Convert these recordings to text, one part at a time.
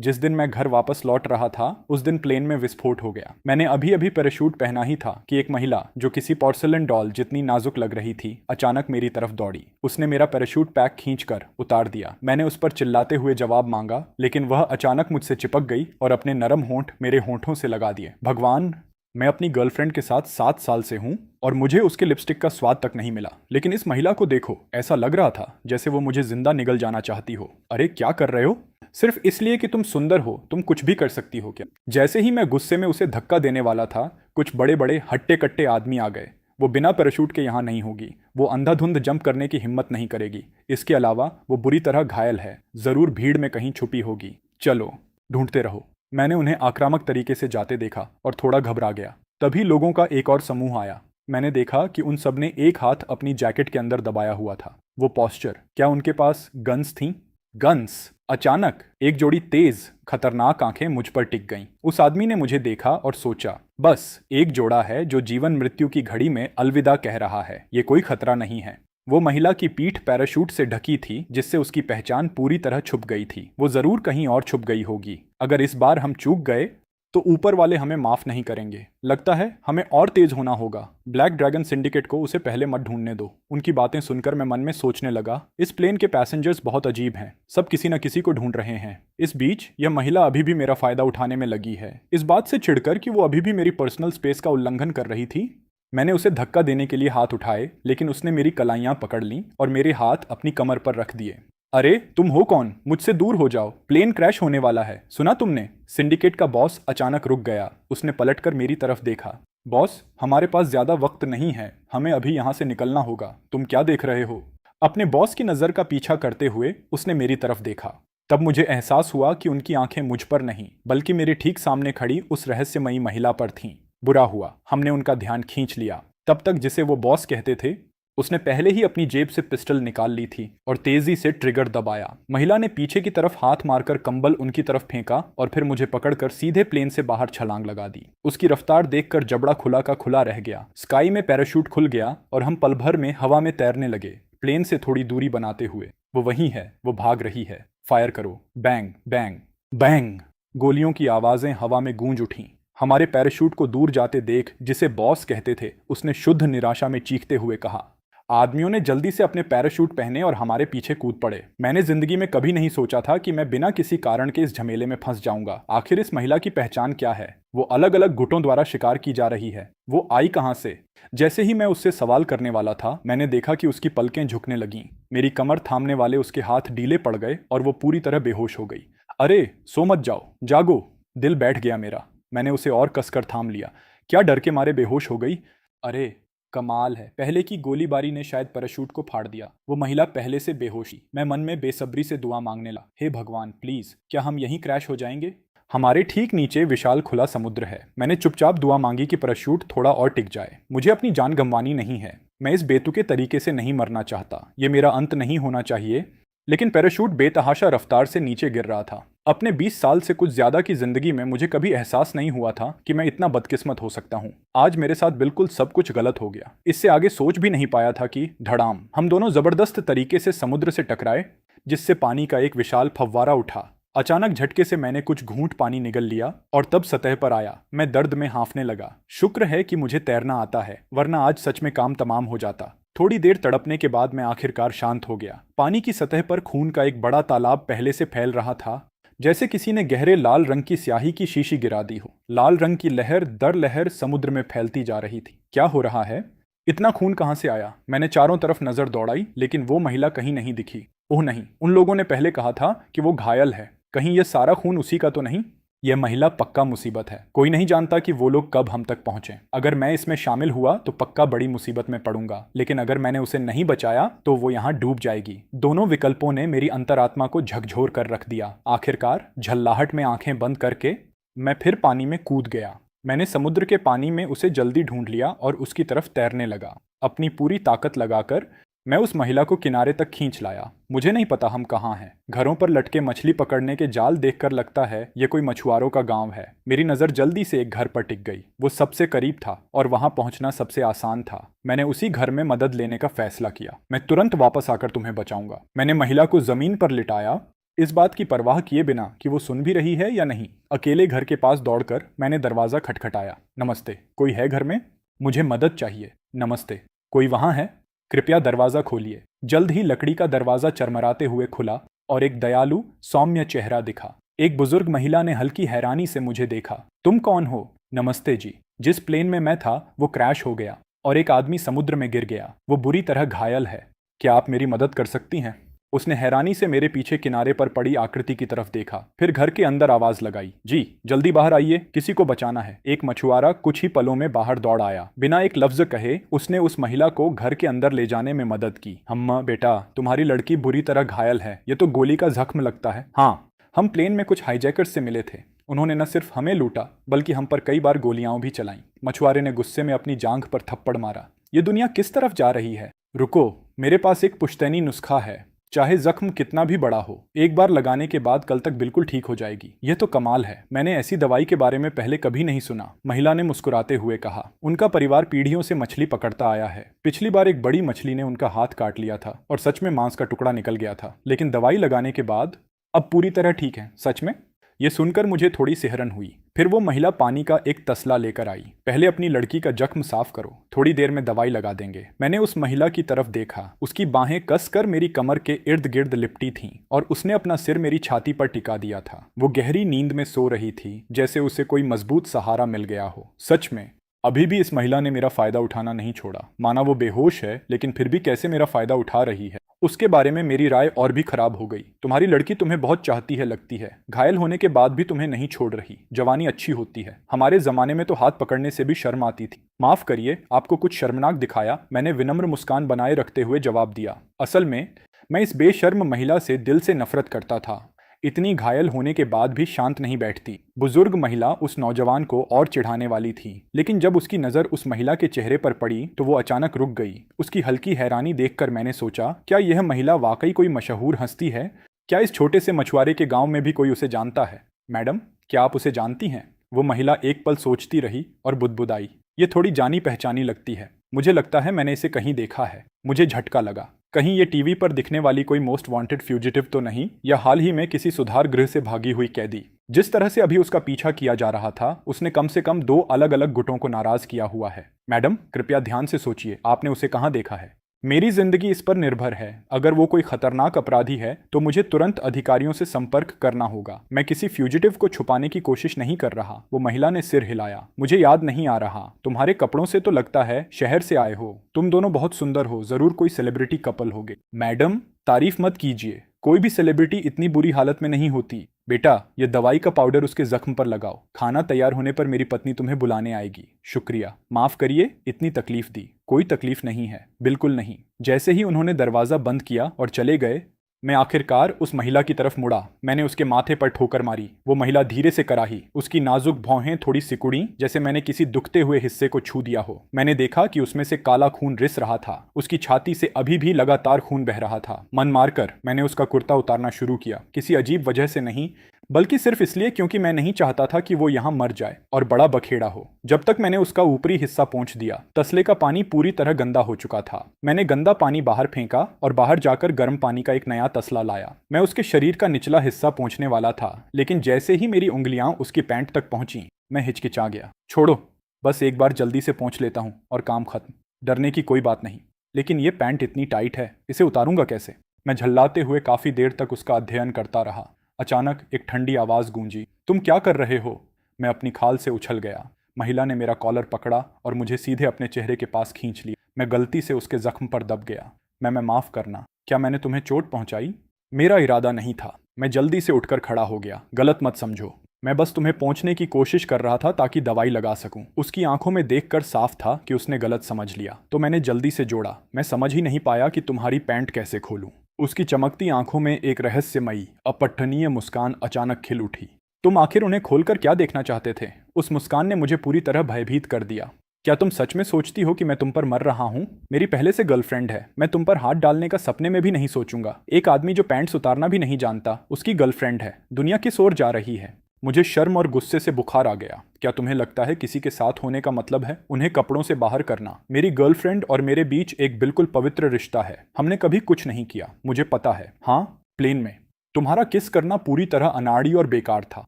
जिस दिन मैं घर वापस लौट रहा था उस दिन प्लेन में विस्फोट हो गया। मैंने अभी अभी पैराशूट पहना ही था कि एक महिला जो किसी पोर्सेलन डॉल जितनी नाजुक लग रही थी अचानक मेरी तरफ दौड़ी। उसने मेरा पैराशूट पैक खींचकर उतार दिया। मैंने उस पर चिल्लाते हुए जवाब मांगा, लेकिन वह अचानक मुझसे चिपक गई और अपने नरम होंठ मेरे होंठों से लगा दिए। भगवान, मैं अपनी गर्लफ्रेंड के साथ 7 साल से हूं और मुझे उसके लिपस्टिक का स्वाद तक नहीं मिला, लेकिन इस महिला को देखो, ऐसा लग रहा था जैसे वो मुझे जिंदा निगल जाना चाहती हो। अरे क्या कर रहे हो? सिर्फ इसलिए कि तुम सुंदर हो तुम कुछ भी कर सकती हो क्या? जैसे ही मैं गुस्से में उसे धक्का देने वाला था, कुछ बड़े बड़े हट्टे कट्टे आदमी आ गए। वो बिना पैराशूट के यहाँ नहीं होगी, वो अंधाधुंध जंप करने की हिम्मत नहीं करेगी। इसके अलावा वो बुरी तरह घायल है, जरूर भीड़ में कहीं छुपी होगी। चलो ढूंढते रहो। मैंने उन्हें आक्रामक तरीके से जाते देखा और थोड़ा घबरा गया। तभी लोगों का एक और समूह आया। मैंने देखा कि उन सब ने एक हाथ अपनी जैकेट के अंदर दबाया हुआ था। वो पॉस्चर, क्या उनके पास गन्स थीं? गन्स! अचानक एक जोड़ी तेज खतरनाक आंखें मुझ पर टिक गईं। उस आदमी ने मुझे देखा और सोचा, बस एक जोड़ा है जो जीवन मृत्यु की घड़ी में अलविदा कह रहा है, ये कोई खतरा नहीं है। वो महिला की पीठ पैराशूट से ढकी थी, जिससे उसकी पहचान पूरी तरह छुप गई थी। वो जरूर कहीं और छुप गई होगी। अगर इस बार हम चूक गए तो ऊपर वाले हमें माफ नहीं करेंगे। लगता है हमें और तेज होना होगा। ब्लैक ड्रैगन सिंडिकेट को उसे पहले मत ढूंढने दो। उनकी बातें सुनकर मैं मन में सोचने लगा, इस प्लेन के पैसेंजर्स बहुत अजीब हैं, सब किसी न किसी को ढूंढ रहे हैं। इस बीच यह महिला अभी भी मेरा फायदा उठाने में लगी है, इस बात से चिढ़कर कि वो अभी भी मेरी पर्सनल स्पेस का उल्लंघन कर रही थी। मैंने उसे धक्का देने के लिए हाथ उठाए, लेकिन उसने मेरी कलाइयां पकड़ लीं और मेरे हाथ अपनी कमर पर रख दिए। अरे तुम हो कौन? मुझसे दूर हो जाओ, प्लेन क्रैश होने वाला है, सुना तुमने? सिंडिकेट का बॉस अचानक रुक गया। उसने पलटकर मेरी तरफ देखा। बॉस, हमारे पास ज्यादा वक्त नहीं है, हमें अभी यहां से निकलना होगा। तुम क्या देख रहे हो? अपने बॉस की नजर का पीछा करते हुए उसने मेरी तरफ देखा। तब मुझे एहसास हुआ कि उनकी आंखें मुझ पर नहीं, बल्कि मेरे ठीक सामने खड़ी उस रहस्यमयी महिला पर थीं। बुरा हुआ हमने उनका ध्यान खींच लिया। तब तक जिसे वो बॉस कहते थे, उसने पहले ही अपनी जेब से पिस्टल निकाल ली थी और तेजी से ट्रिगर दबाया। महिला ने पीछे की तरफ हाथ मारकर कंबल उनकी तरफ फेंका और फिर मुझे पकड़कर सीधे प्लेन से बाहर छलांग लगा दी। उसकी रफ्तार देखकर जबड़ा खुला का खुला रह गया। स्काई में पैराशूट खुल गया और हम पल भर में हवा में तैरने लगे, प्लेन से थोड़ी दूरी बनाते हुए। वो वही है, वो भाग रही है। फायर करो। Bang bang bang. गोलियों की आवाजें हवा में गूंज उठीं। हमारे पैराशूट को दूर जाते देख जिसे बॉस कहते थे, उसने शुद्ध निराशा में चीखते हुए कहा। आदमियों ने जल्दी से अपने पैराशूट पहने और हमारे पीछे कूद पड़े। मैंने जिंदगी में कभी नहीं सोचा था कि मैं बिना किसी कारण के इस झमेले में फंस जाऊंगा। आखिर इस महिला की पहचान क्या है? वो अलग अलग गुटों द्वारा शिकार की जा रही है। वो आई कहां से? जैसे ही मैं उससे सवाल करने वाला था, मैंने देखा कि उसकी पलकें झुकने लगीं। मेरी कमर थामने वाले उसके हाथ ढीले पड़ गए और वो पूरी तरह बेहोश हो गई। अरे सो मत जाओ, जागो। दिल बैठ गया मेरा। मैंने उसे और कसकर थाम लिया। क्या डर के मारे बेहोश हो गई? अरे कमाल है, पहले की गोलीबारी ने शायद पैराशूट को फाड़ दिया। वो महिला पहले से बेहोश थी। मैं मन में बेसब्री से दुआ मांगने लगा, हे भगवान प्लीज, क्या हम यहीं क्रैश हो जाएंगे? हमारे ठीक नीचे विशाल खुला समुद्र है। मैंने चुपचाप दुआ मांगी कि पैराशूट थोड़ा और टिक जाए। मुझे अपनी जान गंवानी नहीं है। मैं इस बेतुके तरीके से नहीं मरना चाहता। ये मेरा अंत नहीं होना चाहिए। लेकिन पैराशूट बेतहाशा रफ्तार से नीचे गिर रहा था। अपने 20 साल से कुछ ज्यादा की जिंदगी में मुझे कभी एहसास नहीं हुआ था कि मैं इतना बदकिस्मत हो सकता हूँ। आज मेरे साथ बिल्कुल सब कुछ गलत हो गया। इससे आगे सोच भी नहीं पाया था कि धड़ाम हम दोनों जबरदस्त तरीके से समुद्र से टकराए, जिससे पानी का एक विशाल फव्वारा उठा। अचानक झटके से मैंने कुछ घूंट पानी निगल लिया और तब सतह पर आया। मैं दर्द में हांफने लगा। शुक्र है कि मुझे तैरना आता है, वरना आज सच में काम तमाम हो जाता। थोड़ी देर तड़पने के बाद मैं आखिरकार शांत हो गया। पानी की सतह पर खून का एक बड़ा तालाब पहले से फैल रहा था, जैसे किसी ने गहरे लाल रंग की स्याही की शीशी गिरा दी हो। लाल रंग की लहर दर लहर समुद्र में फैलती जा रही थी। क्या हो रहा है? इतना खून कहां से आया? मैंने चारों तरफ नजर दौड़ाई, लेकिन वो महिला कहीं नहीं दिखी। ओह नहीं, उन लोगों ने पहले कहा था कि वो घायल है। कहीं यह सारा खून उसी का तो नहीं? यह महिला पक्का मुसीबत है। कोई नहीं जानता कि वो लोग कब हम तक पहुंचे। अगर मैं इसमें शामिल हुआ तो पक्का बड़ी मुसीबत में पड़ूंगा, लेकिन अगर मैंने उसे नहीं बचाया तो वो यहां डूब जाएगी। दोनों विकल्पों ने मेरी अंतरात्मा को झकझोर कर रख दिया। आखिरकार झल्लाहट में आंखें बंद करके मैं फिर पानी में कूद गया। मैंने समुद्र के पानी में उसे जल्दी ढूंढ लिया और उसकी तरफ तैरने लगा। अपनी पूरी ताकत लगाकर मैं उस महिला को किनारे तक खींच लाया। मुझे नहीं पता हम कहाँ हैं। घरों पर लटके मछली पकड़ने के जाल देखकर लगता है ये कोई मछुआरों का गांव है। मेरी नज़र जल्दी से एक घर पर टिक गई। वो सबसे करीब था और वहां पहुंचना सबसे आसान था। मैंने उसी घर में मदद लेने का फैसला किया। मैं तुरंत वापस आकर तुम्हें बचाऊंगा। मैंने महिला को जमीन पर लिटाया इस बात की परवाह किए बिना कि वो सुन भी रही है या नहीं, अकेले घर के पास दौड़कर मैंने दरवाज़ा खटखटाया। नमस्ते, कोई है घर में? मुझे मदद चाहिए। नमस्ते, कोई वहाँ है? कृपया दरवाज़ा खोलिए। जल्द ही लकड़ी का दरवाज़ा चरमराते हुए खुला और एक दयालु सौम्य चेहरा दिखा। एक बुजुर्ग महिला ने हल्की हैरानी से मुझे देखा। तुम कौन हो? नमस्ते जी। जिस प्लेन में मैं था वो क्रैश हो गया और एक आदमी समुद्र में गिर गया। वो बुरी तरह घायल है। क्या आप मेरी मदद कर सकती हैं? उसने हैरानी से मेरे पीछे किनारे पर पड़ी आकृति की तरफ देखा, फिर घर के अंदर आवाज लगाई, जी जल्दी बाहर आइए, किसी को बचाना है। एक मछुआरा कुछ ही पलों में बाहर दौड़ आया। बिना एक लफ्ज कहे उसने उस महिला को घर के अंदर ले जाने में मदद की। अम्मा बेटा, तुम्हारी लड़की बुरी तरह घायल है, ये तो गोली का जख्म लगता है। हाँ, हम प्लेन में कुछ हाईजैकर्स से मिले थे। उन्होंने न सिर्फ हमें लूटा बल्कि हम पर कई बार गोलियां भी चलाईं। मछुआरे ने गुस्से में अपनी जांघ पर थप्पड़ मारा। ये दुनिया किस तरफ जा रही है? रुको, मेरे पास एक पुश्तैनी नुस्खा है। चाहे जख्म कितना भी बड़ा हो, एक बार लगाने के बाद कल तक बिल्कुल ठीक हो जाएगी। यह तो कमाल है, मैंने ऐसी दवाई के बारे में पहले कभी नहीं सुना। महिला ने मुस्कुराते हुए कहा, उनका परिवार पीढ़ियों से मछली पकड़ता आया है। पिछली बार एक बड़ी मछली ने उनका हाथ काट लिया था और सच में मांस का टुकड़ा निकल गया था, लेकिन दवाई लगाने के बाद अब पूरी तरह ठीक है। सच में? ये सुनकर मुझे थोड़ी सिहरन हुई। फिर वो महिला पानी का एक तसला लेकर आई। पहले अपनी लड़की का जख्म साफ करो, थोड़ी देर में दवाई लगा देंगे। मैंने उस महिला की तरफ देखा। उसकी बाहें कसकर मेरी कमर के इर्द गिर्द लिपटी थीं और उसने अपना सिर मेरी छाती पर टिका दिया था। वो गहरी नींद में सो रही थी, जैसे उसे कोई मजबूत सहारा मिल गया हो। सच में अभी भी इस महिला ने मेरा फायदा उठाना नहीं छोड़ा। माना वो बेहोश है, लेकिन फिर भी कैसे मेरा फायदा उठा रही है। उसके बारे में मेरी राय और भी खराब हो गई। तुम्हारी लड़की तुम्हें बहुत चाहती है लगती है। घायल होने के बाद भी तुम्हें नहीं छोड़ रही। जवानी अच्छी होती है। हमारे जमाने में तो हाथ पकड़ने से भी शर्म आती थी। माफ करिए, आपको कुछ शर्मनाक दिखाया? मैंने विनम्र मुस्कान बनाए रखते हुए जवाब दिया। असल में मैं इस बेशर्म महिला से दिल से नफरत करता था। इतनी घायल होने के बाद भी शांत नहीं बैठती। बुजुर्ग महिला उस नौजवान को और चिढ़ाने वाली थी, लेकिन जब उसकी नज़र उस महिला के चेहरे पर पड़ी तो वो अचानक रुक गई। उसकी हल्की हैरानी देखकर मैंने सोचा, क्या यह महिला वाकई कोई मशहूर हस्ती है? क्या इस छोटे से मछुआरे के गांव में भी कोई उसे जानता है? मैडम, क्या आप उसे जानती हैं? वो महिला एक पल सोचती रही और बुदबुदाई, ये थोड़ी जानी पहचानी लगती है। मुझे लगता है मैंने इसे कहीं देखा है। मुझे झटका लगा, कहीं ये टीवी पर दिखने वाली कोई मोस्ट वांटेड फ्यूजिटिव तो नहीं, या हाल ही में किसी सुधार गृह से भागी हुई कैदी। जिस तरह से अभी उसका पीछा किया जा रहा था, उसने कम से कम 2 अलग अलग गुटों को नाराज किया हुआ है। मैडम, कृपया ध्यान से सोचिए, आपने उसे कहाँ देखा है? मेरी जिंदगी इस पर निर्भर है। अगर वो कोई खतरनाक अपराधी है तो मुझे तुरंत अधिकारियों से संपर्क करना होगा। मैं किसी फ्यूजिटिव को छुपाने की कोशिश नहीं कर रहा। वो महिला ने सिर हिलाया। मुझे याद नहीं आ रहा। तुम्हारे कपड़ों से तो लगता है शहर से आए हो। तुम दोनों बहुत सुंदर हो, जरूर कोई सेलिब्रिटी कपल होगे। मैडम, तारीफ मत कीजिए, कोई भी सेलिब्रिटी इतनी बुरी हालत में नहीं होती। बेटा, ये दवाई का पाउडर उसके जख्म पर लगाओ। खाना तैयार होने पर मेरी पत्नी तुम्हें बुलाने आएगी। शुक्रिया, माफ करिए इतनी तकलीफ दी। कोई तकलीफ नहीं है, बिल्कुल नहीं। जैसे ही उन्होंने दरवाजा बंद किया और चले गए, मैं आखिरकार उस महिला की तरफ मुड़ा। मैंने उसके माथे पर ठोकर मारी। वो महिला धीरे से कराही। उसकी नाजुक भौहें थोड़ी सिकुड़ी, जैसे मैंने किसी दुखते हुए हिस्से को छू दिया हो। मैंने देखा कि उसमें से काला खून रिस रहा था। उसकी छाती से अभी भी लगातार खून बह रहा था। मन मारकर मैंने उसका कुर्ता उतारना शुरू किया। किसी अजीब वजह से नहीं, बल्कि सिर्फ इसलिए क्योंकि मैं नहीं चाहता था कि वो यहाँ मर जाए और बड़ा बखेड़ा हो। जब तक मैंने उसका ऊपरी हिस्सा पोंछ दिया, तसले का पानी पूरी तरह गंदा हो चुका था। मैंने गंदा पानी बाहर फेंका और बाहर जाकर गर्म पानी का एक नया तसला लाया। मैं उसके शरीर का निचला हिस्सा पोंछने वाला था, लेकिन जैसे ही मेरी उंगलियां उसकी पैंट तक पहुंची, मैं हिचकिचा गया। छोड़ो, बस एक बार जल्दी से पोंछ लेता हूं और काम खत्म। डरने की कोई बात नहीं, लेकिन ये पैंट इतनी टाइट है, इसे उतारूंगा कैसे? मैं झल्लाते हुए काफी देर तक उसका अध्ययन करता रहा। अचानक एक ठंडी आवाज गूंजी, तुम क्या कर रहे हो? मैं अपनी खाल से उछल गया। महिला ने मेरा कॉलर पकड़ा और मुझे सीधे अपने चेहरे के पास खींच लिया। मैं गलती से उसके जख्म पर दब गया। मैं माफ करना, क्या मैंने तुम्हें चोट पहुंचाई? मेरा इरादा नहीं था। मैं जल्दी से उठकर खड़ा हो गया। गलत मत समझो, मैं बस तुम्हें पहुंचने की कोशिश कर रहा था ताकि दवाई लगा सकूं। उसकी आंखों में देखकर साफ था कि उसने गलत समझ लिया, तो मैंने जल्दी से जोड़ा। मैं समझ ही नहीं पाया कि तुम्हारी पैंट कैसे खोलूं। उसकी चमकती आंखों में एक रहस्यमयी अपठनीय मुस्कान अचानक खिल उठी। तुम आखिर उन्हें खोलकर क्या देखना चाहते थे? उस मुस्कान ने मुझे पूरी तरह भयभीत कर दिया। क्या तुम सच में सोचती हो कि मैं तुम पर मर रहा हूं? मेरी पहले से गर्लफ्रेंड है। मैं तुम पर हाथ डालने का सपने में भी नहीं सोचूंगा। एक आदमी जो पैंट्स उतारना भी नहीं जानता, उसकी गर्लफ्रेंड है। दुनिया किस ओर जा रही है? मुझे शर्म और गुस्से से बुखार आ गया। क्या तुम्हें लगता है किसी के साथ होने का मतलब है उन्हें कपड़ों से बाहर करना? मेरी गर्लफ्रेंड और मेरे बीच एक बिल्कुल पवित्र रिश्ता है। हमने कभी कुछ नहीं किया, मुझे पता है। हाँ, प्लेन में। तुम्हारा किस करना पूरी तरह अनाड़ी और बेकार था।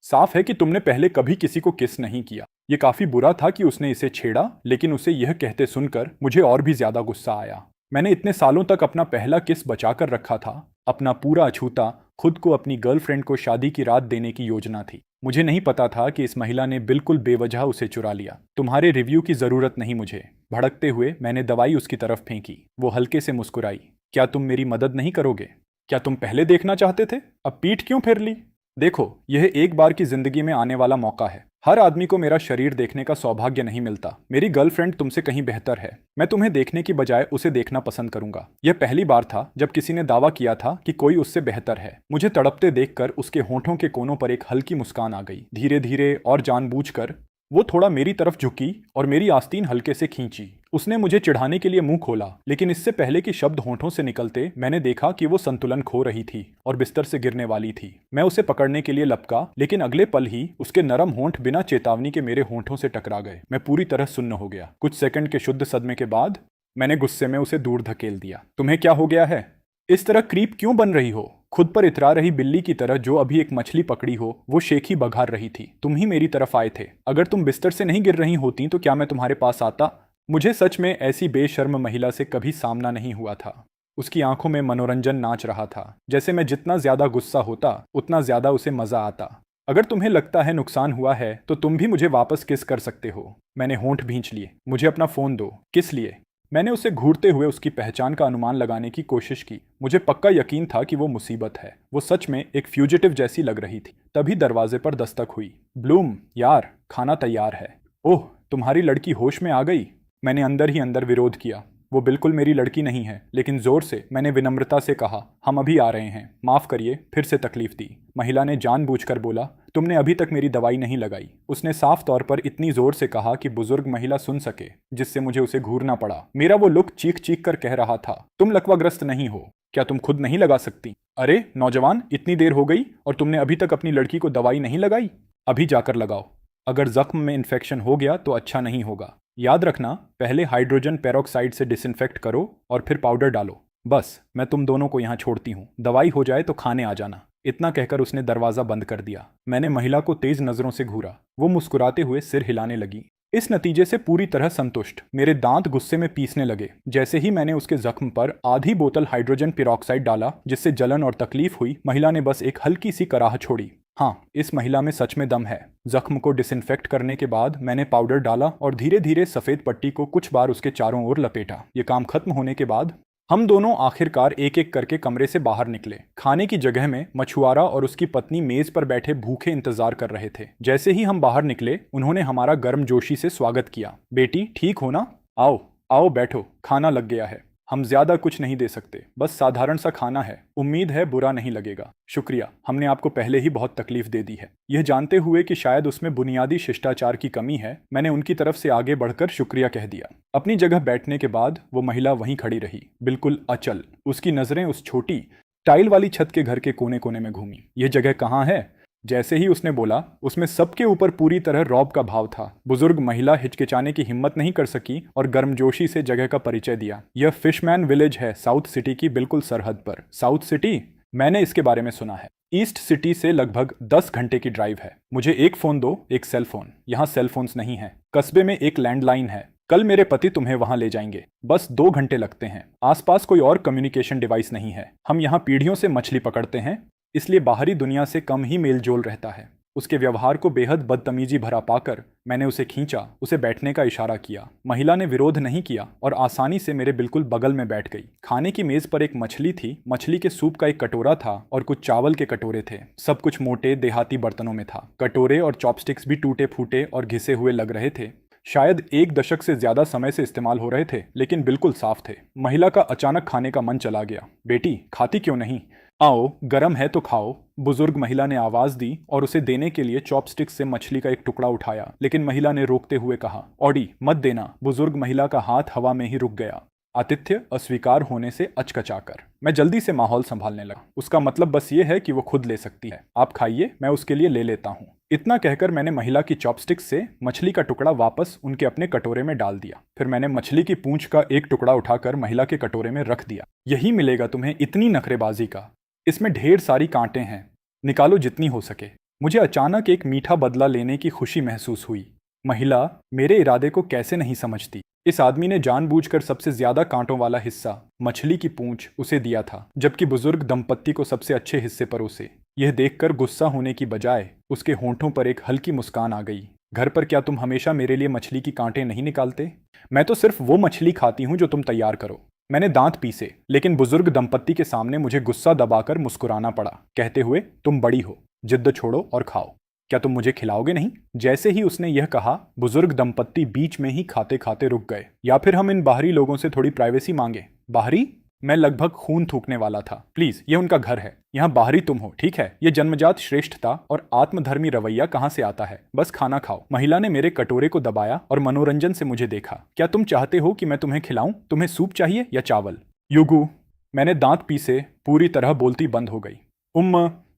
साफ है कि तुमने पहले कभी किसी को किस नहीं किया। ये काफी बुरा था कि उसने इसे छेड़ा, लेकिन उसे यह कहते सुनकर मुझे और भी ज्यादा गुस्सा आया। मैंने इतने सालों तक अपना पहला किस बचा कर रखा था। अपना पूरा अछूता खुद को अपनी गर्लफ्रेंड को शादी की रात देने की योजना थी। मुझे नहीं पता था कि इस महिला ने बिल्कुल बेवजह उसे चुरा लिया। तुम्हारे रिव्यू की जरूरत नहीं मुझे। भड़कते हुए मैंने दवाई उसकी तरफ फेंकी। वो हल्के से मुस्कुराई। क्या तुम मेरी मदद नहीं करोगे? क्या तुम पहले देखना चाहते थे? अब पीठ क्यों फेर ली? देखो, यह एक बार की जिंदगी में आने वाला मौका है। हर आदमी को मेरा शरीर देखने का सौभाग्य नहीं मिलता। मेरी गर्लफ्रेंड तुमसे कहीं बेहतर है। मैं तुम्हें देखने की बजाय उसे देखना पसंद करूंगा। यह पहली बार था जब किसी ने दावा किया था कि कोई उससे बेहतर है। मुझे तड़पते देखकर उसके होंठों के कोनों पर एक हल्की मुस्कान आ गई। धीरे धीरे और जानबूझकर वो थोड़ा मेरी तरफ झुकी और मेरी आस्तीन हल्के से खींची। उसने मुझे चिढ़ाने के लिए मुंह खोला, लेकिन इससे पहले कि शब्द होंठों से निकलते मैंने देखा कि वो संतुलन खो रही थी और बिस्तर से गिरने वाली थी। मैं उसे पकड़ने के लिए लपका, लेकिन अगले पल ही उसके नरम होंठ बिना चेतावनी के मेरे होंठों से टकरा गए। मैं पूरी तरह सुन्न हो गया। कुछ सेकंड के शुद्ध सदमे के बाद मैंने गुस्से में उसे दूर धकेल दिया। तुम्हें क्या हो गया है? इस तरह क्रीप क्यों बन रही हो? खुद पर इतरा रही बिल्ली की तरह जो अभी एक मछली पकड़ी हो वो शेखी बघार रही थी। तुम ही मेरी तरफ आए थे। अगर तुम बिस्तर से नहीं गिर रही होती तो क्या मैं तुम्हारे पास आता? मुझे सच में ऐसी बेशर्म महिला से कभी सामना नहीं हुआ था। उसकी आंखों में मनोरंजन नाच रहा था। जैसे मैं जितना ज्यादा गुस्सा होता उतना ज्यादा उसे मजा आता। अगर तुम्हें लगता है नुकसान हुआ है तो तुम भी मुझे वापस किस कर सकते हो। मैंने होंठ भींच लिए। मुझे अपना फोन दो। किस लिए? मैंने उसे घूरते हुए उसकी पहचान का अनुमान लगाने की कोशिश की। मुझे पक्का यकीन था कि वो मुसीबत है। वो सच में एक फ्यूजिटिव जैसी लग रही थी। तभी दरवाजे पर दस्तक हुई। ब्लूम, यार, खाना तैयार है। ओह, तुम्हारी लड़की होश में आ गई। मैंने अंदर ही अंदर विरोध किया। वो बिल्कुल मेरी लड़की नहीं है, लेकिन जोर से मैंने विनम्रता से कहा, हम अभी आ रहे हैं, माफ करिए, फिर से तकलीफ दी। महिला ने जानबूझकर बोला, तुमने अभी तक मेरी दवाई नहीं लगाई। उसने साफ तौर पर इतनी जोर से कहा कि बुजुर्ग महिला सुन सके, जिससे मुझे उसे घूरना पड़ा। मेरा वो लुक चीख चीख कर कह रहा था, तुम लकवाग्रस्त नहीं हो, क्या तुम खुद नहीं लगा सकती? अरे नौजवान, इतनी देर हो गई और तुमने अभी तक अपनी लड़की को दवाई नहीं लगाई? अभी जाकर लगाओ। अगर जख्म में इन्फेक्शन हो गया तो अच्छा नहीं होगा। याद रखना, पहले हाइड्रोजन पेरोक्साइड से डिसइंफेक्ट करो और फिर पाउडर डालो। बस, मैं तुम दोनों को यहाँ छोड़ती हूँ। दवाई हो जाए तो खाने आ जाना। इतना कहकर उसने दरवाजा बंद कर दिया। मैंने महिला को तेज नजरों से घूरा। वो मुस्कुराते हुए सिर हिलाने लगी। इस नतीजे से पूरी तरह संतुष्ट। मेरे दांत गुस्से में पीसने लगे। जैसे ही मैंने उसके जख्म पर आधी बोतल हाइड्रोजन पेरोक्साइड डाला, जिससे जलन और तकलीफ हुई, महिला ने बस एक हल्की सी कराह छोड़ी। हाँ, इस महिला में सच में दम है। जख्म को डिसइंफेक्ट करने के बाद मैंने पाउडर डाला और धीरे धीरे सफेद पट्टी को कुछ बार उसके चारों ओर लपेटा। ये काम खत्म होने के बाद हम दोनों आखिरकार एक एक करके कमरे से बाहर निकले। खाने की जगह में मछुआरा और उसकी पत्नी मेज पर बैठे भूखे इंतजार कर रहे थे। जैसे ही हम बाहर निकले, उन्होंने हमारा गर्मजोशी से स्वागत किया। बेटी, ठीक हो ना? आओ आओ बैठो, खाना लग गया है। हम ज्यादा कुछ नहीं दे सकते, बस साधारण सा खाना है। उम्मीद है बुरा नहीं लगेगा। शुक्रिया, हमने आपको पहले ही बहुत तकलीफ दे दी है। यह जानते हुए कि शायद उसमें बुनियादी शिष्टाचार की कमी है, मैंने उनकी तरफ से आगे बढ़कर शुक्रिया कह दिया। अपनी जगह बैठने के बाद वो महिला वहीं खड़ी रही, बिल्कुल अचल। उसकी नजरें उस छोटी टाइल वाली छत के घर के कोने कोने में घूमी। यह जगह कहाँ है? जैसे ही उसने बोला, उसमें सबके ऊपर पूरी तरह रौब का भाव था। बुजुर्ग महिला हिचकिचाने की हिम्मत नहीं कर सकी और गर्मजोशी से जगह का परिचय दिया। यह फिशमैन विलेज है, साउथ सिटी की बिल्कुल सरहद पर। South city? मैंने इसके बारे में सुना है। ईस्ट सिटी से लगभग 10 घंटे की ड्राइव है। मुझे एक फोन दो, एक सेल फोन। यहाँ सेल फोन्स नहीं है। कस्बे में एक लैंडलाइन है। कल मेरे पति तुम्हें वहां ले जाएंगे। बस 2 घंटे लगते हैं। आसपास कोई और कम्युनिकेशन डिवाइस नहीं है। हम यहाँ पीढ़ियों से मछली पकड़ते हैं, इसलिए बाहरी दुनिया से कम ही मेल जोल रहता है। उसके व्यवहार को बेहद बदतमीजी भरा पाकर मैंने उसे खींचा, उसे बैठने का इशारा किया। महिला ने विरोध नहीं किया और आसानी से मेरे बिल्कुल बगल में बैठ गई। खाने की मेज पर एक मछली थी। मछली के सूप का एक कटोरा था और कुछ चावल के कटोरे थे। सब कुछ मोटे देहाती बर्तनों में था। कटोरे और चॉपस्टिक्स भी टूटे फूटे और घिसे हुए लग रहे थे। शायद 1 दशक से ज्यादा समय से इस्तेमाल हो रहे थे, लेकिन बिल्कुल साफ थे। महिला का अचानक खाने का मन चला गया। बेटी, खाती क्यों नहीं? आओ, गरम है तो खाओ। बुजुर्ग महिला ने आवाज दी और उसे देने के लिए चॉपस्टिक से मछली का एक टुकड़ा उठाया, लेकिन महिला ने रोकते हुए कहा, ऑडी मत देना। बुजुर्ग महिला का हाथ हवा में ही रुक गया, आतिथ्य अस्वीकार होने से अचकचाकर। मैं जल्दी से माहौल संभालने लगा। उसका मतलब बस ये है कि वो खुद ले सकती है। आप खाइए, मैं उसके लिए ले लेता हूँ। इतना कहकर मैंने महिला की चॉपस्टिक से मछली का टुकड़ा वापस उनके अपने कटोरे में डाल दिया। फिर मैंने मछली की पूंछ का एक टुकड़ा उठाकर महिला के कटोरे में रख दिया। यही मिलेगा तुम्हें इतनी नखरेबाजी का? इसमें ढेर सारी कांटे हैं, निकालो जितनी हो सके। मुझे अचानक एक मीठा बदला लेने की खुशी महसूस हुई। महिला मेरे इरादे को कैसे नहीं समझती। इस आदमी ने जानबूझकर सबसे ज्यादा कांटों वाला हिस्सा, मछली की पूंछ, उसे दिया था, जबकि बुजुर्ग दंपत्ति को सबसे अच्छे हिस्से पर उसे। यह देखकर गुस्सा होने की बजाय उसके होंठों पर एक हल्की मुस्कान आ गई। घर पर क्या तुम हमेशा मेरे लिए मछली की कांटे नहीं निकालते? मैं तो सिर्फ वो मछली खाती हूँ जो तुम तैयार करो। मैंने दांत पीसे, लेकिन बुजुर्ग दंपत्ति के सामने मुझे गुस्सा दबाकर मुस्कुराना पड़ा, कहते हुए, तुम बड़ी हो, जिद्द छोड़ो और खाओ। क्या तुम मुझे खिलाओगे नहीं? जैसे ही उसने यह कहा, बुजुर्ग दंपत्ति बीच में ही खाते खाते रुक गए। या फिर हम इन बाहरी लोगों से थोड़ी प्राइवेसी मांगे। बाहरी? मैं लगभग खून थूकने वाला था। प्लीज, ये उनका घर है, यहाँ बाहरी तुम हो, ठीक है? ये जन्मजात श्रेष्ठता और आत्मधर्मी रवैया कहाँ से आता है? बस खाना खाओ। महिला ने मेरे कटोरे को दबाया और मनोरंजन से मुझे देखा। क्या तुम चाहते हो कि मैं तुम्हें खिलाऊं? तुम्हें सूप चाहिए या चावल? युगु, मैंने दांत पीसे, पूरी तरह बोलती बंद हो गई।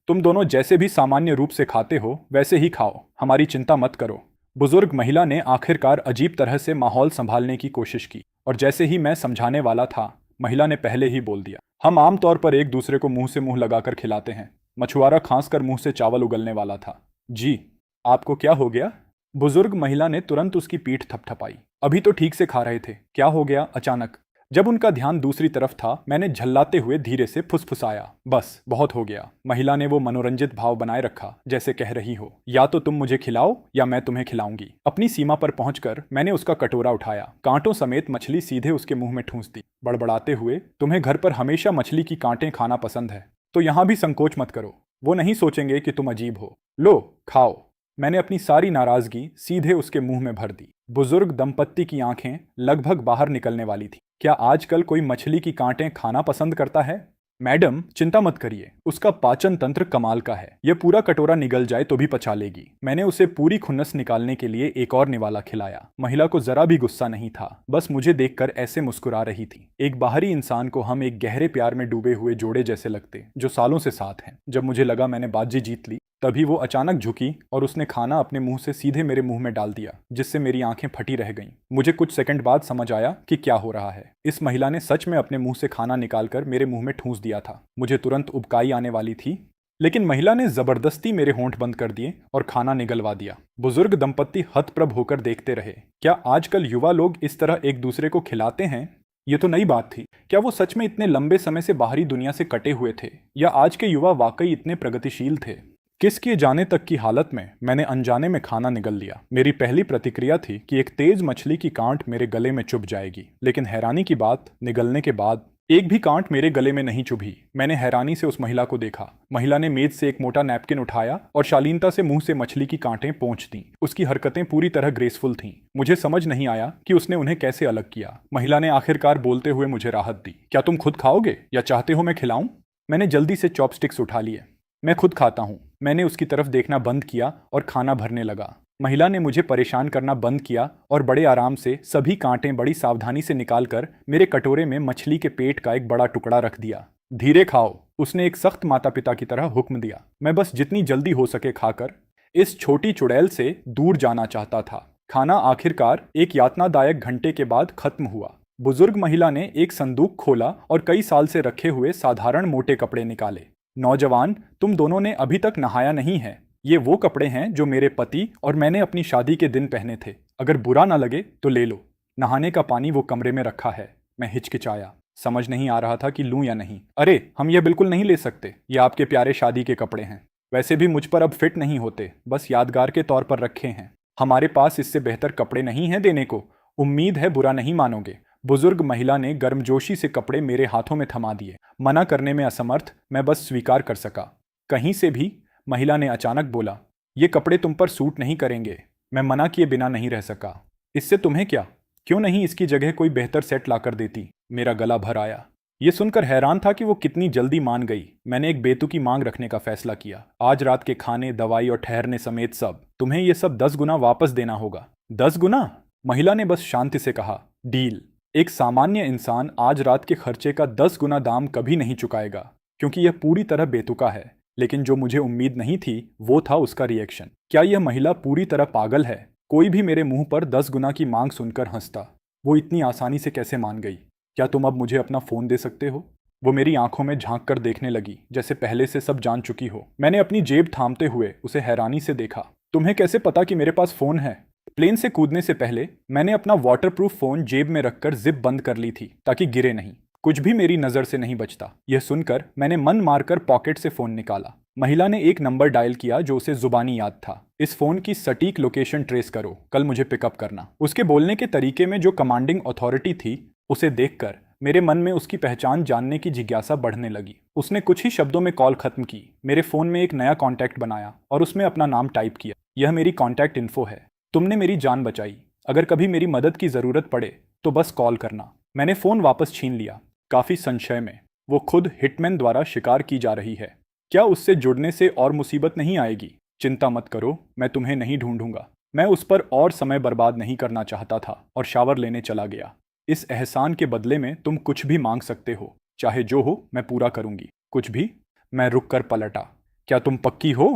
तुम दोनों जैसे भी सामान्य रूप से खाते हो वैसे ही खाओ, हमारी चिंता मत करो। बुजुर्ग महिला ने आखिरकार अजीब तरह से माहौल संभालने की कोशिश की, और जैसे ही मैं समझाने वाला था, महिला ने पहले ही बोल दिया, हम आमतौर पर एक दूसरे को मुंह से मुंह लगाकर खिलाते हैं। मछुआरा खांस कर मुंह से चावल उगलने वाला था। जी, आपको क्या हो गया? बुजुर्ग महिला ने तुरंत उसकी पीठ थपथपाई। अभी तो ठीक से खा रहे थे, क्या हो गया अचानक? जब उनका ध्यान दूसरी तरफ था, मैंने झल्लाते हुए धीरे से फुसफुसाया, बस बहुत हो गया। महिला ने वो मनोरंजित भाव बनाए रखा, जैसे कह रही हो, या तो तुम मुझे खिलाओ या मैं तुम्हें खिलाऊंगी। अपनी सीमा पर पहुंचकर मैंने उसका कटोरा उठाया, कांटों समेत मछली सीधे उसके मुंह में ठूंस दी, बड़बड़ाते हुए, तुम्हें घर पर हमेशा मछली की कांटें खाना पसंद है, तो यहां भी संकोच मत करो। वो नहीं सोचेंगे कि तुम अजीब हो। लो, खाओ। मैंने अपनी सारी नाराजगी सीधे उसके मुंह में भर दी। बुजुर्ग दंपत्ति की आंखें लगभग बाहर निकलने वाली थी। क्या आजकल कोई मछली की कांटें खाना पसंद करता है? मैडम, चिंता मत करिए, उसका पाचन तंत्र कमाल का है, यह पूरा कटोरा निगल जाए तो भी पचा लेगी। मैंने उसे पूरी खुन्नस निकालने के लिए एक और निवाला खिलाया। महिला को जरा भी गुस्सा नहीं था, बस मुझे देखकर ऐसे मुस्कुरा रही थी। एक बाहरी इंसान को हम एक गहरे प्यार में डूबे हुए जोड़े जैसे लगते, जो सालों से साथ हैं। जब मुझे लगा मैंने बाजी जीत ली, तभी वो अचानक झुकी और उसने खाना अपने मुंह से सीधे मेरे मुंह में डाल दिया, जिससे मेरी आंखें फटी रह गईं। मुझे कुछ सेकंड बाद समझ आया कि क्या हो रहा है। इस महिला ने सच में अपने मुंह से खाना निकालकर मेरे मुंह में ठूंस दिया था। मुझे तुरंत उबकाई आने वाली थी, लेकिन महिला ने जबरदस्ती मेरे होंठ बंद कर दिए और खाना निगलवा दिया। बुजुर्ग दंपत्ति हतप्रभ होकर देखते रहे। क्या आजकल युवा लोग इस तरह एक दूसरे को खिलाते हैं? ये तो नई बात थी। क्या वो सच में इतने लंबे समय से बाहरी दुनिया से कटे हुए थे, या आज के युवा वाकई इतने प्रगतिशील थे? किस किए जाने तक की हालत में मैंने अनजाने में खाना निगल लिया। मेरी पहली प्रतिक्रिया थी कि एक तेज मछली की कांट मेरे गले में चुभ जाएगी, लेकिन हैरानी की बात, निगलने के बाद एक भी कांट मेरे गले में नहीं चुभी। मैंने हैरानी से उस महिला को देखा। महिला ने मेज से एक मोटा नैपकिन उठाया और शालीनता से मुंह से मछली की कांटें पोंछ दी। उसकी हरकतें पूरी तरह ग्रेसफुल थीं। मुझे समझ नहीं आया कि उसने उन्हें कैसे अलग किया। महिला ने आखिरकार बोलते हुए मुझे राहत दी, क्या तुम खुद खाओगे या चाहते हो मैं खिलाऊं? मैंने जल्दी से चॉपस्टिक्स उठा लिए। मैं खुद खाता हूं। मैंने उसकी तरफ देखना बंद किया और खाना भरने लगा। महिला ने मुझे परेशान करना बंद किया और बड़े आराम से सभी कांटें बड़ी सावधानी से निकालकर मेरे कटोरे में मछली के पेट का एक बड़ा टुकड़ा रख दिया। धीरे खाओ, उसने एक सख्त माता पिता की तरह हुक्म दिया। मैं बस जितनी जल्दी हो सके खाकर इस छोटी चुड़ैल से दूर जाना चाहता था। खाना आखिरकार एक यातनादायक घंटे के बाद खत्म हुआ। बुजुर्ग महिला ने एक संदूक खोला और कई साल से रखे हुए साधारण मोटे कपड़े निकाले। नौजवान, तुम दोनों ने अभी तक नहाया नहीं है। ये वो कपड़े हैं जो मेरे पति और मैंने अपनी शादी के दिन पहने थे। अगर बुरा ना लगे तो ले लो। नहाने का पानी वो कमरे में रखा है। मैं हिचकिचाया, समझ नहीं आ रहा था कि लूं या नहीं। अरे, हम ये बिल्कुल नहीं ले सकते, ये आपके प्यारे शादी के कपड़े हैं। वैसे भी मुझ पर अब फिट नहीं होते, बस यादगार के तौर पर रखे हैं। हमारे पास इससे बेहतर कपड़े नहीं हैं देने को। उम्मीद है बुरा नहीं मानोगे। बुजुर्ग महिला ने गर्मजोशी से कपड़े मेरे हाथों में थमा दिए। मना करने में असमर्थ मैं बस स्वीकार कर सका। कहीं से भी, महिला ने अचानक बोला, ये कपड़े तुम पर सूट नहीं करेंगे। मैं मना किए बिना नहीं रह सका। इससे तुम्हें क्या? क्यों नहीं इसकी जगह कोई बेहतर सेट लाकर देती? मेरा गला भर आया। ये सुनकर हैरान था कि वो कितनी जल्दी मान गई। मैंने एक बेतुकी मांग रखने का फैसला किया। आज रात के खाने, दवाई और ठहरने समेत सब। तुम्हें ये सब 10 गुना वापस देना होगा। 10 गुना? महिला ने बस शांति से कहा, डील। एक सामान्य इंसान आज रात के खर्चे का 10 गुना दाम कभी नहीं चुकाएगा, क्योंकि यह पूरी तरह बेतुका है। लेकिन जो मुझे उम्मीद नहीं थी वो था उसका रिएक्शन। क्या यह महिला पूरी तरह पागल है? कोई भी मेरे मुंह पर 10 गुना की मांग सुनकर हंसता। वो इतनी आसानी से कैसे मान गई? क्या तुम अब मुझे अपना फोन दे सकते हो? वो मेरी आंखों में झांक कर देखने लगी, जैसे पहले से सब जान चुकी हो। मैंने अपनी जेब थामते हुए उसे हैरानी से देखा। तुम्हें कैसे पता कि मेरे पास फोन है? प्लेन से कूदने से पहले मैंने अपना वाटरप्रूफ फोन जेब में रखकर जिप बंद कर ली थी ताकि गिरे नहीं। कुछ भी मेरी नजर से नहीं बचता। यह सुनकर मैंने मन मारकर पॉकेट से फोन निकाला। महिला ने एक नंबर डायल किया जो उसे जुबानी याद था। इस फोन की सटीक लोकेशन ट्रेस करो, कल मुझे पिकअप करना। उसके बोलने के तरीके में जो कमांडिंग अथॉरिटी थी, उसे देखकर मेरे मन में उसकी पहचान जानने की जिज्ञासा बढ़ने लगी। उसने कुछ ही शब्दों में कॉल खत्म की, मेरे फोन में एक नया कॉन्टैक्ट बनाया और उसमें अपना नाम टाइप किया। यह मेरी कॉन्टैक्ट इन्फो है। तुमने मेरी जान बचाई। अगर कभी मेरी मदद की जरूरत पड़े तो बस कॉल करना। मैंने फोन वापस छीन लिया, काफी संशय में। वो खुद हिटमैन द्वारा शिकार की जा रही है। क्या उससे जुड़ने से और मुसीबत नहीं आएगी? चिंता मत करो, मैं तुम्हें नहीं ढूंढूंगा। मैं उस पर और समय बर्बाद नहीं करना चाहता था और शावर लेने चला गया। इस एहसान के बदले में तुम कुछ भी मांग सकते हो, चाहे जो हो मैं पूरा करूंगी। कुछ भी? मैं रुक कर पलटा। क्या तुम पक्की हो?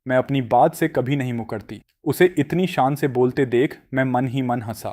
मैं अपनी बात से कभी नहीं मुकरती। उसे इतनी शान से बोलते देख मैं मन ही मन हंसा।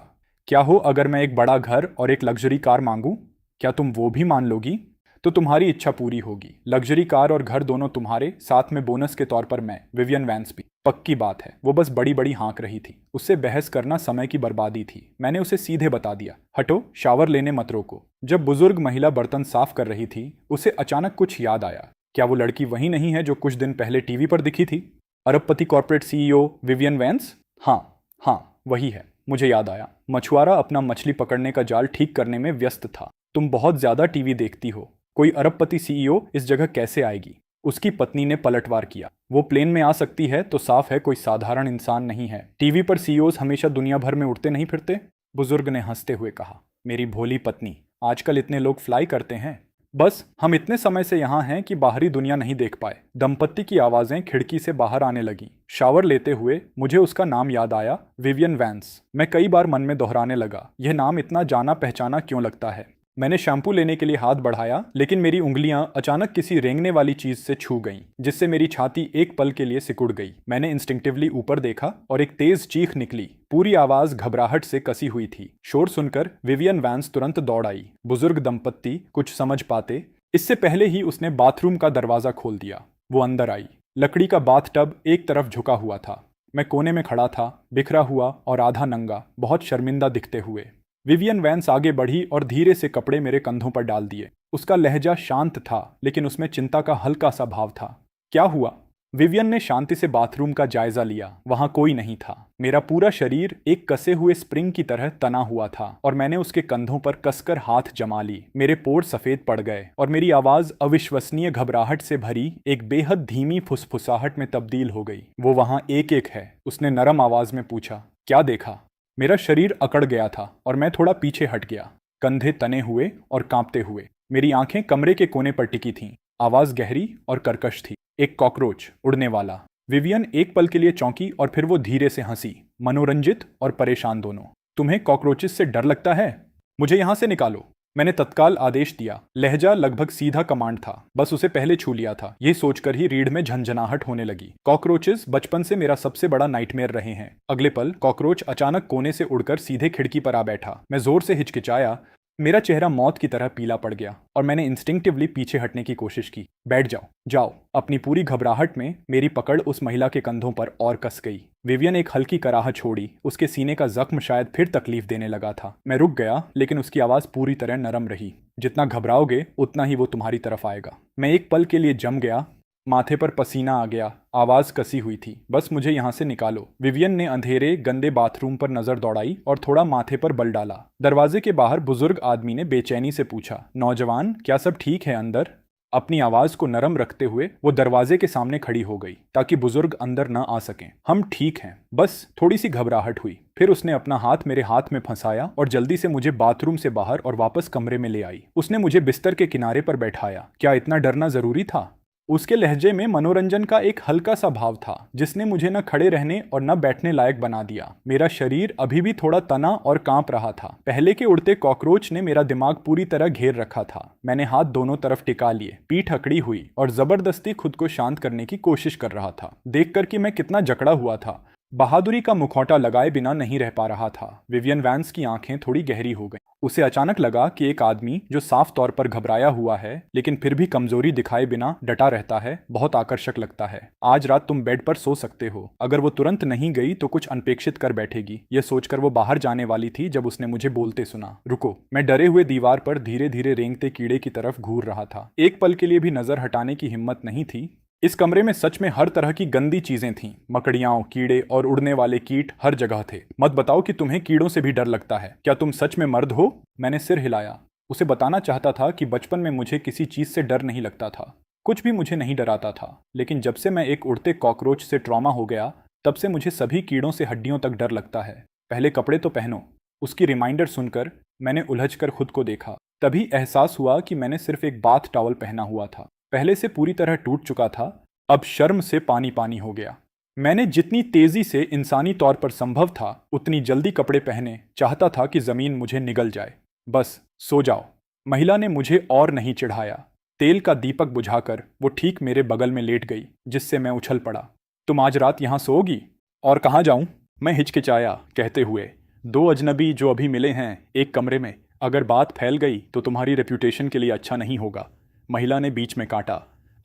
क्या हो अगर मैं एक बड़ा घर और एक लग्जरी कार मांगूं? क्या तुम वो भी मान लोगी? तो तुम्हारी इच्छा पूरी होगी। लग्जरी कार और घर दोनों तुम्हारे, साथ में बोनस के तौर पर मैं, विवियन वैंस भी। पक्की बात है। वो बस बड़ी बड़ी हाँक रही थी। उससे बहस करना समय की बर्बादी थी। मैंने उसे सीधे बता दिया, हटो, शावर लेने मत रोको। जब बुजुर्ग महिला बर्तन साफ कर रही थी, उसे अचानक कुछ याद आया। क्या वो लड़की वही नहीं है जो कुछ दिन पहले टीवी पर दिखी थी? अरबपति कॉर्पोरेट सीईओ विवियन वैंस? हाँ, वही है। मुझे याद आया। मछुआरा अपना मछली पकड़ने का जाल ठीक करने में व्यस्त था। तुम बहुत ज्यादा टीवी देखती हो। कोई अरबपति सीईओ इस जगह कैसे आएगी? उसकी पत्नी ने पलटवार किया। वो प्लेन में आ सकती है तो साफ है कोई साधारण इंसान नहीं है। टीवी पर सीईओज हमेशा दुनिया भर में उड़ते नहीं फिरते? बुजुर्ग ने हंसते हुए कहा। मेरी भोली पत्नी, आजकल इतने लोग फ्लाई करते हैं। बस हम इतने समय से यहाँ हैं कि बाहरी दुनिया नहीं देख पाए। दंपत्ति की आवाजें खिड़की से बाहर आने लगी। शावर लेते हुए मुझे उसका नाम याद आया, विवियन वैंस। मैं कई बार मन में दोहराने लगा, यह नाम इतना जाना पहचाना क्यों लगता है। मैंने शैम्पू लेने के लिए हाथ बढ़ाया, लेकिन मेरी उंगलियां अचानक किसी रेंगने वाली चीज से छू गईं, जिससे मेरी छाती एक पल के लिए सिकुड़ गई। मैंने इंस्टिंक्टिवली ऊपर देखा और एक तेज चीख निकली। पूरी आवाज घबराहट से कसी हुई थी। शोर सुनकर विवियन वैंस तुरंत दौड़ आई। बुजुर्ग दंपत्ति कुछ समझ पाते इससे पहले ही उसने बाथरूम का दरवाजा खोल दिया। वो अंदर आई। लकड़ी का बाथटब एक तरफ झुका हुआ था। मैं कोने में खड़ा था, बिखरा हुआ और आधा नंगा, बहुत शर्मिंदा दिखते हुए। विवियन वैंस आगे बढ़ी और धीरे से कपड़े मेरे कंधों पर डाल दिए। उसका लहजा शांत था, लेकिन उसमें चिंता का हल्का सा भाव था। क्या हुआ? विवियन ने शांति से बाथरूम का जायजा लिया। वहां कोई नहीं था। मेरा पूरा शरीर एक कसे हुए स्प्रिंग की तरह तना हुआ था और मैंने उसके कंधों पर कसकर हाथ जमा ली। मेरे पोर सफेद पड़ गए और मेरी आवाज अविश्वसनीय घबराहट से भरी एक बेहद धीमी फुसफुसाहट में तब्दील हो गई। वो वहां एक एक है? उसने नरम आवाज में पूछा। क्या देखा? मेरा शरीर अकड़ गया था और मैं थोड़ा पीछे हट गया, कंधे तने हुए और कांपते हुए। मेरी आंखें कमरे के कोने पर टिकी थीं। आवाज गहरी और कर्कश थी। एक कॉकरोच, उड़ने वाला। विवियन एक पल के लिए चौंकी और फिर वो धीरे से हंसी, मनोरंजित और परेशान दोनों। तुम्हें कॉकरोचेस से डर लगता है? मुझे यहां से निकालो। मैंने तत्काल आदेश दिया। लहजा लगभग सीधा कमांड था, बस उसे पहले छू लिया था। ये सोचकर ही रीढ़ में झंझनाहट होने लगी। कॉकरोचेस बचपन से मेरा सबसे बड़ा नाइटमेयर रहे हैं। अगले पल कॉकरोच अचानक कोने से उड़कर सीधे खिड़की पर आ बैठा। मैं जोर से हिचकिचाया। मेरा चेहरा मौत की तरह पीला पड़ गया और मैंने इंस्टिंक्टिवली पीछे हटने की कोशिश की। बैठ जाओ, जाओ। अपनी पूरी घबराहट में मेरी पकड़ उस महिला के कंधों पर और कस गई। विवियन एक हल्की कराहट छोड़ी। उसके सीने का जख्म शायद फिर तकलीफ देने लगा था। मैं रुक गया, लेकिन उसकी आवाज पूरी तरह नरम रही। जितना घबराओगे उतना ही वो तुम्हारी तरफ आएगा। मैं एक पल के लिए जम गया। माथे पर पसीना आ गया। आवाज कसी हुई थी, बस मुझे यहां से निकालो। विवियन ने अंधेरे गंदे बाथरूम पर नजर दौड़ाई और थोड़ा माथे पर बल डाला। दरवाजे के बाहर बुजुर्ग आदमी ने बेचैनी से पूछा, नौजवान, क्या सब ठीक है अंदर? अपनी आवाज को नरम रखते हुए वो दरवाजे के सामने खड़ी हो गई ताकि बुजुर्ग अंदर न आ सकें। हम ठीक हैं, बस थोड़ी सी घबराहट हुई। फिर उसने अपना हाथ मेरे हाथ में फंसाया और जल्दी से मुझे बाथरूम से बाहर और वापस कमरे में ले आई। उसने मुझे बिस्तर के किनारे पर बैठाया। क्या इतना डरना जरूरी था? उसके लहजे में मनोरंजन का एक हल्का सा भाव था, जिसने मुझे न खड़े रहने और न बैठने लायक बना दिया। मेरा शरीर अभी भी थोड़ा तना और कांप रहा था। पहले के उड़ते कॉकरोच ने मेरा दिमाग पूरी तरह घेर रखा था। मैंने हाथ दोनों तरफ टिका लिए, पीठ अकड़ी हुई और जबरदस्ती खुद को शांत करने की कोशिश कर रहा था। देखकर कि मैं कितना जकड़ा हुआ था, बहादुरी का मुखौटा लगाए बिना नहीं रह पा रहा था। विवियन वैंस की आंखें थोड़ी गहरी हो गईं। उसे अचानक लगा कि एक आदमी जो साफ तौर पर घबराया हुआ है लेकिन फिर भी कमजोरी दिखाए बिना डटा रहता है बहुत आकर्षक लगता है। आज रात तुम बेड पर सो सकते हो। अगर वो तुरंत नहीं गई तो कुछ अनपेक्षित कर बैठेगी। यह सोचकर वो बाहर जाने वाली थी जब उसने मुझे बोलते सुना, रुको। मैं डरे हुए दीवार पर धीरे धीरे रेंगते कीड़े की तरफ घूर रहा था। एक पल के लिए भी नजर हटाने की हिम्मत नहीं थी। इस कमरे में सच में हर तरह की गंदी चीजें थीं। मकड़ियां, कीड़े और उड़ने वाले कीट हर जगह थे। मत बताओ कि तुम्हें कीड़ों से भी डर लगता है। क्या तुम सच में मर्द हो? मैंने सिर हिलाया। उसे बताना चाहता था कि बचपन में मुझे किसी चीज से डर नहीं लगता था। कुछ भी मुझे नहीं डराता था। लेकिन जब से मैं एक उड़ते कॉकरोच से ट्रॉमा हो गया तब से मुझे सभी कीड़ों से हड्डियों तक डर लगता है। पहले कपड़े तो पहनो। उसकी रिमाइंडर सुनकर मैंने उलझकर खुद को देखा। तभी एहसास हुआ कि मैंने सिर्फ एक बाथ टॉवल पहना हुआ था। पहले से पूरी तरह टूट चुका था। अब शर्म से पानी पानी हो गया। मैंने जितनी तेजी से इंसानी तौर पर संभव था उतनी जल्दी कपड़े पहने। चाहता था कि जमीन मुझे निगल जाए। बस सो जाओ। महिला ने मुझे और नहीं चिढ़ाया। तेल का दीपक बुझाकर वो ठीक मेरे बगल में लेट गई, जिससे मैं उछल पड़ा। तुम आज रात यहाँ सोओगी? और कहाँ जाऊं? मैं हिचकिचाया, कहते हुए, दो अजनबी जो अभी मिले हैं एक कमरे में। अगर बात फैल गई तो तुम्हारी रेप्यूटेशन के लिए अच्छा नहीं होगा। महिला ने बीच में काटा।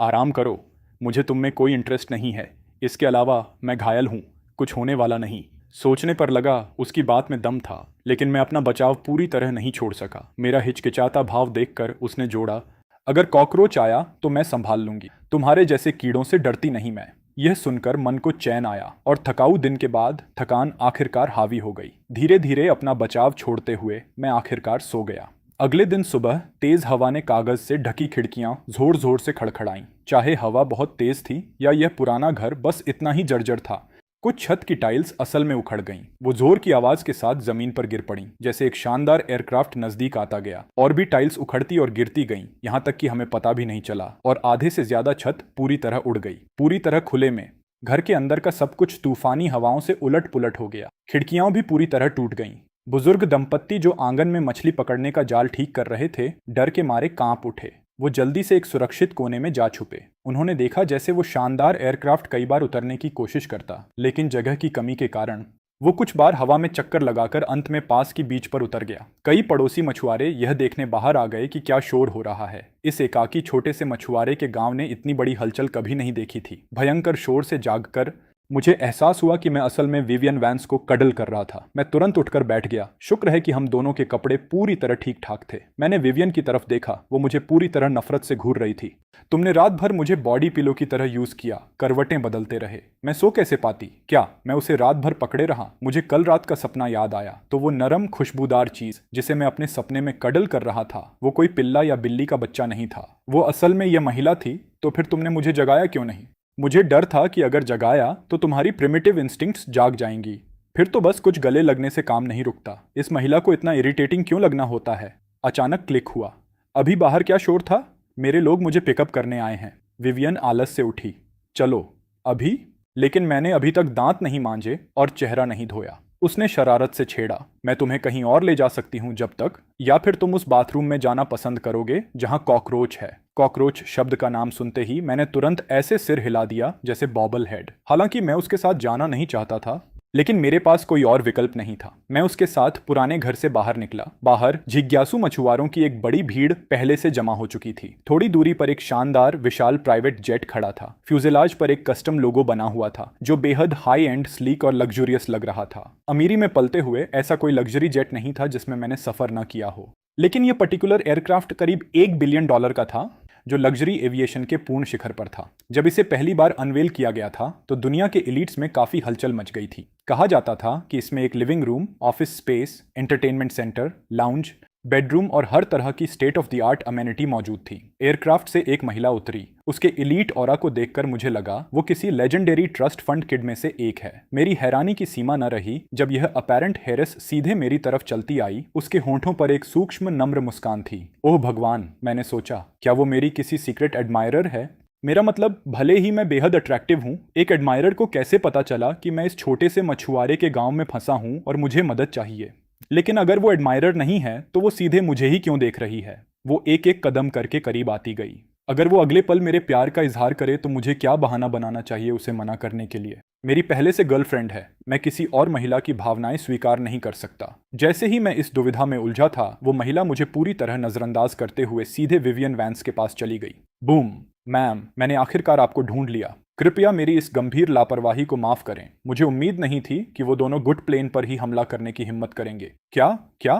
आराम करो, मुझे तुम में कोई इंटरेस्ट नहीं है। इसके अलावा मैं घायल हूँ, कुछ होने वाला नहीं। सोचने पर लगा उसकी बात में दम था, लेकिन मैं अपना बचाव पूरी तरह नहीं छोड़ सका। मेरा हिचकिचाता भाव देखकर उसने जोड़ा, अगर कॉकरोच आया तो मैं संभाल लूंगी। तुम्हारे जैसे कीड़ों से डरती नहीं मैं। यह सुनकर मन को चैन आया और थकाऊ दिन के बाद थकान आखिरकार हावी हो गई। धीरे धीरे अपना बचाव छोड़ते हुए मैं आखिरकार सो गया। अगले दिन सुबह तेज हवा ने कागज से ढकी खिड़कियां जोर जोर से खड़खड़ाईं। चाहे हवा बहुत तेज थी या यह पुराना घर बस इतना ही जर्जर था, कुछ छत की टाइल्स असल में उखड़ गईं। वो जोर की आवाज के साथ जमीन पर गिर पड़ीं, जैसे एक शानदार एयरक्राफ्ट नजदीक आता गया। और भी टाइल्स उखड़ती और गिरती गईं, यहाँ तक कि हमें पता भी नहीं चला। और आधे से ज्यादा छत पूरी तरह उड़ गई, पूरी तरह खुले में। घर के अंदर का सब कुछ तूफानी हवाओं से उलट पुलट हो गया। खिड़कियां भी पूरी तरह टूट गईं। बुजुर्ग दंपत्ति जो आंगन में मछली पकड़ने का जाल ठीक कर रहे थे, डर के मारे कांप उठे। वो जल्दी से एक सुरक्षित कोने में जा छुपे। उन्होंने देखा जैसे वो शानदार एयरक्राफ्ट कई बार उतरने की कोशिश करता, लेकिन जगह की कमी के कारण वो कुछ बार हवा में चक्कर लगाकर अंत में पास की बीच पर उतर गया। कई पड़ोसी मछुआरे यह देखने बाहर आ गए कि क्या शोर हो रहा है। इस एकाकी छोटे से मछुआरे के गांव ने इतनी बड़ी हलचल कभी नहीं देखी थी। भयंकर शोर से जागकर मुझे एहसास हुआ कि मैं असल में विवियन वैंस को कडल कर रहा था। मैं तुरंत उठकर बैठ गया। शुक्र है कि हम दोनों के कपड़े पूरी तरह ठीक ठाक थे। मैंने विवियन की तरफ देखा। वो मुझे पूरी तरह नफरत से घूर रही थी। तुमने रात भर मुझे बॉडी पिलो की तरह यूज किया, करवटें बदलते रहे। मैं सो कैसे पाती? क्या मैं उसे रात भर पकड़े रहा? मुझे कल रात का सपना याद आया तो वो नरम खुशबूदार चीज जिसे मैं अपने सपने में कडल कर रहा था, वो कोई पिल्ला या बिल्ली का बच्चा नहीं था। वो असल में यह महिला थी। तो फिर तुमने मुझे जगाया क्यों नहीं? मुझे डर था कि अगर जगाया तो तुम्हारी प्रिमिटिव इंस्टिंक्ट्स जाग जाएंगी। फिर तो बस कुछ गले लगने से काम नहीं रुकता। इस महिला को इतना इरिटेटिंग क्यों लगना होता है? अचानक क्लिक हुआ। अभी बाहर क्या शोर था? मेरे लोग मुझे पिकअप करने आए हैं। विवियन आलस से उठी। चलो अभी? लेकिन मैंने अभी तक दांत नहीं मांजे और चेहरा नहीं धोया। उसने शरारत से छेड़ा, मैं तुम्हें कहीं और ले जा सकती हूं जब तक, या फिर तुम उस बाथरूम में जाना पसंद करोगे जहां कॉकरोच है। कॉकरोच शब्द का नाम सुनते ही मैंने तुरंत ऐसे सिर हिला दिया जैसे बॉबल हेड। हालांकि मैं उसके साथ जाना नहीं चाहता था, लेकिन मेरे पास कोई और विकल्प नहीं था। मैं उसके साथ पुराने घर से बाहर निकला। बाहर जिज्ञासु मछुआरों की एक बड़ी भीड़ पहले से जमा हो चुकी थी। थोड़ी दूरी पर एक शानदार विशाल प्राइवेट जेट खड़ा था। फ्यूजेलाज पर एक कस्टम लोगो बना हुआ था जो बेहद हाई एंड, स्लीक और लग्जूरियस लग रहा था। अमीरी में पलते हुए ऐसा कोई लग्जरी जेट नहीं था जिसमें मैंने सफर न किया हो। लेकिन यह पर्टिकुलर एयरक्राफ्ट करीब $1 बिलियन का था, जो लग्जरी एविएशन के पूर्ण शिखर पर था। जब इसे पहली बार अनवेल किया गया था तो दुनिया के एलिट्स में काफी हलचल मच गई थी। कहा जाता था कि इसमें एक living room, office space, entertainment centre, lounge, bedroom और हर तरह की state of the art amenity मौजूद थी। एयरक्राफ्ट से एक महिला उतरी। उसके एलीट ऑरा को देखकर मुझे लगा वो किसी लेजेंडरी ट्रस्ट फंड किड में से एक है। मेरी हैरानी की सीमा न रही जब यह अपैरेंट हेरेस सीधे मेरी तरफ चलती आई। उसके होंठों पर एक सूक्ष्म नम्र मुस्कान थी। ओह भगवान, मैंने सोचा, क्या वो मेरी किसी सीक्रेट एडमायरर है? मेरा मतलब, भले ही मैं बेहद अट्रैक्टिव हूँ, एक एडमायरर को कैसे पता चला कि मैं इस छोटे से मछुआरे के गांव में फंसा हूँ और मुझे मदद चाहिए? लेकिन अगर वो एडमायरर नहीं है तो वो सीधे मुझे ही क्यों देख रही है? वो एक एक कदम करके करीब आती गई। अगर वो अगले पल मेरे प्यार का इजहार करे तो मुझे क्या बहाना बनाना चाहिए उसे मना करने के लिए। मेरी पहले से गर्लफ्रेंड है, मैं किसी और महिला की भावनाएं स्वीकार नहीं कर सकता। जैसे ही मैं इस दुविधा में उलझा था, वो महिला मुझे पूरी तरह नजरअंदाज करते हुए सीधे विवियन वैंस के पास चली गई। बूम। मैम, मैंने आखिरकार आपको ढूंढ लिया। कृपया मेरी इस गंभीर लापरवाही को माफ करें। मुझे उम्मीद नहीं थी कि वो दोनों गुड प्लेन पर ही हमला करने की हिम्मत करेंगे। क्या क्या?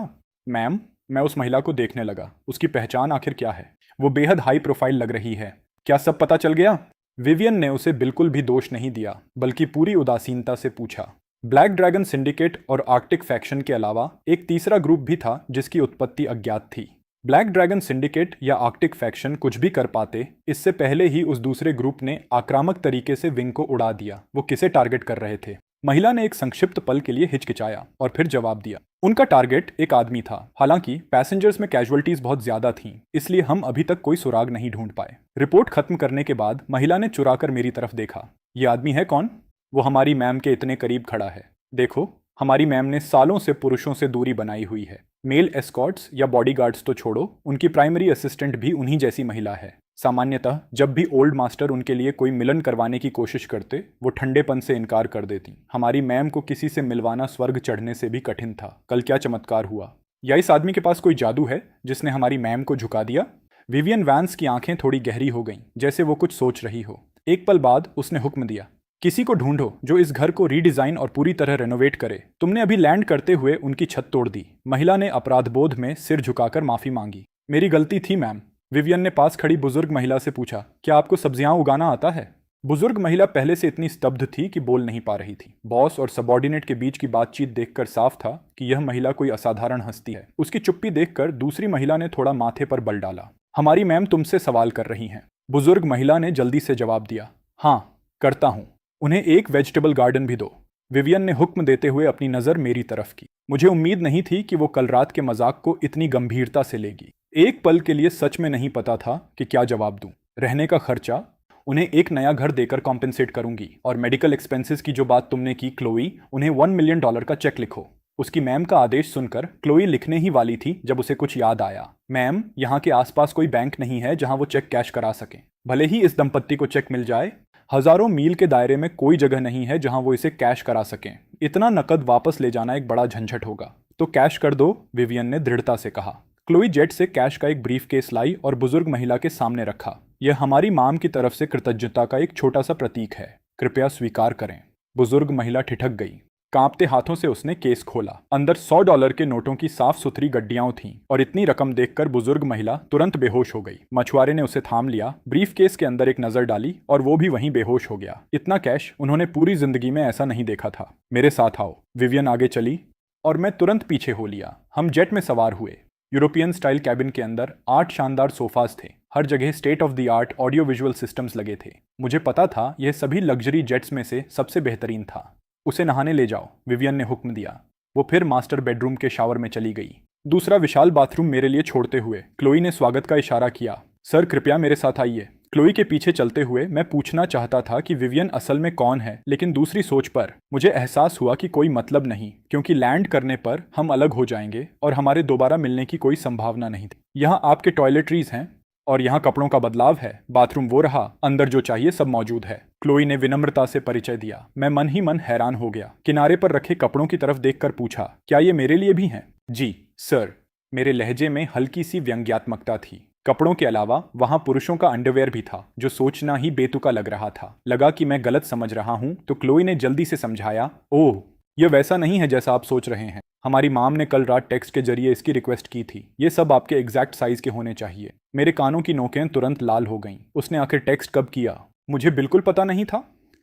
मैम, मैं उस महिला को देखने लगा। उसकी पहचान आखिर क्या है? वो बेहद हाई प्रोफाइल लग रही है। क्या सब पता चल गया? विवियन ने उसे बिल्कुल भी दोष नहीं दिया, बल्कि पूरी उदासीनता से पूछा। ब्लैक ड्रैगन सिंडिकेट और आर्कटिक फैक्शन के अलावा एक तीसरा ग्रुप भी था जिसकी उत्पत्ति अज्ञात थी। ब्लैक ड्रैगन सिंडिकेट या आर्कटिक फैक्शन कुछ भी कर पाते, इससे पहले ही उस दूसरे ग्रुप ने आक्रामक तरीके से विंग को उड़ा दिया। वो किसे टारगेट कर रहे थे? महिला ने एक संक्षिप्त पल के लिए हिचकिचाया और फिर जवाब दिया। उनका टारगेट एक आदमी था। हालांकि पैसेंजर्स में कैजुअलिटीज बहुत ज्यादा थीं, इसलिए हम अभी तक कोई सुराग नहीं ढूंढ पाए। रिपोर्ट खत्म करने के बाद महिला ने चुराकर मेरी तरफ देखा। ये आदमी है कौन? वो हमारी मैम के इतने करीब खड़ा है। देखो, हमारी मैम ने सालों से पुरुषों से दूरी बनाई हुई है। मेल एस्कॉर्ट्स या बॉडीगार्ड्स तो छोड़ो, उनकी प्राइमरी असिस्टेंट भी उन्हीं जैसी महिला है। सामान्यतः जब भी ओल्ड मास्टर उनके लिए कोई मिलन करवाने की कोशिश करते, वो ठंडेपन से इनकार कर देती। हमारी मैम को किसी से मिलवाना स्वर्ग चढ़ने से भी कठिन था। कल क्या चमत्कार हुआ? या इस आदमी के पास कोई जादू है जिसने हमारी मैम को झुका दिया? विवियन वैंस की आंखें थोड़ी गहरी हो गईं, जैसे वो कुछ सोच रही हो। एक पल बाद उसने हुक्म दिया, किसी को ढूंढो जो इस घर को रीडिजाइन और पूरी तरह रेनोवेट करे। तुमने अभी लैंड करते हुए उनकी छत तोड़ दी। महिला ने अपराधबोध में सिर झुकाकर माफी मांगी। मेरी गलती थी मैम। विवियन ने पास खड़ी बुजुर्ग महिला से पूछा, क्या आपको सब्जियां उगाना आता है? बुजुर्ग महिला पहले से इतनी स्तब्ध थी कि बोल नहीं पा रही थी। बॉस और सबॉर्डिनेट के बीच की बातचीत देखकर साफ था कि यह महिला कोई असाधारण हस्ती है। उसकी चुप्पी देखकर दूसरी महिला ने थोड़ा माथे पर बल डाला। हमारी मैम तुमसे सवाल कर रही हैं। बुजुर्ग महिला ने जल्दी से जवाब दिया, हाँ करता हूं। उन्हें एक वेजिटेबल गार्डन भी दो। विवियन ने हुक्म देते हुए अपनी नजर मेरी तरफ की। मुझे उम्मीद नहीं थी कि वो कल रात के मजाक को इतनी गंभीरता से लेगी। एक पल के लिए सच में नहीं पता था कि क्या जवाब दूं। रहने का खर्चा उन्हें एक नया घर देकर कॉम्पेंसेट करूंगी, और मेडिकल एक्सपेंसेस की जो बात तुमने की क्लोई, उन्हें $1 मिलियन का चेक लिखो। उसकी मैम का आदेश सुनकर क्लोई लिखने ही वाली थी जब उसे कुछ याद आया। मैम, यहाँ के आसपास कोई बैंक नहीं है जहां वो चेक कैश करा सकें। भले ही इस दंपत्ति को चेक मिल जाए, हजारों मील के दायरे में कोई जगह नहीं है जहां वो इसे कैश करा सकें। इतना नकद वापस ले जाना एक बड़ा झंझट होगा। तो कैश कर दो, विवियन ने दृढ़ता से कहा। क्लोई जेट से कैश का एक ब्रीफ केस लाई और बुजुर्ग महिला के सामने रखा। यह हमारी माम की तरफ से कृतज्ञता का एक छोटा सा प्रतीक है, कृपया स्वीकार करें। बुजुर्ग महिला ठिठक गई। कांपते हाथों से उसने केस खोला। अंदर $100 के नोटों की साफ सुथरी गड्डियां थीं, और इतनी रकम देखकर बुजुर्ग महिला तुरंत बेहोश हो गई। मछुआरे ने उसे थाम लिया, ब्रीफ केस के अंदर एक नजर डाली, और वो भी वहीं बेहोश हो गया। इतना कैश उन्होंने पूरी जिंदगी में ऐसा नहीं देखा था। मेरे साथ आओ। विवियन आगे चली और मैं तुरंत पीछे हो लिया। हम जेट में सवार हुए। यूरोपियन स्टाइल कैबिन के अंदर 8 शानदार सोफाज थे। हर जगह state of the art audio visual systems लगे थे। मुझे पता था यह सभी लग्जरी जेट्स में से सबसे बेहतरीन था। उसे नहाने ले जाओ, विवियन ने हुक्म दिया। वो फिर मास्टर बेडरूम के शावर में चली गई। दूसरा विशाल बाथरूम मेरे लिए छोड़ते हुए क्लोई ने स्वागत का इशारा किया। सर, कृपया मेरे साथ आइए। क्लोई के पीछे चलते हुए मैं पूछना चाहता था कि विवियन असल में कौन है, लेकिन दूसरी सोच पर मुझे एहसास हुआ कि कोई मतलब नहीं, क्योंकि लैंड करने पर हम अलग हो जाएंगे और हमारे दोबारा मिलने की कोई संभावना नहीं थी। यहाँ आपके टॉयलेटरीज हैं और यहाँ कपड़ों का बदलाव है। बाथरूम वो रहा, अंदर जो चाहिए सब मौजूद है। क्लोई ने विनम्रता से परिचय दिया। मैं मन ही मन हैरान हो गया। किनारे पर रखे कपड़ों की तरफ देखकर पूछा, क्या ये मेरे लिए भी हैं? जी सर। मेरे लहजे में हल्की सी व्यंग्यात्मकता थी। कपड़ों के अलावा वहां पुरुषों का अंडरवेयर भी था, जो सोचना ही बेतुका लग रहा था। लगा कि मैं गलत समझ रहा हूं, तो क्लोई ने जल्दी से समझाया, ओह, यह वैसा नहीं है जैसा आप सोच रहे हैं। हमारी माम ने कल रात टेक्स्ट के जरिए इसकी रिक्वेस्ट की थी। ये सब आपके एग्जैक्ट साइज के होने चाहिए। मेरे कानों की नोकें तुरंत लाल हो गईं। उसने आखिर टेक्स्ट कब किया? मुझे बिल्कुल पता नहीं था।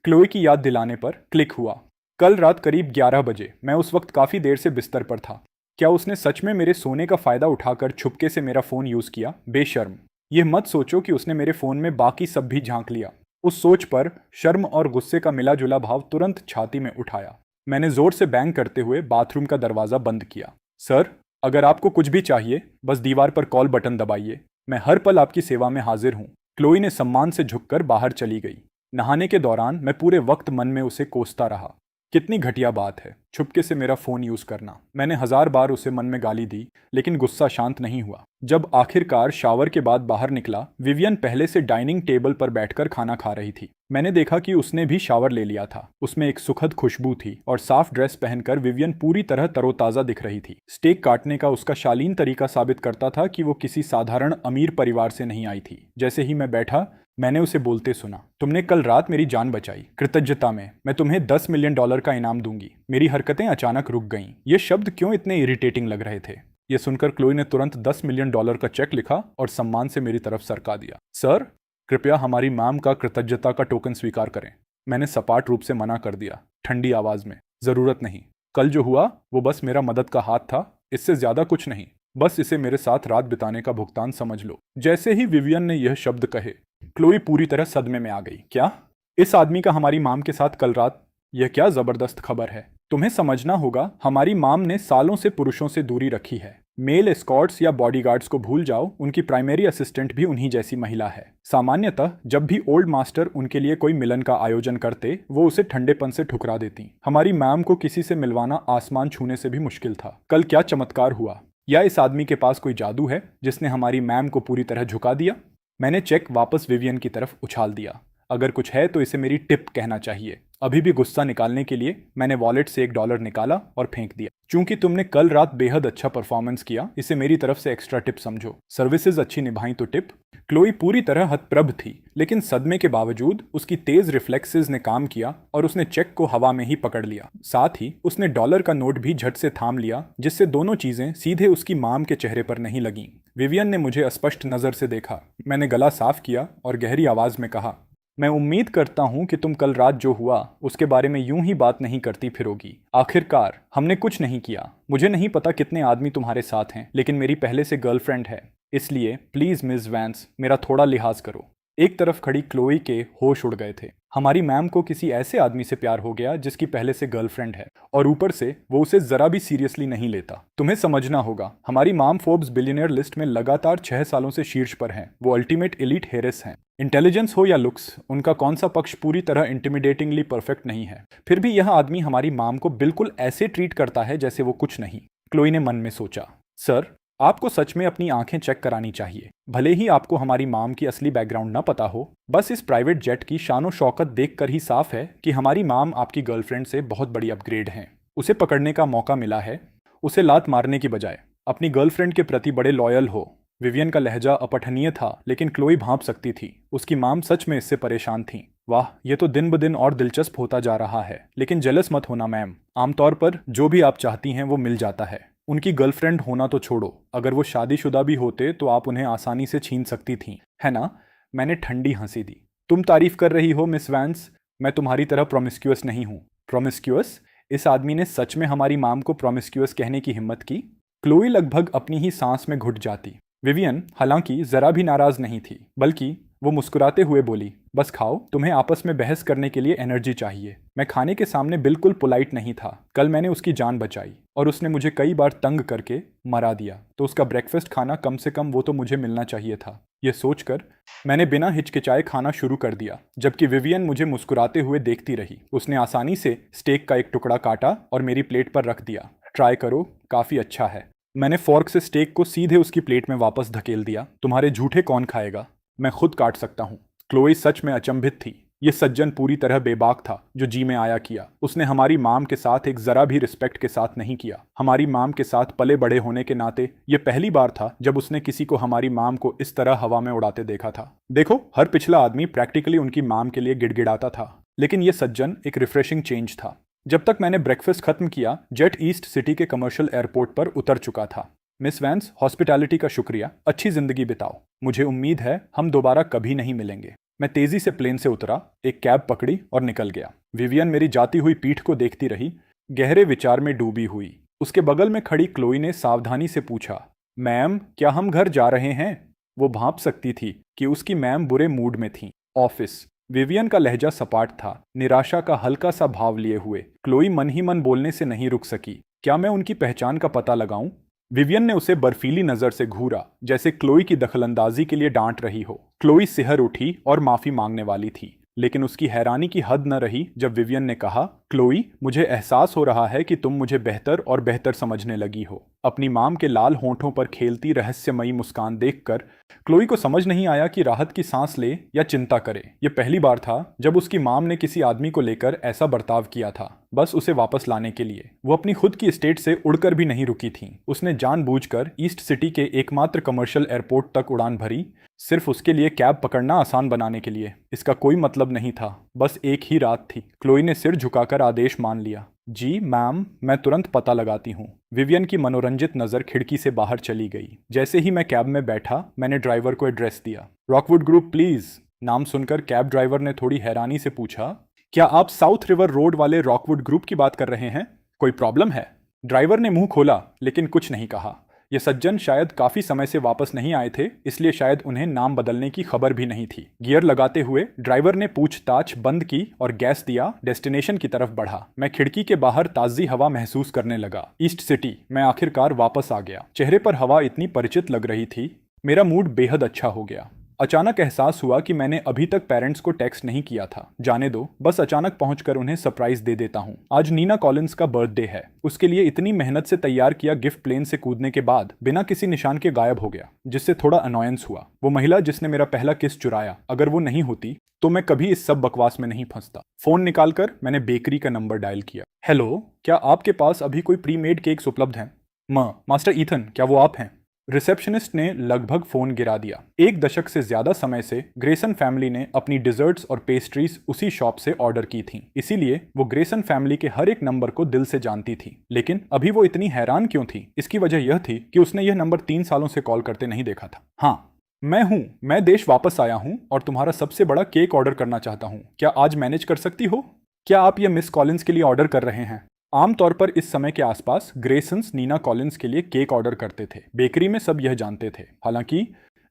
क्लोई की याद दिलाने पर क्लिक हुआ। कल रात करीब 11 बजे। मैं उस वक्त काफी देर से बिस्तर पर था। क्या उसने सच में मेरे सोने का फायदा उठाकर छुपके से मेरा फोन यूज किया? बेशर्म। यह मत सोचो कि उसने मेरे फोन में बाकी सब भी झांक लिया। उस सोच पर शर्म और गुस्से का मिला जुला भाव तुरंत छाती में उठाया। मैंने जोर से बैंग करते हुए बाथरूम का दरवाजा बंद किया। सर, अगर आपको कुछ भी चाहिए, बस दीवार पर कॉल बटन दबाइए। मैं हर पल आपकी सेवा में हाजिर हूँ। क्लोई ने सम्मान से झुककर बाहर चली गई। नहाने के दौरान मैं पूरे वक्त मन में उसे कोसता रहा। कितनी घटिया बात है छुपके से मेरा फोन यूज करना। मैंने 1000 बार उसे मन में गाली दी, लेकिन गुस्सा शांत नहीं हुआ। जब आखिरकार शावर के बाद बाहर निकला, विवियन पहले से डाइनिंग टेबल पर बैठकर खाना खा रही थी। मैंने देखा कि उसने भी शावर ले लिया था। उसमें एक सुखद खुशबू थी और साफ ड्रेस पहनकर विवियन पूरी तरह तरोताजा दिख रही थी। स्टेक काटने का उसका शालीन तरीका साबित करता था कि वो किसी साधारण अमीर परिवार से नहीं आई थी। जैसे ही मैं बैठा, मैंने उसे बोलते सुना, तुमने कल रात मेरी जान बचाई। कृतज्ञता में मैं तुम्हें $10 मिलियन का इनाम दूंगी। मेरी हरकतें अचानक रुक गईं। ये शब्द क्यों इतने इरिटेटिंग लग रहे थे? ये सुनकर क्लोई ने तुरंत $10 मिलियन का चेक लिखा और सम्मान से मेरी तरफ सरका दिया। सर, कृपया हमारी मैम का कृतज्ञता का टोकन स्वीकार करें। मैंने सपाट रूप से मना कर दिया, ठंडी आवाज में। जरूरत नहीं। कल जो हुआ वो बस मेरा मदद का हाथ था, इससे ज्यादा कुछ नहीं। बस इसे मेरे साथ रात बिताने का भुगतान समझ लो। जैसे ही विवियन ने यह शब्द कहे, क्लोई पूरी तरह सदमे में आ गई। क्या? इस आदमी का हमारी माम के साथ कल रात? यह क्या जबरदस्त खबर है। तुम्हें समझना होगा, हमारी माम ने सालों से पुरुषों से दूरी रखी है। मेल एस्कॉर्ट्स या बॉडीगार्ड्स को भूल जाओ, उनकी प्राइमरी असिस्टेंट भी उन्हीं जैसी महिला है। सामान्यतः जब भी ओल्ड मास्टर उनके लिए कोई मिलन का आयोजन करते, वो उसे ठंडेपन से ठुकरा देती। हमारी मैम को किसी से मिलवाना आसमान छूने से भी मुश्किल था। कल क्या चमत्कार हुआ? या इस आदमी के पास कोई जादू है जिसने हमारी मैम को पूरी तरह झुका दिया? मैंने चेक वापस विवियन की तरफ उछाल दिया। अगर कुछ है तो इसे मेरी टिप कहना चाहिए। अभी भी गुस्सा निकालने के लिए मैंने वॉलेट से $1 निकाला और फेंक दिया। चूंकि तुमने कल रात बेहद अच्छा परफॉर्मेंस किया, इसे मेरी तरफ से एक्स्ट्रा टिप समझो। सर्विसेज अच्छी निभाई तो टिप। क्लोई पूरी तरह हतप्रभ थी, लेकिन सदमे के बावजूद उसकी तेज रिफ्लेक्सेस ने काम किया और उसने चेक को हवा में ही पकड़ लिया। साथ ही उसने डॉलर का नोट भी झट से थाम लिया, जिससे दोनों चीजें सीधे उसकी माम के चेहरे पर नहीं लगीं। विवियन ने मुझे स्पष्ट नजर से देखा। मैंने गला साफ किया और गहरी आवाज में कहा, मैं उम्मीद करता हूं कि तुम कल रात जो हुआ उसके बारे में यूं ही बात नहीं करती फिरोगी। आखिरकार हमने कुछ नहीं किया। मुझे नहीं पता कितने आदमी तुम्हारे साथ हैं, लेकिन मेरी पहले से गर्लफ्रेंड है। इसलिए प्लीज मिस वैंस, मेरा थोड़ा लिहाज करो। एक तरफ खड़ी क्लोई के होश उड़ गए थे। हमारी मैम को किसी ऐसे आदमी से प्यार हो गया जिसकी पहले से गर्लफ्रेंड है, और ऊपर से वो उसे जरा भी सीरियसली नहीं लेता। तुम्हें समझना होगा, हमारी माम फोर्ब्स बिलियनियर लिस्ट में लगातार 6 सालों से शीर्ष पर हैं। वो अल्टीमेट एलीट हेरेस हैं। इंटेलिजेंस हो या लुक्स, उनका कौन सा पक्ष पूरी तरह इंटिमिडेटिंगली परफेक्ट नहीं है। फिर भी यह आदमी हमारी माम को बिल्कुल ऐसे ट्रीट करता है जैसे वो कुछ नहीं। क्लोई ने मन में सोचा, सर, आपको सच में अपनी आंखें चेक करानी चाहिए। भले ही आपको हमारी माम की असली बैकग्राउंड न पता हो, बस इस प्राइवेट जेट की शानो शौकत देखकर ही साफ है कि हमारी माम आपकी गर्लफ्रेंड से बहुत बड़ी अपग्रेड हैं। उसे पकड़ने का मौका मिला है। उसे लात मारने की बजाय अपनी गर्लफ्रेंड के प्रति बड़े लॉयल हो। विवियन का लहजा अपठनीय था, लेकिन क्लोई भांप सकती थी। उसकी माम सच में इससे परेशान थी। वाह, ये तो दिन ब दिन और दिलचस्प होता जा रहा है। लेकिन जेलस मत होना मैम। आमतौर पर जो भी आप चाहती हैं वो मिल जाता है। उनकी गर्लफ्रेंड होना तो छोड़ो, अगर वो शादीशुदा भी होते तो आप उन्हें आसानी से छीन सकती थीं, है ना? मैंने ठंडी हंसी दी। तुम तारीफ कर रही हो मिस वैंस, मैं तुम्हारी तरह प्रोमिस्क्यूअस नहीं हूँ। प्रोमिस्क्यूअस? इस आदमी ने सच में हमारी माम को प्रोमिस्क्यूअस कहने की हिम्मत की? क्लोई लगभग अपनी ही सांस में घुट जाती। विवियन हालांकि जरा भी नाराज नहीं थी, बल्कि वो मुस्कुराते हुए बोली, बस खाओ, तुम्हें आपस में बहस करने के लिए एनर्जी चाहिए। मैं खाने के सामने बिल्कुल पोलाइट नहीं था। कल मैंने उसकी जान बचाई और उसने मुझे कई बार तंग करके मरा दिया, तो उसका ब्रेकफास्ट खाना कम से कम वो तो मुझे मिलना चाहिए था। यह सोचकर मैंने बिना हिचकिचाए खाना शुरू कर दिया, जबकि विवियन मुझे मुस्कुराते हुए देखती रही। उसने आसानी से स्टेक का एक टुकड़ा काटा और मेरी प्लेट पर रख दिया। ट्राई करो, काफ़ी अच्छा है। मैंने फोर्क से स्टेक को सीधे उसकी प्लेट में वापस धकेल दिया। तुम्हारे झूठे कौन खाएगा? मैं खुद काट सकता हूँ। क्लोई सच में अचंभित थी। ये सज्जन पूरी तरह बेबाक था जो जी में आया किया। उसने हमारी माम के साथ एक जरा भी रिस्पेक्ट के साथ नहीं किया। हमारी माम के साथ पले बड़े होने के नाते ये पहली बार था जब उसने किसी को हमारी माम को इस तरह हवा में उड़ाते देखा था। देखो, हर पिछला आदमी प्रैक्टिकली उनकी माम के लिए गिड़गिड़ाता था, लेकिन ये सज्जन एक रिफ्रेशिंग चेंज था। जब तक मैंने ब्रेकफास्ट खत्म किया, जेट ईस्ट सिटी के कमर्शियल एयरपोर्ट पर उतर चुका था। मिस वैंस, हॉस्पिटैलिटी का शुक्रिया। अच्छी जिंदगी बिताओ। मुझे उम्मीद है हम दोबारा कभी नहीं मिलेंगे। मैं तेजी से प्लेन से उतरा, एक कैब पकड़ी और निकल गया। विवियन मेरी जाती हुई पीठ को देखती रही, गहरे विचार में डूबी हुई। उसके बगल में खड़ी क्लोई ने सावधानी से पूछा, मैम, क्या हम घर जा रहे हैं? वो भांप सकती थी कि उसकी मैम बुरे मूड में थी। ऑफिस। विवियन का लहजा सपाट था, निराशा का हल्का सा भाव लिए हुए। क्लोई मन ही मन बोलने से नहीं रुक सकी। क्या मैं उनकी पहचान का पता लगाऊं? विवियन ने उसे बर्फीली नजर से घूरा, जैसे क्लोई की दखलंदाजी के लिए डांट रही हो। क्लोई सिहर उठी और माफी मांगने वाली थी, लेकिन उसकी हैरानी की हद न रही जब विवियन ने कहा, क्लोई, मुझे एहसास हो रहा है कि तुम मुझे बेहतर और बेहतर समझने लगी हो। अपनी माम के लाल होंठों पर खेलती रहस्यमयी मुस्कान देखकर क्लोई को समझ नहीं आया कि राहत की सांस ले या चिंता करे। यह पहली बार था जब उसकी माम ने किसी आदमी को लेकर ऐसा बर्ताव किया था, बस उसे वापस लाने के लिए। वो अपनी खुद की स्टेट से उड़कर भी नहीं रुकी थी। उसने जानबूझकर ईस्ट सिटी के एकमात्र कमर्शियल एयरपोर्ट तक उड़ान भरी, सिर्फ उसके लिए कैब पकड़ना आसान बनाने के लिए। इसका कोई मतलब नहीं था, बस एक ही रात थी। क्लोई ने सिर झुकाकर आदेश मान लिया। जी मैम, मैं तुरंत पता लगाती हूँ। विवियन की मनोरंजित नज़र खिड़की से बाहर चली गई। जैसे ही मैं कैब में बैठा, मैंने ड्राइवर को एड्रेस दिया। Rockwood group please. नाम सुनकर कैब ड्राइवर ने थोड़ी हैरानी से पूछा, क्या आप साउथ रिवर रोड वाले रॉकवुड ग्रुप की बात कर रहे हैं? कोई प्रॉब्लम है? ड्राइवर ने मुंह खोला लेकिन कुछ नहीं कहा। ये सज्जन शायद काफी समय से वापस नहीं आए थे, इसलिए शायद उन्हें नाम बदलने की खबर भी नहीं थी। गियर लगाते हुए ड्राइवर ने पूछताछ बंद की और गैस दिया। डेस्टिनेशन की तरफ बढ़ा। मैं खिड़की के बाहर ताजी हवा महसूस करने लगा। East city. मैं आखिरकार वापस आ गया। चेहरे पर हवा इतनी परिचित लग रही थी। मेरा मूड बेहद अच्छा हो गया। अचानक एहसास हुआ कि मैंने अभी तक पेरेंट्स को टेक्स्ट नहीं किया था। जाने दो, बस अचानक पहुंचकर उन्हें सरप्राइज दे देता हूं। आज नीना कॉलिंस का बर्थडे है। उसके लिए इतनी मेहनत से तैयार किया गिफ्ट प्लेन से कूदने के बाद बिना किसी निशान के गायब हो गया, जिससे थोड़ा अनॉयंस हुआ। वो महिला जिसने मेरा पहला किस चुराया, अगर वो नहीं होती तो मैं कभी इस सब बकवास में नहीं फंसता। फोन निकालकर मैंने बेकरी का नंबर डायल किया। हेलो, क्या आपके पास अभी कोई प्री मेड केक्स उपलब्ध हैं? मास्टर ईथन, क्या वो आप हैं? रिसेप्शनिस्ट ने लगभग फोन गिरा दिया। 1 दशक से ज्यादा समय से ग्रेसन फैमिली ने अपनी डिजर्ट्स और पेस्ट्रीज उसी शॉप से ऑर्डर की थी, इसीलिए वो ग्रेसन फैमिली के हर एक नंबर को दिल से जानती थी। लेकिन अभी वो इतनी हैरान क्यों थी? इसकी वजह यह थी कि उसने यह नंबर 3 सालों से कॉल करते नहीं देखा था। हाँ, मैं देश वापस आया हूँ और तुम्हारा सबसे बड़ा केक ऑर्डर करना चाहता हूँ। क्या आज मैनेज कर सकती हो? क्या आप यह मिस कॉलिंस के लिए ऑर्डर कर रहे हैं? आमतौर पर इस समय के आसपास ग्रेसन्स नीना कॉलिंस के लिए केक ऑर्डर करते थे। बेकरी में सब यह जानते थे। हालांकि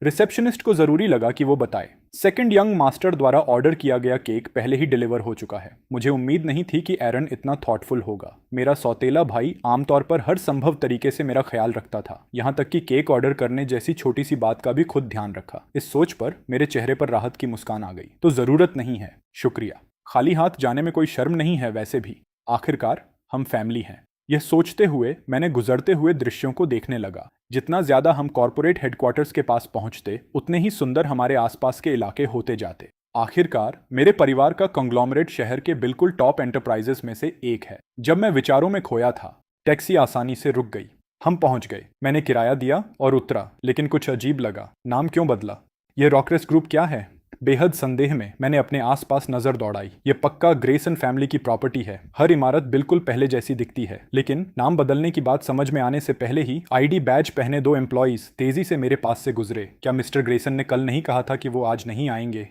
रिसेप्शनिस्ट को जरूरी लगा कि वो बताए। सेकंड यंग मास्टर द्वारा ऑर्डर किया गया केक पहले ही डिलीवर हो चुका है। मुझे उम्मीद नहीं थी कि एरन इतना थॉटफुल होगा। मेरा सौतेला भाई आमतौर पर हर संभव तरीके से मेरा ख्याल रखता था, यहाँ तक कि केक ऑर्डर करने जैसी छोटी सी बात का भी खुद ध्यान रखा। इस सोच पर मेरे चेहरे पर राहत की मुस्कान आ गई। तो जरूरत नहीं है, शुक्रिया। खाली हाथ जाने में कोई शर्म नहीं है। वैसे भी आखिरकार हम फैमिली हैं। यह सोचते हुए मैंने गुजरते हुए दृश्यों को देखने लगा। जितना ज्यादा हम कॉर्पोरेट हेडक्वार्टर्स के पास पहुंचते, उतने ही सुंदर हमारे आसपास के इलाके होते जाते। आखिरकार मेरे परिवार का कंग्लोमरेट शहर के बिल्कुल टॉप एंटरप्राइजेस में से एक है। जब मैं विचारों में खोया था, टैक्सी आसानी से रुक गई। हम पहुंच गए। मैंने किराया दिया और उतरा, लेकिन कुछ अजीब लगा। नाम क्यों बदला? यह रॉकरेस ग्रुप क्या है? बेहद संदेह में मैंने अपने आसपास नजर दौड़ाई। ये पक्का ग्रेसन फैमिली की प्रॉपर्टी है। हर इमारत बिल्कुल पहले जैसी दिखती है। लेकिन नाम बदलने की बात समझ में आने से पहले ही आईडी बैज पहने 2 एम्प्लॉइज तेजी से मेरे पास से गुजरे। क्या मिस्टर ग्रेसन ने कल नहीं कहा था कि वो आज नहीं आएंगे?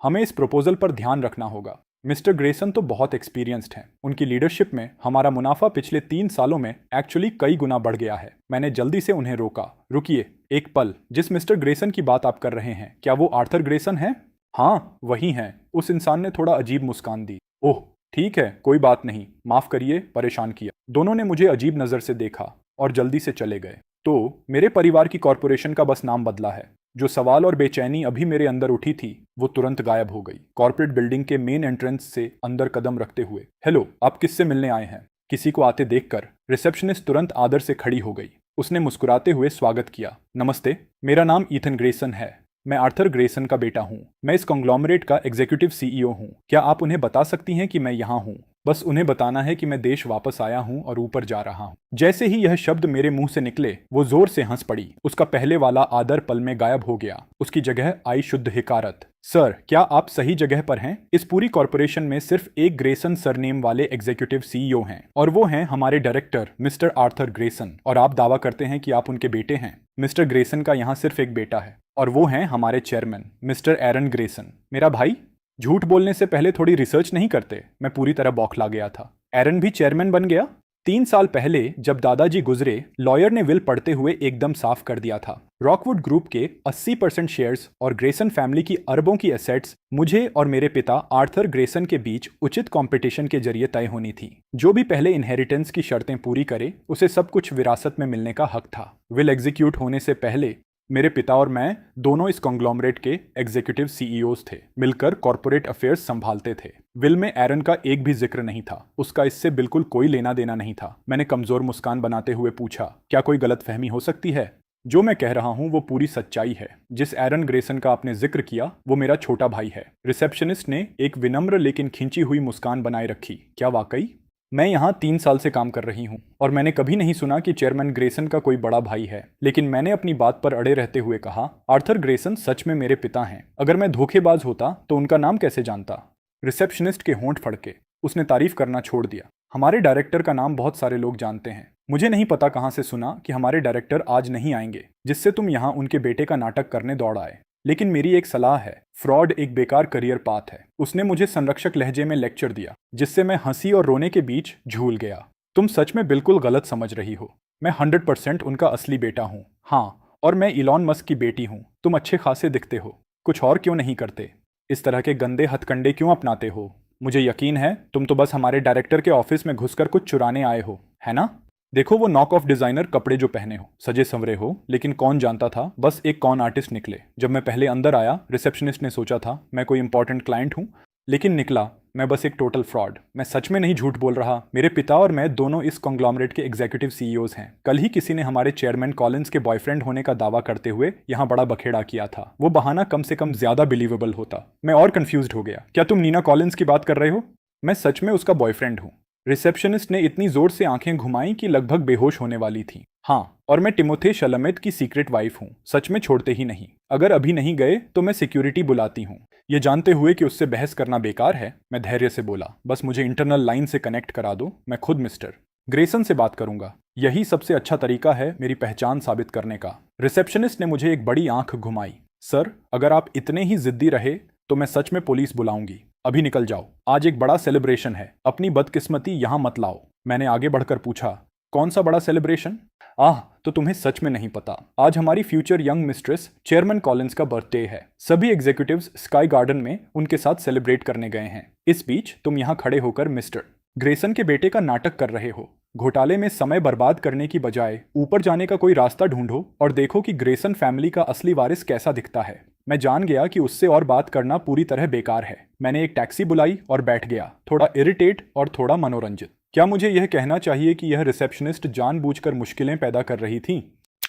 हमें इस प्रपोजल पर ध्यान रखना होगा। मिस्टर ग्रेसन तो बहुत एक्सपीरियंस्ड हैं। उनकी लीडरशिप में हमारा मुनाफा पिछले 3 सालों में एक्चुअली कई गुना बढ़ गया है। मैंने जल्दी से उन्हें रोका। रुकिए एक पल, जिस मिस्टर ग्रेसन की बात आप कर रहे हैं, क्या वो आर्थर ग्रेसन है? हाँ, वही हैं। उस इंसान ने थोड़ा अजीब मुस्कान दी। ओह ठीक है, कोई बात नहीं, माफ करिए परेशान किया। दोनों ने मुझे अजीब नजर से देखा और जल्दी से चले गए। तो मेरे परिवार की कॉरपोरेशन का बस नाम बदला है। जो सवाल और बेचैनी अभी मेरे अंदर उठी थी, वो तुरंत गायब हो गई। कॉर्पोरेट बिल्डिंग के मेन एंट्रेंस से अंदर कदम रखते हुए, हेलो, आप किससे मिलने आए हैं? किसी को आते देखकर रिसेप्शनिस्ट तुरंत आदर से खड़ी हो गई। उसने मुस्कुराते हुए स्वागत किया। नमस्ते, मेरा नाम ईथन ग्रेसन है। मैं आर्थर ग्रेसन का बेटा हूँ। मैं इस कॉन्ग्लोमरेट का एग्जीक्यूटिव सीईओ हूँ। क्या आप उन्हें बता सकती हैं कि मैं यहाँ हूँ? बस उन्हें बताना है कि मैं देश वापस आया हूँ और ऊपर जा रहा हूँ। जैसे ही यह शब्द मेरे मुंह से निकले, वो जोर से हंस पड़ी। उसका पहले वाला आदर पल में गायब हो गया। उसकी जगह आई शुद्ध हिकारत। सर, क्या आप सही जगह पर हैं? इस पूरी कॉरपोरेशन में सिर्फ एक ग्रेसन सरनेम वाले एग्जीक्यूटिव सीईओ हैं, और वो हैं हमारे डायरेक्टर मिस्टर आर्थर ग्रेसन। और आप दावा करते हैं कि आप उनके बेटे हैं। मिस्टर ग्रेसन का यहाँ सिर्फ एक बेटा है, और वो हैं हमारे चेयरमैन मिस्टर एरन ग्रेसन। मेरा भाई? झूठ बोलने से पहले थोड़ी रिसर्च नहीं करते? मैं पूरी तरह बौखला गया था। एरन भी चेयरमैन बन गया? 3 साल पहले जब दादाजी गुजरे, लॉयर ने विल पढ़ते हुए एकदम साफ कर दिया था। रॉकवुड ग्रुप के 80% शेयर्स और ग्रेसन फैमिली की अरबों की एसेट्स मुझे और मेरे पिता आर्थर ग्रेसन के बीच उचित कंपटीशन के जरिए तय होनी थी। जो भी पहले इनहेरिटेंस की शर्तें पूरी करे, उसे सब कुछ विरासत में मिलने का हक था। विल एग्जीक्यूट होने से पहले मेरे पिता और मैं दोनों इस कॉन्ग्लोमरेट के एग्जीक्यूटिव सीईओज थे, मिलकर कॉरपोरेट अफेयर्स संभालते थे। विल में एरन का एक भी जिक्र नहीं था, उसका इससे बिल्कुल कोई लेना देना नहीं था। मैंने कमजोर मुस्कान बनाते हुए पूछा, क्या कोई गलतफहमी हो सकती है? जो मैं कह रहा हूं वो पूरी सच्चाई है। जिस एरन ग्रेसन का आपने जिक्र किया वो मेरा छोटा भाई है। रिसेप्शनिस्ट ने एक विनम्र लेकिन खिंची हुई मुस्कान बनाए रखी। क्या वाकई? मैं यहाँ 3 साल से काम कर रही हूँ और मैंने कभी नहीं सुना कि चेयरमैन ग्रेसन का कोई बड़ा भाई है। लेकिन मैंने अपनी बात पर अड़े रहते हुए कहा, आर्थर ग्रेसन सच में मेरे पिता हैं। अगर मैं धोखेबाज होता तो उनका नाम कैसे जानता? रिसेप्शनिस्ट के होंठ फड़के। उसने तारीफ करना छोड़ दिया। हमारे डायरेक्टर का नाम बहुत सारे लोग जानते हैं। मुझे नहीं पता कहाँ से सुना कि हमारे डायरेक्टर आज नहीं आएंगे, जिससे तुम यहाँ उनके बेटे का नाटक करने दौड़ आए। लेकिन मेरी एक सलाह है, फ्रॉड एक बेकार करियर पाथ है। उसने मुझे संरक्षक लहजे में लेक्चर दिया, जिससे मैं हंसी और रोने के बीच झूल गया। तुम सच में बिल्कुल गलत समझ रही हो। मैं 100% उनका असली बेटा हूँ। हाँ, और मैं इलॉन मस्क की बेटी हूँ। तुम अच्छे खासे दिखते हो, कुछ और क्यों नहीं करते? इस तरह के गंदे हथकंडे क्यों अपनाते हो? मुझे यकीन है तुम तो बस हमारे डायरेक्टर के ऑफिस में घुसकर कुछ चुराने आए हो, है ना? देखो वो नॉक ऑफ डिजाइनर कपड़े जो पहने हो, सजे संवरे हो, लेकिन कौन जानता था बस एक कॉन आर्टिस्ट निकले। जब मैं पहले अंदर आया, रिसेप्शनिस्ट ने सोचा था मैं कोई इंपॉर्टेंट क्लाइंट हूँ, लेकिन निकला मैं बस एक टोटल फ्रॉड। मैं सच में नहीं झूठ बोल रहा। मेरे पिता और मैं दोनों इस कॉन्ग्लोमरेट के एग्जीक्यूटिव सीईओज हैं। कल ही किसी ने हमारे चेयरमैन कॉलिंस के बॉयफ्रेंड होने का दावा करते हुए यहाँ बड़ा बखेड़ा किया था। वो बहाना कम से कम ज्यादा बिलीवेबल होता। मैं और कंफ्यूज्ड हो गया। क्या तुम नीना कॉलिंस की बात कर रहे हो? मैं सच में उसका बॉयफ्रेंड हूँ। रिसेप्शनिस्ट ने इतनी जोर से आंखें घुमाई कि लगभग बेहोश होने वाली थी। हाँ, और मैं टिमोथे शलमेत की सीक्रेट वाइफ हूँ। सच में छोड़ते ही नहीं। अगर अभी नहीं गए तो मैं सिक्योरिटी बुलाती हूँ। ये जानते हुए कि उससे बहस करना बेकार है, मैं धैर्य से बोला, बस मुझे इंटरनल लाइन से कनेक्ट करा दो। मैं खुद मिस्टर ग्रेसन से बात करूंगा। यही सबसे अच्छा तरीका है मेरी पहचान साबित करने का। रिसेप्शनिस्ट ने मुझे एक बड़ी आंख घुमाई। सर, अगर आप इतने ही जिद्दी रहे तो मैं सच में पुलिस बुलाऊंगी। अभी निकल जाओ, आज एक बड़ा सेलिब्रेशन है। अपनी बदकिस्मती यहाँ मत लाओ। मैंने आगे बढ़कर पूछा, कौन सा बड़ा सेलिब्रेशन? तो तुम्हें सच में नहीं पता। आज हमारी future young mistress chairman Collins का बर्थडे है। सभी एग्जीक्यूटिव्स स्काई गार्डन में उनके साथ सेलिब्रेट करने गए हैं। इस बीच तुम यहाँ खड़े होकर मिस्टर ग्रेसन के बेटे का नाटक कर रहे हो। घोटाले में समय बर्बाद करने की बजाय ऊपर जाने का कोई रास्ता ढूंढो और देखो कि ग्रेसन फैमिली का असली वारिस कैसा दिखता है। मैं जान गया कि उससे और बात करना पूरी तरह बेकार है। मैंने एक टैक्सी बुलाई और बैठ गया, थोड़ा इरिटेट और थोड़ा मनोरंजित। क्या मुझे यह कहना चाहिए कि यह रिसेप्शनिस्ट जानबूझकर मुश्किलें पैदा कर रही थी,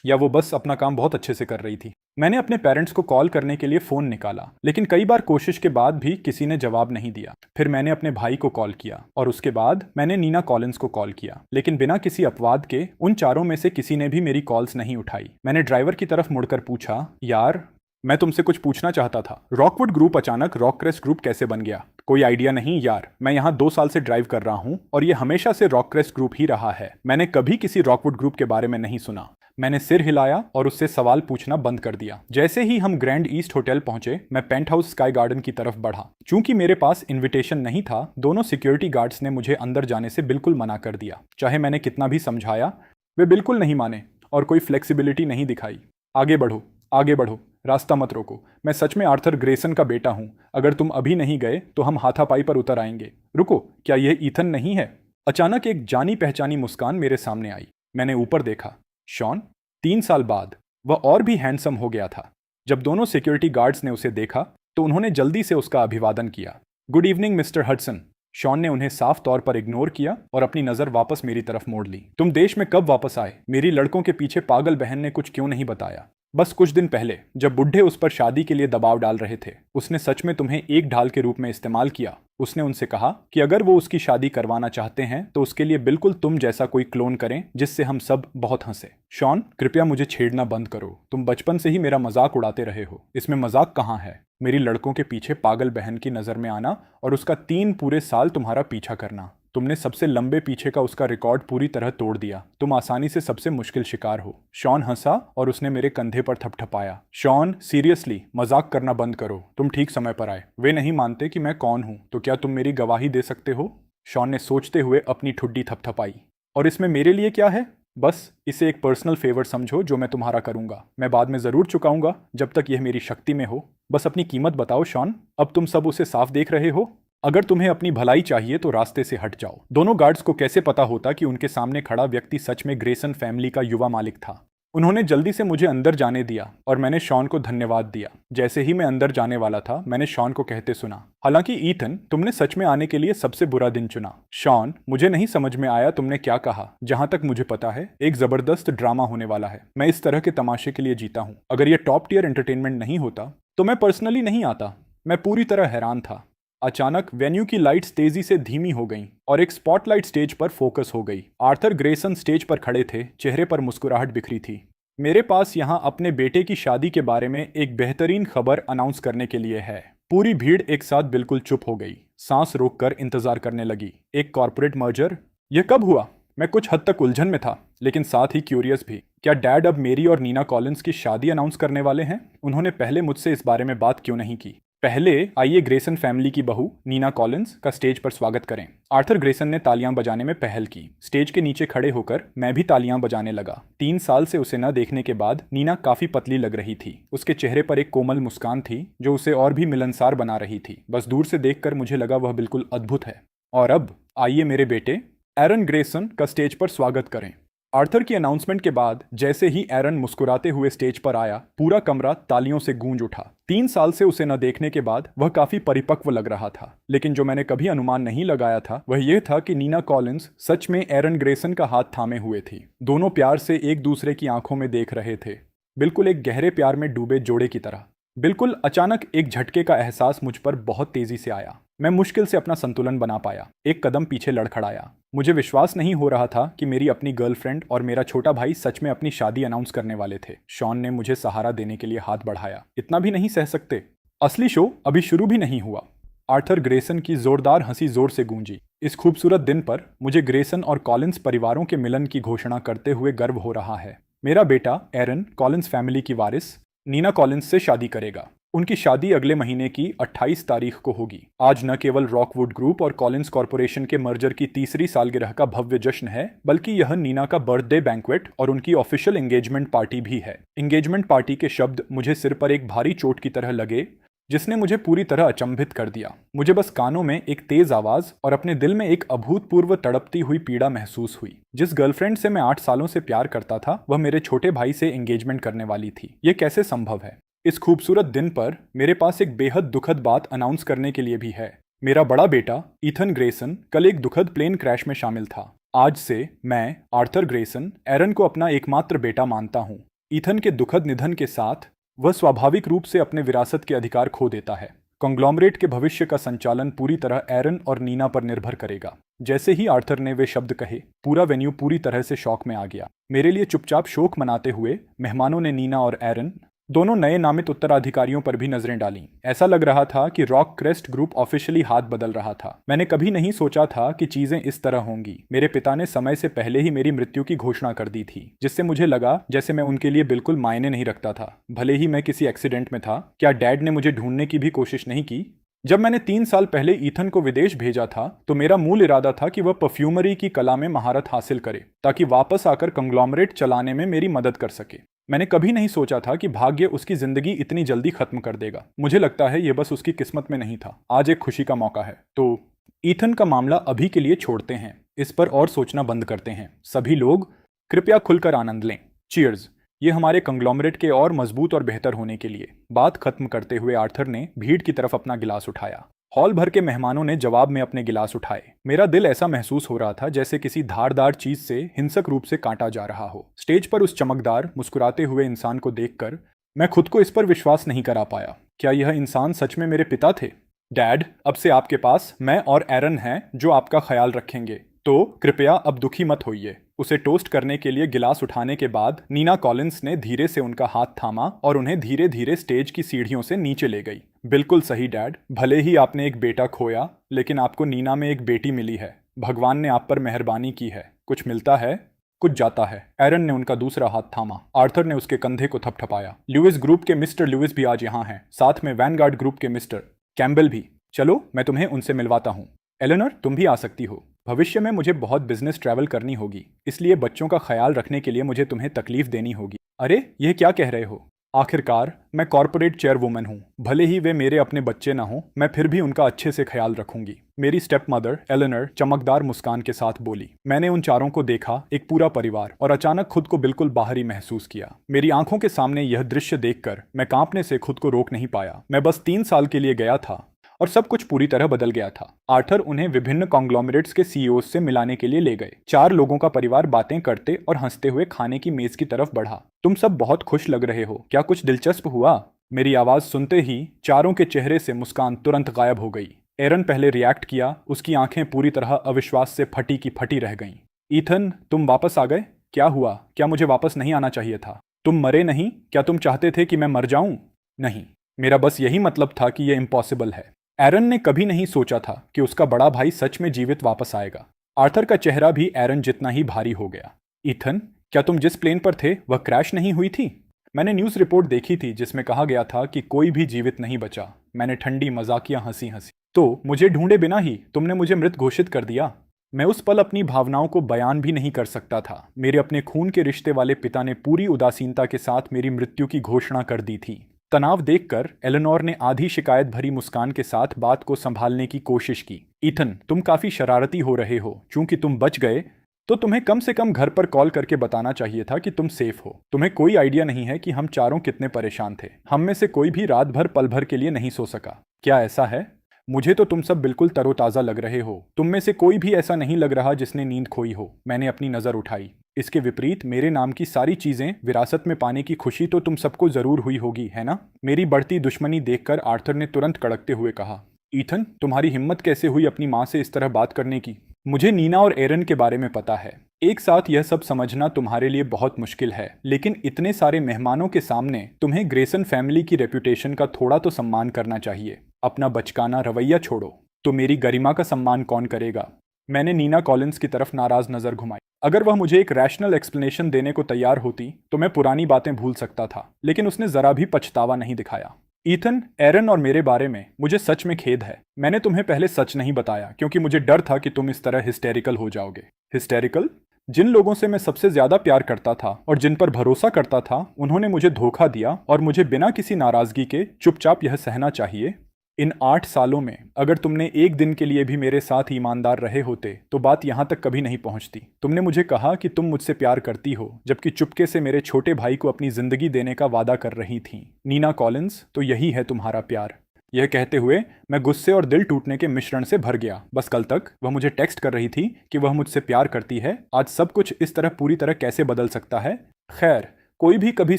या वो बस अपना काम बहुत अच्छे से कर रही थी? मैंने अपने पेरेंट्स को कॉल करने के लिए फ़ोन निकाला, लेकिन कई बार कोशिश के बाद भी किसी ने जवाब नहीं दिया। फिर मैंने अपने भाई को कॉल किया और उसके बाद मैंने नीना कॉलिंस को कॉल किया, लेकिन बिना किसी अपवाद के उन चारों में से किसी ने भी मेरी कॉल्स नहीं उठाई। मैंने ड्राइवर की तरफ मुड़कर पूछा, यार, मैं तुमसे कुछ पूछना चाहता था। रॉकवुड ग्रुप अचानक रॉकक्रेस्ट ग्रुप कैसे बन गया? कोई आइडिया नहीं यार। मैं यहाँ 2 साल से ड्राइव कर रहा हूँ और ये हमेशा से रॉकक्रेस्ट ग्रुप ही रहा है। मैंने कभी किसी रॉकवुड ग्रुप के बारे में नहीं सुना। मैंने सिर हिलाया और उससे सवाल पूछना बंद कर दिया। जैसे ही हम ग्रैंड ईस्ट होटल पहुंचे, मैं पेंट हाउस स्काई गार्डन की तरफ बढ़ा। चूंकि मेरे पास इन्विटेशन नहीं था, दोनों सिक्योरिटी गार्ड्स ने मुझे अंदर जाने से बिल्कुल मना कर दिया। चाहे मैंने कितना भी समझाया, वे बिल्कुल नहीं माने और कोई फ्लेक्सिबिलिटी नहीं दिखाई। आगे बढ़ो, आगे बढ़ो, रास्ता मत रोको। मैं सच में आर्थर ग्रेसन का बेटा हूँ। अगर तुम अभी नहीं गए तो हम हाथापाई पर उतर आएंगे। रुको, क्या यह ईथन नहीं है? अचानक एक जानी पहचानी मुस्कान मेरे सामने आई। मैंने ऊपर देखा। शॉन। 3 साल बाद वह और भी हैंडसम हो गया था। जब दोनों सिक्योरिटी गार्ड्स ने उसे देखा तो उन्होंने जल्दी से उसका अभिवादन किया। Good evening mister Hudson. Shawn ने उन्हें साफ तौर पर इग्नोर किया और अपनी नजर वापस मेरी तरफ मोड़ ली। तुम देश में कब वापस आए? मेरी लड़कों के पीछे पागल बहन ने कुछ क्यों नहीं बताया? बस कुछ दिन पहले, जब बुढ़े उस पर शादी के लिए दबाव डाल रहे थे। उसने सच में तुम्हें एक ढाल के रूप में इस्तेमाल किया। उसने उनसे कहा कि अगर वो उसकी शादी करवाना चाहते हैं तो उसके लिए बिल्कुल तुम जैसा कोई क्लोन करें जिससे हम सब बहुत हंसे। शॉन, कृपया मुझे छेड़ना बंद करो। तुम बचपन से ही मेरा मजाक उड़ाते रहे हो। इसमें मजाक कहाँ है? मेरी लड़कों के पीछे पागल बहन की नजर में आना और उसका 3 पूरे साल तुम्हारा पीछा करना। तुमने सबसे लंबे पीछे का उसका रिकॉर्ड पूरी तरह तोड़ दिया। तुम आसानी से सबसे मुश्किल शिकार हो। शॉन हंसा और उसने मेरे कंधे पर थपथपाया। शॉन, सीरियसली, मजाक करना बंद करो। तुम ठीक समय पर आए। वे नहीं मानते कि मैं कौन हूं, तो क्या तुम मेरी गवाही दे सकते हो? शॉन ने सोचते हुए अपनी ठुड्डी थपथपाई। और इसमें मेरे लिए क्या है? बस इसे एक पर्सनल फेवर समझो जो मैं तुम्हारा करूंगा। मैं बाद में जरूर चुकाऊंगा जब तक यह मेरी शक्ति में हो। बस अपनी कीमत बताओ शॉन। अब तुम सब उसे साफ देख रहे हो। अगर तुम्हें अपनी भलाई चाहिए तो रास्ते से हट जाओ। दोनों गार्ड्स को कैसे पता होता कि उनके सामने खड़ा व्यक्ति सच में ग्रेसन फैमिली का युवा मालिक था? उन्होंने जल्दी से मुझे अंदर जाने दिया और मैंने शॉन को धन्यवाद दिया। जैसे ही मैं अंदर जाने वाला था, मैंने शॉन को कहते सुना, हालांकि ईथन, तुमने सच में आने के लिए सबसे बुरा दिन चुना। शॉन, मुझे नहीं समझ में आया तुमने क्या कहा। जहां तक मुझे पता है, एक जबरदस्त ड्रामा होने वाला है। मैं इस तरह के तमाशे के लिए जीता हूं। अगर यह टॉप टियर एंटरटेनमेंट नहीं होता तो मैं पर्सनली नहीं आता। मैं पूरी तरह हैरान था। अचानक वेन्यू की लाइट्स तेजी से धीमी हो गईं और एक स्पॉटलाइट स्टेज पर फोकस हो गई। आर्थर ग्रेसन स्टेज पर खड़े थे, चेहरे पर मुस्कुराहट बिखरी थी। मेरे पास यहाँ अपने बेटे की शादी के बारे में एक बेहतरीन खबर अनाउंस करने के लिए है। पूरी भीड़ एक साथ बिल्कुल चुप हो गई, सांस रोककर इंतजार करने लगी। एक कॉर्पोरेट मर्जर? यह कब हुआ? मैं कुछ हद तक उलझन में था, लेकिन साथ ही क्यूरियस भी। क्या डैड अब मेरी और नीना कॉलिंस की शादी अनाउंस करने वाले हैं? उन्होंने पहले मुझसे इस बारे में बात क्यों नहीं की? पहले आइए ग्रेसन फैमिली की बहू नीना कॉलिंस का स्टेज पर स्वागत करें। आर्थर ग्रेसन ने तालियां बजाने में पहल की। स्टेज के नीचे खड़े होकर मैं भी तालियां बजाने लगा। 3 साल से उसे न देखने के बाद नीना काफी पतली लग रही थी। उसके चेहरे पर एक कोमल मुस्कान थी जो उसे और भी मिलनसार बना रही थी। बस दूर से देखकर मुझे लगा वह बिल्कुल अद्भुत है। और अब आइए मेरे बेटे एरन ग्रेसन का स्टेज पर स्वागत करें। आर्थर की अनाउंसमेंट के बाद जैसे ही एरन मुस्कुराते हुए स्टेज पर आया, पूरा कमरा तालियों से गूंज उठा। 3 साल से उसे न देखने के बाद वह काफी परिपक्व लग रहा था, लेकिन जो मैंने कभी अनुमान नहीं लगाया था वह यह था कि नीना कॉलिंस सच में एरन ग्रेसन का हाथ थामे हुए थी। दोनों प्यार से एक दूसरे की आंखों में देख रहे थे, बिल्कुल एक गहरे प्यार में डूबे जोड़े की तरह। बिल्कुल अचानक एक झटके का एहसास मुझ पर बहुत तेजी से आया। मैं मुश्किल से अपना संतुलन बना पाया, एक कदम पीछे लड़खड़ाया। मुझे विश्वास नहीं हो रहा था कि मेरी अपनी गर्लफ्रेंड और मेरा छोटा भाई सच में अपनी शादी अनाउंस करने वाले थे। शॉन ने मुझे सहारा देने के लिए हाथ बढ़ाया। इतना भी नहीं सह सकते? असली शो अभी शुरू भी नहीं हुआ। आर्थर ग्रेसन की जोरदार हंसी जोर से गूंजी। इस खूबसूरत दिन पर मुझे ग्रेसन और कॉलिंस परिवारों के मिलन की घोषणा करते हुए गर्व हो रहा है। मेरा बेटा एरन कॉलिंस फैमिली की वारिस नीना कॉलिंस से शादी करेगा। उनकी शादी अगले महीने की 28 तारीख को होगी। आज न केवल रॉकवुड ग्रुप और कॉलिंस कॉरपोरेशन के मर्जर की तीसरी सालगिरह का भव्य जश्न है, बल्कि यह नीना का बर्थडे बैंक्वेट और उनकी ऑफिशियल एंगेजमेंट पार्टी भी है। एंगेजमेंट पार्टी के शब्द मुझे सिर पर एक भारी चोट की तरह लगे, जिसने मुझे पूरी तरह अचंभित कर दिया। मुझे बस कानों में एक तेज आवाज और अपने दिल में एक अभूतपूर्व तड़पती हुई पीड़ा महसूस हुई। जिस गर्लफ्रेंड से मैं 8 सालों से प्यार करता था, वह मेरे छोटे भाई से एंगेजमेंट करने वाली थी। यह कैसे संभव है? इस खूबसूरत दिन पर मेरे पास एक बेहद दुखद बात अनाउंस करने के लिए भी है। मेरा बड़ा बेटा ईथन ग्रेसन कल एक दुखद प्लेन क्रैश में शामिल था। आज से मैं आर्थर ग्रेसन एरन को अपना एकमात्र बेटा मानता हूँ। ईथन के दुखद निधन के साथ वह स्वाभाविक रूप से अपने विरासत के अधिकार खो देता है। कॉन्ग्लोमरेट के भविष्य का संचालन पूरी तरह एरन और नीना पर निर्भर करेगा। जैसे ही आर्थर ने वे शब्द कहे, पूरा वेन्यू पूरी तरह से शॉक में आ गया। मेरे लिए चुपचाप शोक मनाते हुए मेहमानों ने नीना और एरन दोनों नए नामित उत्तराधिकारियों पर भी नजरें डालीं। ऐसा लग रहा था कि रॉक क्रेस्ट ग्रुप ऑफिशियली हाथ बदल रहा था। मैंने कभी नहीं सोचा था कि चीजें इस तरह होंगी। मेरे पिता ने समय से पहले ही मेरी मृत्यु की घोषणा कर दी थी, जिससे मुझे लगा जैसे मैं उनके लिए बिल्कुल मायने नहीं रखता था, भले ही मैं किसी एक्सीडेंट में था। क्या डैड ने मुझे ढूंढने की भी कोशिश नहीं की? जब मैंने 3 साल पहले ईथन को विदेश भेजा था, तो मेरा मूल इरादा था कि वह परफ्यूमरी की कला में महारत हासिल करे, ताकि वापस आकर कंग्लोमरेट चलाने में मेरी मदद कर सके। मैंने कभी नहीं सोचा था कि भाग्य उसकी जिंदगी इतनी जल्दी खत्म कर देगा। मुझे लगता है यह बस उसकी किस्मत में नहीं था। आज एक खुशी का मौका है। तो ईथन का मामला अभी के लिए छोड़ते हैं, इस पर और सोचना बंद करते हैं। सभी लोग कृपया खुलकर आनंद लें। चीयर्स। ये हमारे कंग्लोमरेट के और मजबूत और बेहतर होने के लिए। बात खत्म करते हुए आर्थर ने भीड़ की तरफ अपना गिलास उठाया। हॉल भर के मेहमानों ने जवाब में अपने गिलास उठाए। मेरा दिल ऐसा महसूस हो रहा था जैसे किसी धारदार चीज से हिंसक रूप से काटा जा रहा हो। स्टेज पर उस चमकदार मुस्कुराते हुए इंसान को देखकर मैं खुद को इस पर विश्वास नहीं करा पाया। क्या यह इंसान सच में मेरे पिता थे? डैड, अब से आपके पास मैं और एरन हैं जो आपका ख्याल रखेंगे, तो कृपया अब दुखी मत होइए। उसे टोस्ट करने के लिए गिलास उठाने के बाद नीना कॉलिंस ने धीरे से उनका हाथ थामा और उन्हें धीरे धीरे स्टेज की सीढ़ियों से नीचे ले गई। बिल्कुल सही डैड, भले ही आपने एक बेटा खोया, लेकिन आपको नीना में एक बेटी मिली है। भगवान ने आप पर मेहरबानी की है। कुछ मिलता है, कुछ जाता है। एरन ने उनका दूसरा हाथ थामा। आर्थर ने उसके कंधे को थपथपाया। लुइस ग्रुप के मिस्टर लुइस भी आज यहाँ हैं, साथ में वैनगार्ड ग्रुप के मिस्टर कैम्बेल भी। चलो मैं तुम्हें उनसे मिलवाता हूँ। एलेनर, तुम भी आ सकती हो। भविष्य में मुझे बहुत बिजनेस ट्रैवल करनी होगी, इसलिए बच्चों का ख्याल रखने के लिए मुझे तुम्हें तकलीफ देनी होगी। अरे, यह क्या कह रहे हो? आखिरकार मैं कॉर्पोरेट चेयरवुमन हूँ। भले ही वे मेरे अपने बच्चे ना हों, मैं फिर भी उनका अच्छे से ख्याल रखूंगी। मेरी स्टेप मदर एलेनर चमकदार मुस्कान के साथ बोली। मैंने उन चारों को देखा, एक पूरा परिवार, और अचानक खुद को बिल्कुल बाहरी महसूस किया। मेरी आंखों के सामने यह दृश्य देखकर मैं कांपने से खुद को रोक नहीं पाया। मैं बस 3 साल के लिए गया था और सब कुछ पूरी तरह बदल गया था। आर्थर उन्हें विभिन्न कॉन्ग्लोमरेट्स के सीईओ से मिलाने के लिए ले गए। 4 लोगों का परिवार बातें करते और हंसते हुए खाने की मेज की तरफ बढ़ा। तुम सब बहुत खुश लग रहे हो, क्या कुछ दिलचस्प हुआ? मेरी आवाज सुनते ही चारों के चेहरे से मुस्कान तुरंत गायब हो गई। एरन पहले रिएक्ट किया, उसकी आंखें पूरी तरह अविश्वास से फटी की फटी रह गईं। ईथन, तुम वापस आ गए? क्या हुआ? क्या मुझे वापस नहीं आना चाहिए था? तुम मरे नहीं? क्या तुम चाहते थे कि मैं मर जाऊं? नहीं, मेरा बस यही मतलब था कि यह इम्पॉसिबल है। एरन ने कभी नहीं सोचा था कि उसका बड़ा भाई सच में जीवित वापस आएगा। आर्थर का चेहरा भी एरन जितना ही भारी हो गया। ईथन, क्या तुम जिस प्लेन पर थे वह क्रैश नहीं हुई थी? मैंने न्यूज़ रिपोर्ट देखी थी जिसमें कहा गया था कि कोई भी जीवित नहीं बचा। मैंने ठंडी मजाकिया हंसी हंसी। तो मुझे ढूंढे बिना ही तुमने मुझे मृत घोषित कर दिया? मैं उस पल अपनी भावनाओं को बयान भी नहीं कर सकता था। मेरे अपने खून के रिश्ते वाले पिता ने पूरी उदासीनता के साथ मेरी मृत्यु की घोषणा कर दी थी। तनाव देखकर एलेनोर ने आधी शिकायत भरी मुस्कान के साथ बात को संभालने की कोशिश की। ईथन, तुम काफी शरारती हो रहे हो। चूंकि तुम बच गए तो तुम्हें कम से कम घर पर कॉल करके बताना चाहिए था कि तुम सेफ हो। तुम्हें कोई आइडिया नहीं है कि हम चारों कितने परेशान थे। हम में से कोई भी रात भर पल भर के लिए नहीं सो सका। क्या ऐसा है? मुझे तो तुम सब बिल्कुल तरोताजा लग रहे हो। तुम में से कोई भी ऐसा नहीं लग रहा जिसने नींद खोई हो। मैंने अपनी नजर उठाई। इसके विपरीत मेरे नाम की सारी चीजें विरासत में पाने की खुशी तो तुम सबको जरूर हुई होगी, है ना? मेरी बढ़ती दुश्मनी देखकर आर्थर ने तुरंत कड़कते हुए कहा, ईथन, तुम्हारी हिम्मत कैसे हुई अपनी माँ से इस तरह बात करने की? मुझे नीना और एरन के बारे में पता है। एक साथ यह सब समझना तुम्हारे लिए बहुत मुश्किल है, लेकिन इतने सारे मेहमानों के सामने तुम्हें ग्रेसन फैमिली की रेपुटेशन का थोड़ा तो सम्मान करना चाहिए। अपना बचकाना रवैया छोड़ो। तो मेरी गरिमा का सम्मान कौन करेगा? मैंने नीना कॉलिंस की तरफ नाराज नजर घुमाई। अगर वह मुझे एक रैशनल एक्सप्लेनेशन देने को तैयार होती तो मैं पुरानी बातें भूल सकता था, लेकिन उसने जरा भी पछतावा नहीं दिखाया। ईथन, एरन और मेरे बारे में मुझे सच में खेद है। मैंने तुम्हें पहले सच नहीं बताया क्योंकि मुझे डर था कि तुम इस तरह हिस्टेरिकल हो जाओगे। हिस्टेरिकल? जिन लोगों से मैं सबसे ज्यादा प्यार करता था और जिन पर भरोसा करता था, उन्होंने मुझे धोखा दिया और मुझे बिना किसी नाराजगी के चुपचाप यह सहना चाहिए। इन 8 सालों में अगर तुमने एक दिन के लिए भी मेरे साथ ईमानदार रहे होते तो बात यहां तक कभी नहीं पहुंचती। तुमने मुझे कहा कि तुम मुझसे प्यार करती हो, जबकि चुपके से मेरे छोटे भाई को अपनी जिंदगी देने का वादा कर रही थी। नीना कॉलिंस, तो यही है तुम्हारा प्यार। यह कहते हुए मैं गुस्से और दिल टूटने के मिश्रण से भर गया। बस कल तक वह मुझे टेक्स्ट कर रही थी कि वह मुझसे प्यार करती है। आज सब कुछ इस तरह पूरी तरह कैसे बदल सकता है? खैर, कोई भी कभी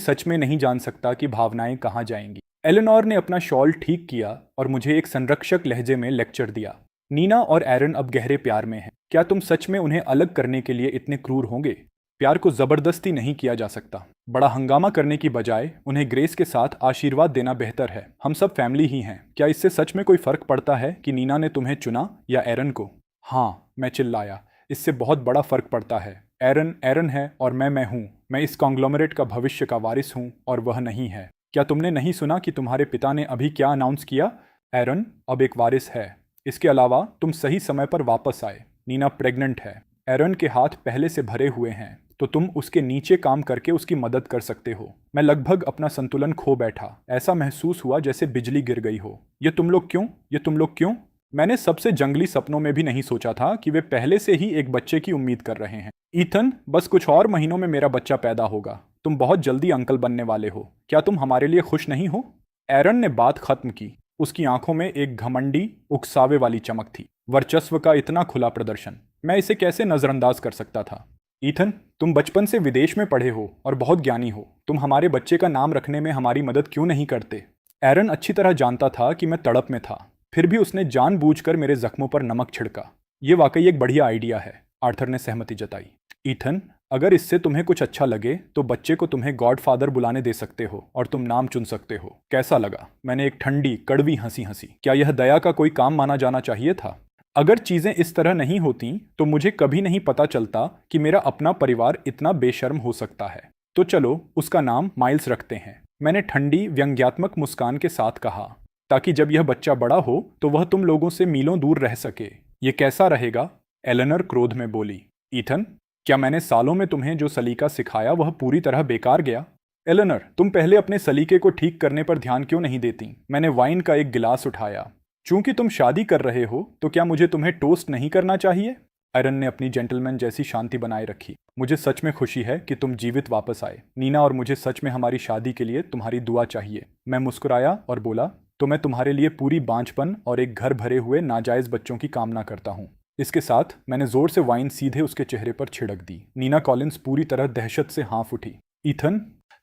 सच में नहीं जान सकता कि भावनाएं कहाँ जाएंगी। एलेनोर ने अपना शॉल ठीक किया और मुझे एक संरक्षक लहजे में लेक्चर दिया। नीना और एरन अब गहरे प्यार में हैं। क्या तुम सच में उन्हें अलग करने के लिए इतने क्रूर होंगे? प्यार को जबरदस्ती नहीं किया जा सकता। बड़ा हंगामा करने की बजाय उन्हें ग्रेस के साथ आशीर्वाद देना बेहतर है। हम सब फैमिली ही हैं। क्या इससे सच में कोई फर्क पड़ता है कि नीना ने तुम्हें चुना या एरन को? हाँ, मैं चिल्लाया, इससे बहुत बड़ा फर्क पड़ता है। एरन एरन है और मैं हूँ। मैं इस कॉन्ग्लोमरेट का भविष्य का वारिस हूँ और वह नहीं है। क्या तुमने नहीं सुना कि तुम्हारे पिता ने अभी क्या अनाउंस किया? एरन अब एक वारिस है। इसके अलावा तुम सही समय पर वापस आए। नीना प्रेग्नेंट है। एरन के हाथ पहले से भरे हुए हैं, तो तुम उसके नीचे काम करके उसकी मदद कर सकते हो। मैं लगभग अपना संतुलन खो बैठा। ऐसा महसूस हुआ जैसे बिजली गिर गई हो। ये तुम लोग क्यों? मैंने सबसे जंगली सपनों में भी नहीं सोचा था कि वे पहले से ही एक बच्चे की उम्मीद कर रहे हैं। ईथन, बस कुछ और महीनों में मेरा बच्चा पैदा होगा। तुम बहुत जल्दी अंकल बनने वाले हो। क्या तुम हमारे लिए खुश नहीं हो? एरन ने बात खत्म की। उसकी आंखों में एक घमंडी, उकसावे वाली चमक थी। वर्चस्व का इतना खुला प्रदर्शन, मैं इसे कैसे नजरअंदाज कर सकता था? ईथन, तुम बचपन से विदेश में पढ़े हो और बहुत ज्ञानी हो। तुम हमारे बच्चे का नाम रखने में हमारी मदद क्यों नहीं करते? एरन अच्छी तरह जानता था कि मैं तड़प में था, फिर भी उसने जानबूझकर मेरे जख्मों पर नमक छिड़का। ये वाकई एक बढ़िया आइडिया है, आर्थर ने सहमति जताई। ईथन, अगर इससे तुम्हें कुछ अच्छा लगे तो बच्चे को तुम्हें गॉडफादर बुलाने दे सकते हो और तुम नाम चुन सकते हो। कैसा लगा? मैंने एक ठंडी कड़वी हंसी हंसी। क्या यह दया का कोई काम माना जाना चाहिए था? अगर चीजें इस तरह नहीं होती तो मुझे कभी नहीं पता चलता कि मेरा अपना परिवार इतना बेशर्म हो सकता है। तो चलो उसका नाम माइल्स रखते हैं, मैंने ठंडी व्यंग्यात्मक मुस्कान के साथ कहा, ताकि जब यह बच्चा बड़ा हो तो वह तुम लोगों से मीलों दूर रह सके। ये कैसा रहेगा? एलेनर क्रोध में बोली। ईथन, क्या मैंने सालों में तुम्हें जो सलीका सिखाया वह पूरी तरह बेकार गया? एलेनर, तुम पहले अपने सलीके को ठीक करने पर ध्यान क्यों नहीं देती? मैंने वाइन का एक गिलास उठाया। चूंकि तुम शादी कर रहे हो तो क्या मुझे तुम्हें टोस्ट नहीं करना चाहिए? एरन ने अपनी जेंटलमैन जैसी शांति बनाए रखी। मुझे सच में खुशी है कि तुम जीवित वापस आए, नीना, और मुझे सच में हमारी शादी के लिए तुम्हारी दुआ चाहिए। मैं मुस्कुराया और बोला, तो मैं तुम्हारे लिए पूरी बांझपन और एक घर भरे हुए नाजायज बच्चों की कामना करता हूँ। इसके साथ मैंने जोर से वाइन सीधे उसके चेहरे पर छिड़क दी। नीना कॉलिंस पूरी तरह दहशत से हाँफ उठी। ईथन,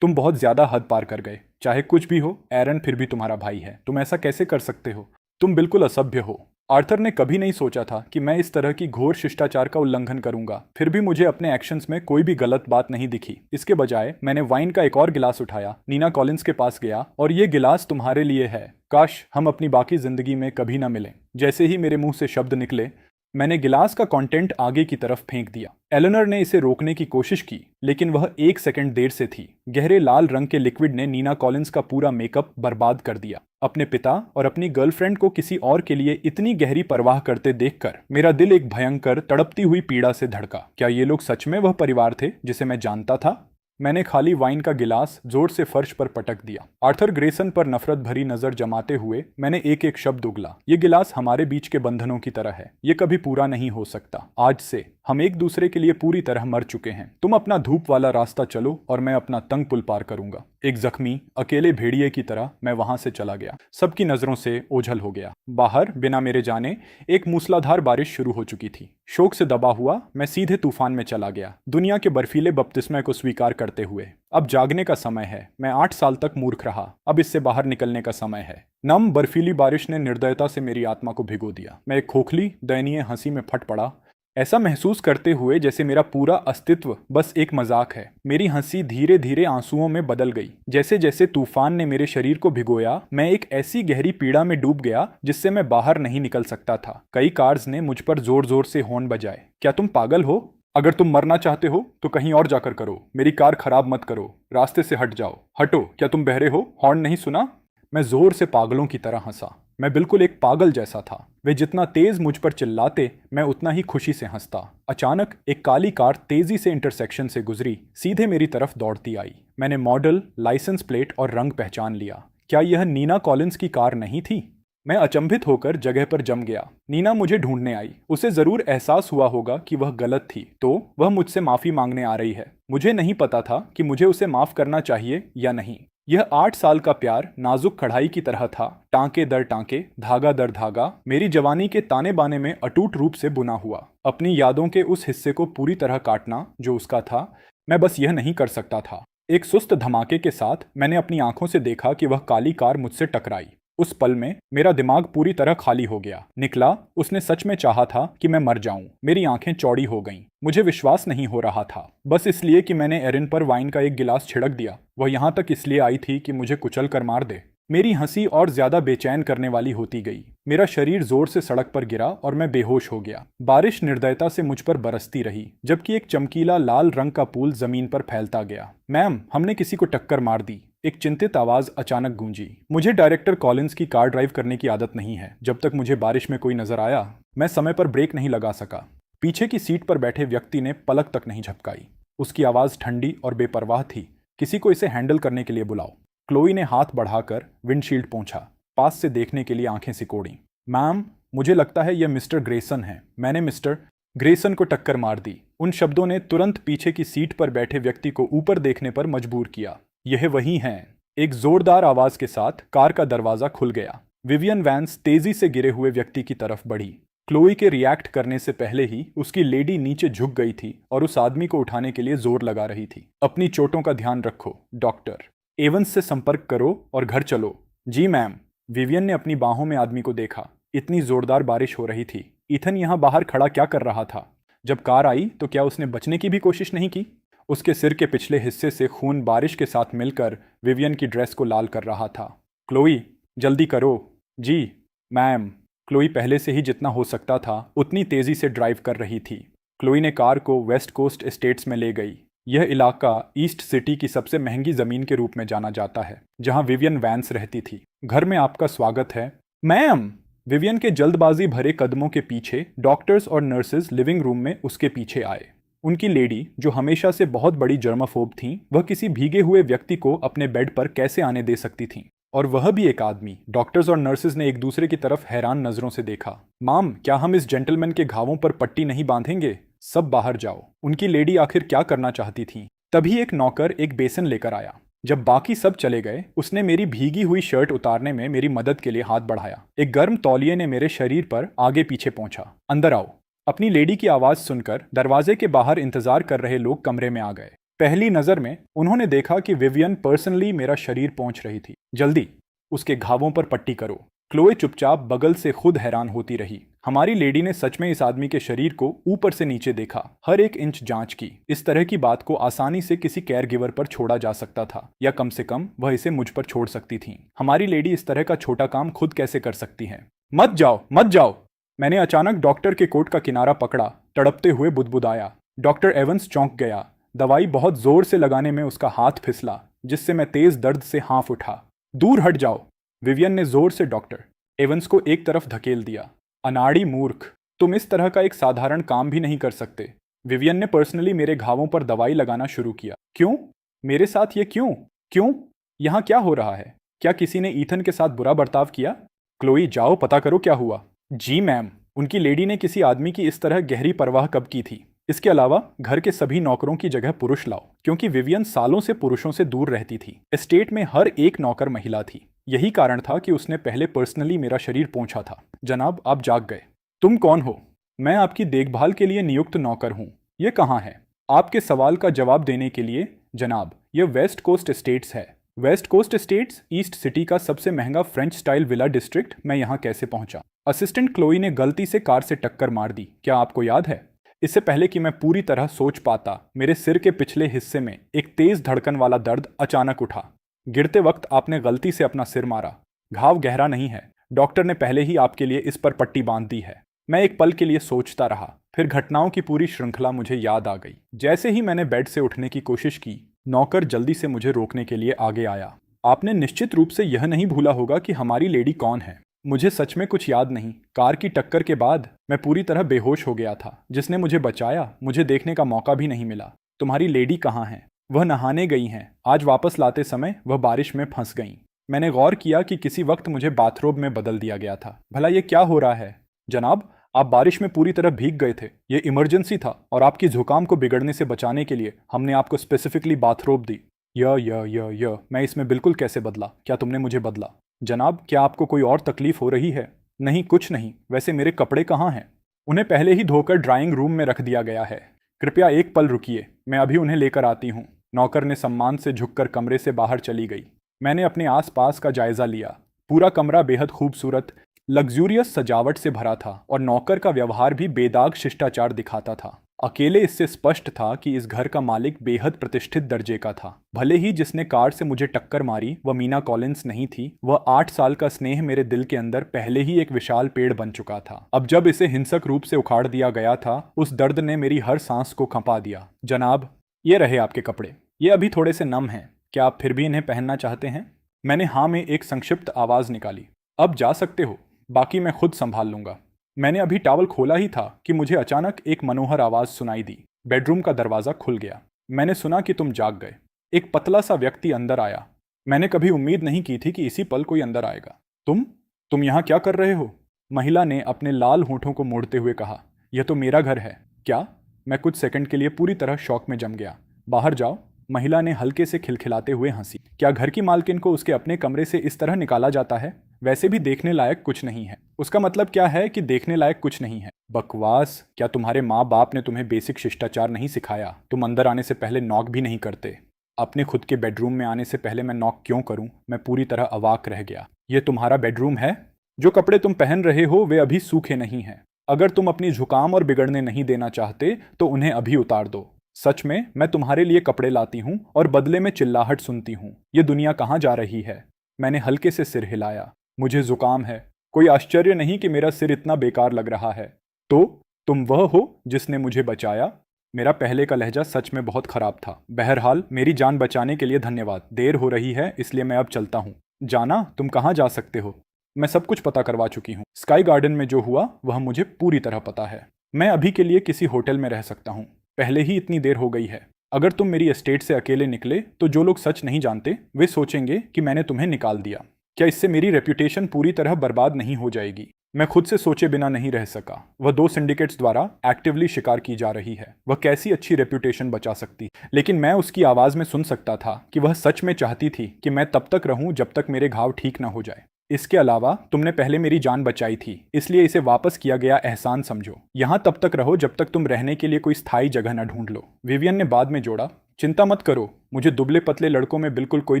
तुम बहुत ज्यादा हद पार कर गए। चाहे कुछ भी हो, एरन फिर भी तुम्हारा भाई है। तुम ऐसा कैसे कर सकते हो? तुम बिल्कुल असभ्य हो। आर्थर ने कभी नहीं सोचा था कि मैं इस तरह की घोर शिष्टाचार का उल्लंघन करूंगा। फिर भी मुझे अपने एक्शंस में कोई भी गलत बात नहीं दिखी। इसके बजाय मैंने वाइन का एक और गिलास उठाया, नीना कॉलिंस के पास गया, और ये गिलास तुम्हारे लिए है। काश हम अपनी बाकी जिंदगी में कभी ना मिलें। जैसे ही मेरे मुंह से शब्द निकले, मैंने गिलास का कंटेंट आगे की तरफ फेंक दिया। एलेनर ने इसे रोकने की कोशिश की, लेकिन वह 1 सेकंड देर से थी। गहरे लाल रंग के लिक्विड ने नीना कॉलिंस का पूरा मेकअप बर्बाद कर दिया। अपने पिता और अपनी गर्लफ्रेंड को किसी और के लिए इतनी गहरी परवाह करते देखकर मेरा दिल एक भयंकर तड़पती हुई पीड़ा से धड़का। क्या ये लोग सच में वह परिवार थे जिसे मैं जानता था? मैंने खाली वाइन का गिलास जोर से फर्श पर पटक दिया। आर्थर ग्रेसन पर नफरत भरी नजर जमाते हुए मैंने एक एक शब्द उगला। ये गिलास हमारे बीच के बंधनों की तरह है। ये कभी पूरा नहीं हो सकता। आज से हम एक दूसरे के लिए पूरी तरह मर चुके हैं। तुम अपना धूप वाला रास्ता चलो और मैं अपना तंग पुल पार करूंगा। एक जख्मी अकेले भेड़िए की तरह मैं वहां से चला गया। सबकी नजरों से ओझल हो गया। बाहर बिना मेरे जाने एक मूसलाधार बारिश शुरू हो चुकी थी। शोक से दबा हुआ मैं सीधे तूफान में चला गया, दुनिया के बर्फीले बपतिस्मे को स्वीकार करते हुए। अब जागने का समय है। मैं 8 साल तक मूर्ख रहा, अब इससे बाहर निकलने का समय है। नम बर्फीली बारिश ने निर्दयता से मेरी आत्मा को भिगो दिया। मैं एक खोखली दयनीय हंसी में फट पड़ा, ऐसा महसूस करते हुए जैसे मेरा पूरा अस्तित्व बस एक मजाक है। मेरी हंसी धीरे धीरे आंसुओं में बदल गई। जैसे जैसे तूफान ने मेरे शरीर को भिगोया, मैं एक ऐसी गहरी पीड़ा में डूब गया जिससे मैं बाहर नहीं निकल सकता था। कई कार्स ने मुझ पर जोर जोर से हॉर्न बजाए। क्या तुम पागल हो? अगर तुम मरना चाहते हो तो कहीं और जाकर करो। मेरी कार खराब मत करो। रास्ते से हट जाओ। हटो। क्या तुम बहरे हो? हॉर्न नहीं सुना? मैं जोर से पागलों की तरह हंसा। मैं बिल्कुल एक पागल जैसा था। वे जितना तेज मुझ पर चिल्लाते, मैं उतना ही खुशी से हंसता। अचानक एक काली कार तेजी से इंटरसेक्शन से गुजरी, सीधे मेरी तरफ दौड़ती आई। मैंने मॉडल, लाइसेंस प्लेट और रंग पहचान लिया। क्या यह नीना कॉलिंस की कार नहीं थी? मैं अचंभित होकर जगह पर जम गया। नीना मुझे ढूंढने आई। उसे जरूर एहसास हुआ होगा कि वह गलत थी, तो वह मुझसे माफी मांगने आ रही है। मुझे नहीं पता था कि मुझे उसे माफ करना चाहिए या नहीं। यह 8 साल का प्यार नाजुक कढ़ाई की तरह था, टांके दर टांके, धागा दर धागा, मेरी जवानी के ताने बाने में अटूट रूप से बुना हुआ। अपनी यादों के उस हिस्से को पूरी तरह काटना जो उसका था, मैं बस यह नहीं कर सकता था। एक सुस्त धमाके के साथ मैंने अपनी आंखों से देखा कि वह काली कार मुझसे टकराई। उस पल में मेरा दिमाग पूरी तरह खाली हो गया। निकला उसने सच में चाहा था कि मैं मर जाऊं। मेरी आंखें चौड़ी हो गईं। मुझे विश्वास नहीं हो रहा था, बस इसलिए कि मैंने एरिन पर वाइन का एक गिलास छिड़क दिया। वह यहां तक इसलिए आई थी कि मुझे कुचल कर मार दे। मेरी हंसी और ज्यादा बेचैन करने वाली होती गई। मेरा शरीर जोर से सड़क पर गिरा और मैं बेहोश हो गया। बारिश निर्दयता से मुझ पर बरसती रही, जबकि एक चमकीला लाल रंग का पूल जमीन पर फैलता गया। मैम, हमने किसी को टक्कर मार दी, एक चिंतित आवाज अचानक गूंजी। मुझे डायरेक्टर कॉलिंस की कार ड्राइव करने की आदत नहीं है। जब तक मुझे बारिश में कोई नजर आया, मैं समय पर ब्रेक नहीं लगा सका। पीछे की सीट पर बैठे व्यक्ति ने पलक तक नहीं झपकाई। उसकी आवाज ठंडी और बेपरवाह थी। किसी को इसे हैंडल करने के लिए बुलाओ। क्लोई ने हाथ बढ़ाकर विंडशील्ड पोंछा, पास से देखने के लिए आंखें सिकोड़ी। मैम, मुझे लगता है यह मिस्टर ग्रेसन है। मैंने मिस्टर ग्रेसन को टक्कर मार दी। उन शब्दों ने तुरंत पीछे की सीट पर बैठे व्यक्ति को ऊपर देखने पर मजबूर किया। यह वही हैं। एक जोरदार आवाज के साथ कार का दरवाजा खुल गया। विवियन वैंस तेजी से गिरे हुए व्यक्ति की तरफ बढ़ी। क्लोई के रिएक्ट करने से पहले ही उसकी लेडी नीचे झुक गई थी और उस आदमी को उठाने के लिए जोर लगा रही थी। अपनी चोटों का ध्यान रखो, डॉक्टर। एवंस से संपर्क करो और घर चलो। जी मैम। विवियन ने अपनी बाहों में आदमी को देखा। इतनी जोरदार बारिश हो रही थी। ईथन यहाँ बाहर खड़ा क्या कर रहा था? जब कार आई तो क्या उसने बचने की भी कोशिश नहीं की? उसके सिर के पिछले हिस्से से खून बारिश के साथ मिलकर विवियन की ड्रेस को लाल कर रहा था। क्लोई, जल्दी करो। जी मैम। क्लोई पहले से ही जितना हो सकता था उतनी तेजी से ड्राइव कर रही थी। क्लोई ने कार को वेस्ट कोस्ट एस्टेट्स में ले गई। यह इलाका ईस्ट सिटी की सबसे महंगी जमीन के रूप में जाना जाता है, जहां विवियन वैंस रहती थी। घर में आपका स्वागत है। मैम। विवियन के जल्दबाजी भरे कदमों के पीछे डॉक्टर्स और नर्सेज लिविंग रूम में उसके पीछे आए। उनकी लेडी, जो हमेशा से बहुत बड़ी जर्माफोब थीं, वह किसी भीगे हुए व्यक्ति को अपने बेड पर कैसे आने दे सकती थीं? और वह भी एक आदमी। डॉक्टर्स और नर्सेज ने एक दूसरे की तरफ हैरान नजरों से देखा। माम, क्या हम इस जेंटलमैन के घावों पर पट्टी नहीं बांधेंगे? सब बाहर जाओ। उनकी लेडी आखिर क्या करना चाहती थी? तभी एक नौकर एक बेसन लेकर आया। जब बाकी सब चले गए, उसने मेरी भीगी हुई शर्ट उतारने में मेरी मदद के लिए हाथ बढ़ाया। एक गर्म तौलिए ने मेरे शरीर पर आगे पीछे पहुंचा। अंदर आओ। अपनी लेडी की आवाज सुनकर दरवाजे के बाहर इंतजार कर रहे लोग कमरे में आ गए। पहली नजर में उन्होंने देखा कि विवियन पर्सनली मेरा शरीर पहुंच रही थी। जल्दी उसके घावों पर पट्टी करो। क्लोए चुपचाप बगल से खुद हैरान होती रही। हमारी लेडी ने सच में इस आदमी के शरीर को ऊपर से नीचे देखा, हर एक इंच जांच की। इस तरह की बात को आसानी से किसी केयर गिवर पर छोड़ा जा सकता था, या कम से कम वह इसे मुझ पर छोड़ सकती थी। हमारी लेडी इस तरह का छोटा काम खुद कैसे कर सकती है? मत जाओ, मत जाओ। मैंने अचानक डॉक्टर के कोट का किनारा पकड़ा, तड़पते हुए बुदबुदाया। डॉक्टर एवंस चौंक गया। दवाई बहुत जोर से लगाने में उसका हाथ फिसला, जिससे मैं तेज दर्द से हाँफ उठा। दूर हट जाओ। विवियन ने जोर से डॉक्टर एवंस को एक तरफ धकेल दिया। अनाड़ी मूर्ख, तुम इस तरह का एक साधारण काम भी नहीं कर सकते। विवियन ने पर्सनली मेरे घावों पर दवाई लगाना शुरू किया। क्यों? मेरे साथ ये क्यों? क्यों? यहाँ क्या हो रहा है? क्या किसी ने ईथन के साथ बुरा बर्ताव किया? क्लोई, जाओ पता करो क्या हुआ। जी मैम। उनकी लेडी ने किसी आदमी की इस तरह गहरी परवाह कब की थी? इसके अलावा घर के सभी नौकरों की जगह पुरुष लाओ, क्योंकि विवियन सालों से पुरुषों से दूर रहती थी। एस्टेट में हर एक नौकर महिला थी। यही कारण था कि उसने पहले पर्सनली मेरा शरीर पोंछा था। जनाब, आप जाग गए। तुम कौन हो? मैं आपकी देखभाल के लिए नियुक्त नौकर हूँ। ये कहाँ है? आपके सवाल का जवाब देने के लिए जनाब, यह वेस्ट कोस्ट एस्टेट्स है। West Coast Estates East City का सबसे महंगा फ्रेंच स्टाइल विला डिस्ट्रिक्ट। मैं यहाँ कैसे पहुंचा? असिस्टेंट क्लोई ने गलती से कार से टक्कर मार दी, क्या आपको याद है? इससे पहले कि मैं पूरी तरह सोच पाता, मेरे सिर के पिछले हिस्से में एक तेज धड़कन वाला दर्द अचानक उठा। गिरते वक्त आपने गलती से अपना सिर मारा। घाव गहरा नहीं है, डॉक्टर ने पहले ही आपके लिए इस पर पट्टी बांध दी है। मैं एक पल के लिए सोचता रहा, फिर घटनाओं की पूरी श्रृंखला मुझे याद आ गई। जैसे ही मैंने बेड से उठने की कोशिश की, नौकर जल्दी से मुझे रोकने के लिए आगे आया। आपने निश्चित रूप से यह नहीं भूला होगा कि हमारी लेडी कौन है? मुझे सच में कुछ याद नहीं। कार की टक्कर के बाद मैं पूरी तरह बेहोश हो गया था। जिसने मुझे बचाया, मुझे देखने का मौका भी नहीं मिला। तुम्हारी लेडी कहाँ है? वह नहाने गई हैं। आज वापस लाते समय वह बारिश में फंस गईं। मैंने गौर किया कि किसी वक्त मुझे बाथरोब में बदल दिया गया था। भला ये क्या हो रहा है? जनाब, आप बारिश में पूरी तरह भीग गए थे। ये इमरजेंसी था और आपकी जुकाम को बिगड़ने से बचाने के लिए हमने आपको स्पेसिफिकली बाथरोब दी। मैं इसमें बिल्कुल कैसे बदला? क्या तुमने मुझे बदला? जनाब, क्या आपको कोई और तकलीफ हो रही है? नहीं, कुछ नहीं। वैसे मेरे कपड़े कहाँ हैं? उन्हें पहले ही धोकर ड्राइंग रूम में रख दिया गया है। कृपया एक पल रुकिए, मैं अभी उन्हें लेकर आती हूँ। नौकर ने सम्मान से झुककर कमरे से बाहर चली गई। मैंने अपने आसपास का जायजा लिया। पूरा कमरा बेहद खूबसूरत, लग्जूरियस सजावट से भरा था और नौकर का व्यवहार भी बेदाग शिष्टाचार दिखाता था। अकेले इससे स्पष्ट था कि इस घर का मालिक बेहद प्रतिष्ठित दर्जे का था। भले ही जिसने कार से मुझे टक्कर मारी वह मीना कॉलिंस नहीं थी, वह 8 साल का स्नेह मेरे दिल के अंदर पहले ही एक विशाल पेड़ बन चुका था। अब जब इसे हिंसक रूप से उखाड़ दिया गया था, उस दर्द ने मेरी हर सांस को खपा दिया। जनाब, ये रहे आपके कपड़े। ये अभी थोड़े से नम हैं, क्या आप फिर भी इन्हें पहनना चाहते हैं? मैंने हाँ में एक संक्षिप्त आवाज निकाली। अब जा सकते हो, बाकी मैं खुद संभाल लूंगा। मैंने अभी टॉवल खोला ही था कि मुझे अचानक एक मनोहर आवाज सुनाई दी। बेडरूम का दरवाजा खुल गया। मैंने सुना कि तुम जाग गए। एक पतला सा व्यक्ति अंदर आया। मैंने कभी उम्मीद नहीं की थी कि इसी पल कोई अंदर आएगा। तुम यहाँ क्या कर रहे हो? महिला ने अपने लाल होठों को मोड़ते हुए कहा। यह तो मेरा घर है। क्या? मैं कुछ सेकंड के लिए पूरी तरह शॉक में जम गया। बाहर जाओ, महिला ने हल्के से खिलखिलाते हुए हंसी। क्या घर की मालकिन को उसके अपने कमरे से इस तरह निकाला जाता है? वैसे भी देखने लायक कुछ नहीं है। उसका मतलब क्या है कि देखने लायक कुछ नहीं है? बकवास। क्या तुम्हारे माँ बाप ने तुम्हें बेसिक शिष्टाचार नहीं सिखाया? तुम अंदर आने से पहले नॉक भी नहीं करते। अपने खुद के बेडरूम में आने से पहले मैं नॉक क्यों करूं? मैं पूरी तरह अवाक रह गया। ये तुम्हारा बेडरूम है? जो कपड़े तुम पहन रहे हो वे अभी सूखे नहीं हैं। अगर तुम अपनी जुकाम और बिगड़ने नहीं देना चाहते तो उन्हें अभी उतार दो। सच में मैं तुम्हारे लिए कपड़े लाती हूँ और बदले में चिल्लाहट सुनती हूँ। ये दुनिया कहाँ जा रही है? मैंने हल्के से सिर हिलाया। मुझे जुकाम है। कोई आश्चर्य नहीं कि मेरा सिर इतना बेकार लग रहा है। तो तुम वह हो जिसने मुझे बचाया? मेरा पहले का लहजा सच में बहुत खराब था। बहरहाल, मेरी जान बचाने के लिए धन्यवाद। देर हो रही है इसलिए मैं अब चलता हूँ। जाना? तुम कहाँ जा सकते हो? मैं सब कुछ पता करवा चुकी हूँ। स्काई गार्डन में जो हुआ वह मुझे पूरी तरह पता है। मैं अभी के लिए किसी होटल में रह सकता हूँ। पहले ही इतनी देर हो गई है। अगर तुम मेरी एस्टेट से अकेले निकले तो जो लोग सच नहीं जानते वे सोचेंगे कि मैंने तुम्हें निकाल दिया। क्या इससे मेरी रेप्यूटेशन पूरी तरह बर्बाद नहीं हो जाएगी? मैं खुद से सोचे बिना नहीं रह सका। वह 2 सिंडिकेट्स द्वारा एक्टिवली शिकार की जा रही है। वह कैसी अच्छी रेप्यूटेशन बचा सकती, लेकिन मैं उसकी आवाज़ में सुन सकता था कि वह सच में चाहती थी कि मैं तब तक रहूं जब तक मेरे घाव ठीक न हो जाए। इसके अलावा तुमने पहले मेरी जान बचाई थी, इसलिए इसे वापस किया गया एहसान समझो। यहाँ तब तक रहो जब तक तुम रहने के लिए कोई स्थायी जगह न ढूंढ लो। विवियन ने बाद में जोड़ा, चिंता मत करो, मुझे दुबले पतले लड़कों में बिल्कुल कोई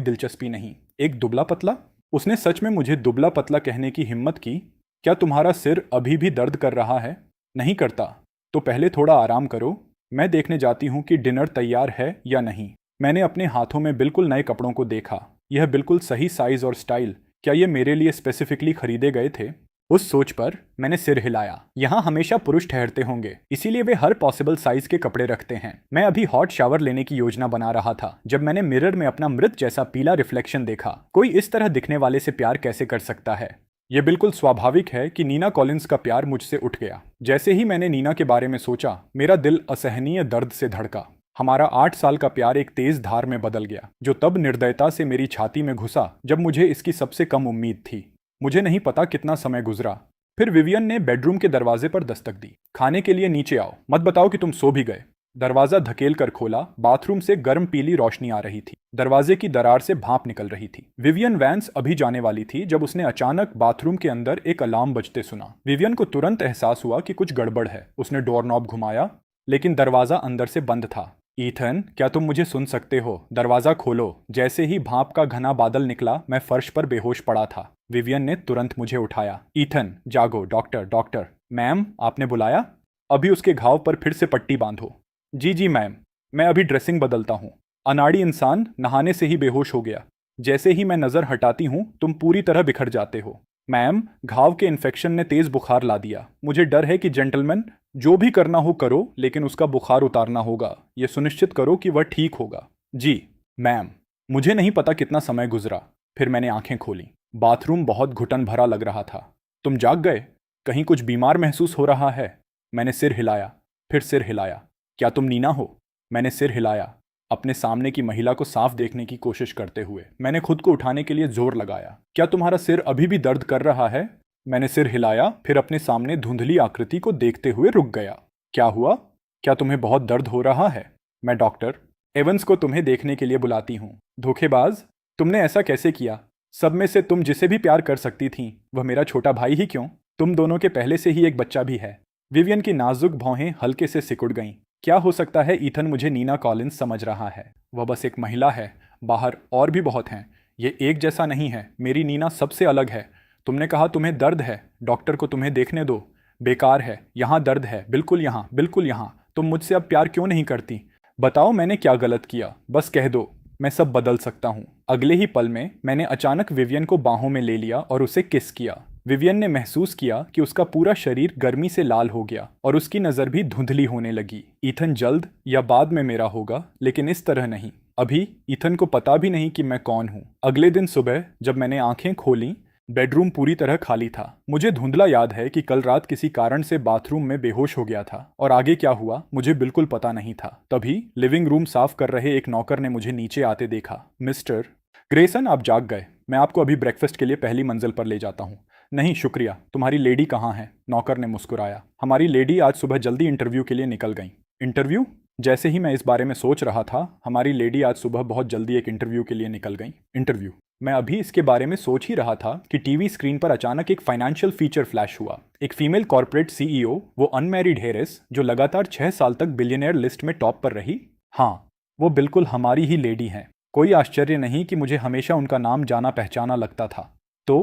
दिलचस्पी नहीं। एक दुबला पतला? उसने सच में मुझे दुबला पतला कहने की हिम्मत की। क्या तुम्हारा सिर अभी भी दर्द कर रहा है? नहीं करता? तो पहले थोड़ा आराम करो। मैं देखने जाती हूँ कि डिनर तैयार है या नहीं। मैंने अपने हाथों में बिल्कुल नए कपड़ों को देखा। यह बिल्कुल सही साइज और स्टाइल। क्या ये मेरे लिए स्पेसिफिकली खरीदे गए थे? उस सोच पर मैंने सिर हिलाया। यहाँ हमेशा पुरुष ठहरते होंगे, इसीलिए वे हर पॉसिबल साइज के कपड़े रखते हैं। मैं अभी हॉट शावर लेने की योजना बना रहा था जब मैंने मिरर में अपना मृत जैसा पीला रिफ्लेक्शन देखा। कोई इस तरह दिखने वाले से प्यार कैसे कर सकता है? यह बिल्कुल स्वाभाविक है कि नीना कॉलिंस का प्यार मुझसे उठ गया। जैसे ही मैंने नीना के बारे में सोचा, मेरा दिल असहनीय दर्द से धड़का। हमारा 8 साल का प्यार एक तेज धार में बदल गया, जो तब निर्दयता से मेरी छाती में घुसा जब मुझे इसकी सबसे कम उम्मीद थी। मुझे नहीं पता कितना समय गुजरा, फिर विवियन ने बेडरूम के दरवाजे पर दस्तक दी। खाने के लिए नीचे आओ, मत बताओ कि तुम सो भी गए। दरवाजा धकेल कर खोला। बाथरूम से गर्म पीली रोशनी आ रही थी। दरवाजे की दरार से भाप निकल रही थी। विवियन वैंस अभी जाने वाली थी जब उसने अचानक बाथरूम के अंदर एक अलार्म बजते सुना। विवियन को तुरंत एहसास हुआ कि कुछ गड़बड़ है। उसने डोर नॉब घुमाया, लेकिन दरवाजा अंदर से बंद था। ईथन, क्या तुम मुझे सुन सकते हो? दरवाजा खोलो। जैसे ही भाप का घना बादल निकला, मैं फर्श पर बेहोश पड़ा था। विवियन ने तुरंत मुझे उठाया। ईथन, जागो। Doctor, doctor. मैम, आपने बुलाया? अभी उसके घाव पर फिर से पट्टी बांधो। जी जी मैम, मैं अभी ड्रेसिंग बदलता हूँ। अनाड़ी इंसान नहाने से ही बेहोश हो गया। जैसे ही मैं नजर हटाती हूँ, तुम पूरी तरह बिखर जाते हो। मैम, घाव के इन्फेक्शन ने तेज बुखार ला दिया। मुझे डर है कि जेंटलमैन, जो भी करना हो करो, लेकिन उसका बुखार उतारना होगा। यह सुनिश्चित करो कि वह ठीक होगा। जी मैम। मुझे नहीं पता कितना समय गुजरा, फिर मैंने आंखें खोली। बाथरूम बहुत घुटन भरा लग रहा था। तुम जाग गए? कहीं कुछ बीमार महसूस हो रहा है? मैंने सिर हिलाया, फिर सिर हिलाया। क्या तुम नीना हो? मैंने सिर हिलाया, अपने सामने की महिला को साफ देखने की कोशिश करते हुए। मैंने खुद को उठाने के लिए जोर लगाया। क्या तुम्हारा सिर अभी भी दर्द कर रहा है? मैंने सिर हिलाया, फिर अपने सामने धुंधली आकृति को देखते हुए रुक गया। क्या हुआ? क्या तुम्हें बहुत दर्द हो रहा है? मैं डॉक्टर एवंस को तुम्हें देखने के लिए बुलाती हूँ। धोखेबाज, तुमने ऐसा कैसे किया? सब में से तुम जिसे भी प्यार कर सकती थीं, वह मेरा छोटा भाई ही क्यों? तुम दोनों के पहले से ही एक बच्चा भी है। विवियन की नाजुक भौहें हल्के से सिकुड़ गईं। क्या हो सकता है ईथन मुझे नीना कॉलिंस समझ रहा है? वह बस एक महिला है। बाहर और भी बहुत हैं। ये एक जैसा नहीं है। मेरी नीना सबसे अलग है। तुमने कहा तुम्हें दर्द है। डॉक्टर को तुम्हें देखने दो। बेकार है। यहाँ दर्द है, बिल्कुल यहाँ, बिल्कुल यहाँ। तुम मुझसे अब प्यार क्यों नहीं करती? बताओ मैंने क्या गलत किया? बस कह दो, मैं सब बदल सकता हूँ। अगले ही पल में मैंने अचानक विवियन को बाहों में ले लिया और उसे किस किया। विवियन ने महसूस किया कि उसका पूरा शरीर गर्मी से लाल हो गया और उसकी नज़र भी धुंधली होने लगी। ईथन जल्द या बाद में मेरा होगा, लेकिन इस तरह नहीं। अभी ईथन को पता भी नहीं कि मैं कौन हूँ। अगले दिन सुबह जब मैंने आंखें खोली, बेडरूम पूरी तरह खाली था। मुझे धुंधला याद है कि कल रात किसी कारण से बाथरूम में बेहोश हो गया था और आगे क्या हुआ मुझे बिल्कुल पता नहीं था। तभी लिविंग रूम साफ कर रहे एक नौकर ने मुझे नीचे आते देखा। मिस्टर ग्रेसन, आप जाग गए। मैं आपको अभी ब्रेकफास्ट के लिए पहली मंजिल पर ले जाता हूँ। नहीं शुक्रिया। तुम्हारी लेडी कहाँ है? नौकर ने मुस्कुराया। हमारी लेडी आज सुबह जल्दी इंटरव्यू के लिए निकल गई। इंटरव्यू? जैसे ही मैं इस बारे में सोच रहा था, हमारी लेडी आज सुबह बहुत जल्दी एक इंटरव्यू के लिए निकल गई। इंटरव्यू? मैं अभी इसके बारे में सोच ही रहा था कि टीवी स्क्रीन पर अचानक एक फाइनेंशियल फीचर फ्लैश हुआ। एक फीमेल कॉर्पोरेट सीईओ, वो अनमैरिड हेरेस, जो लगातार 6 साल तक बिलियनियर लिस्ट में टॉप पर रही। हाँ, वो बिल्कुल हमारी ही लेडी हैं। कोई आश्चर्य नहीं कि मुझे हमेशा उनका नाम जाना पहचाना लगता था। तो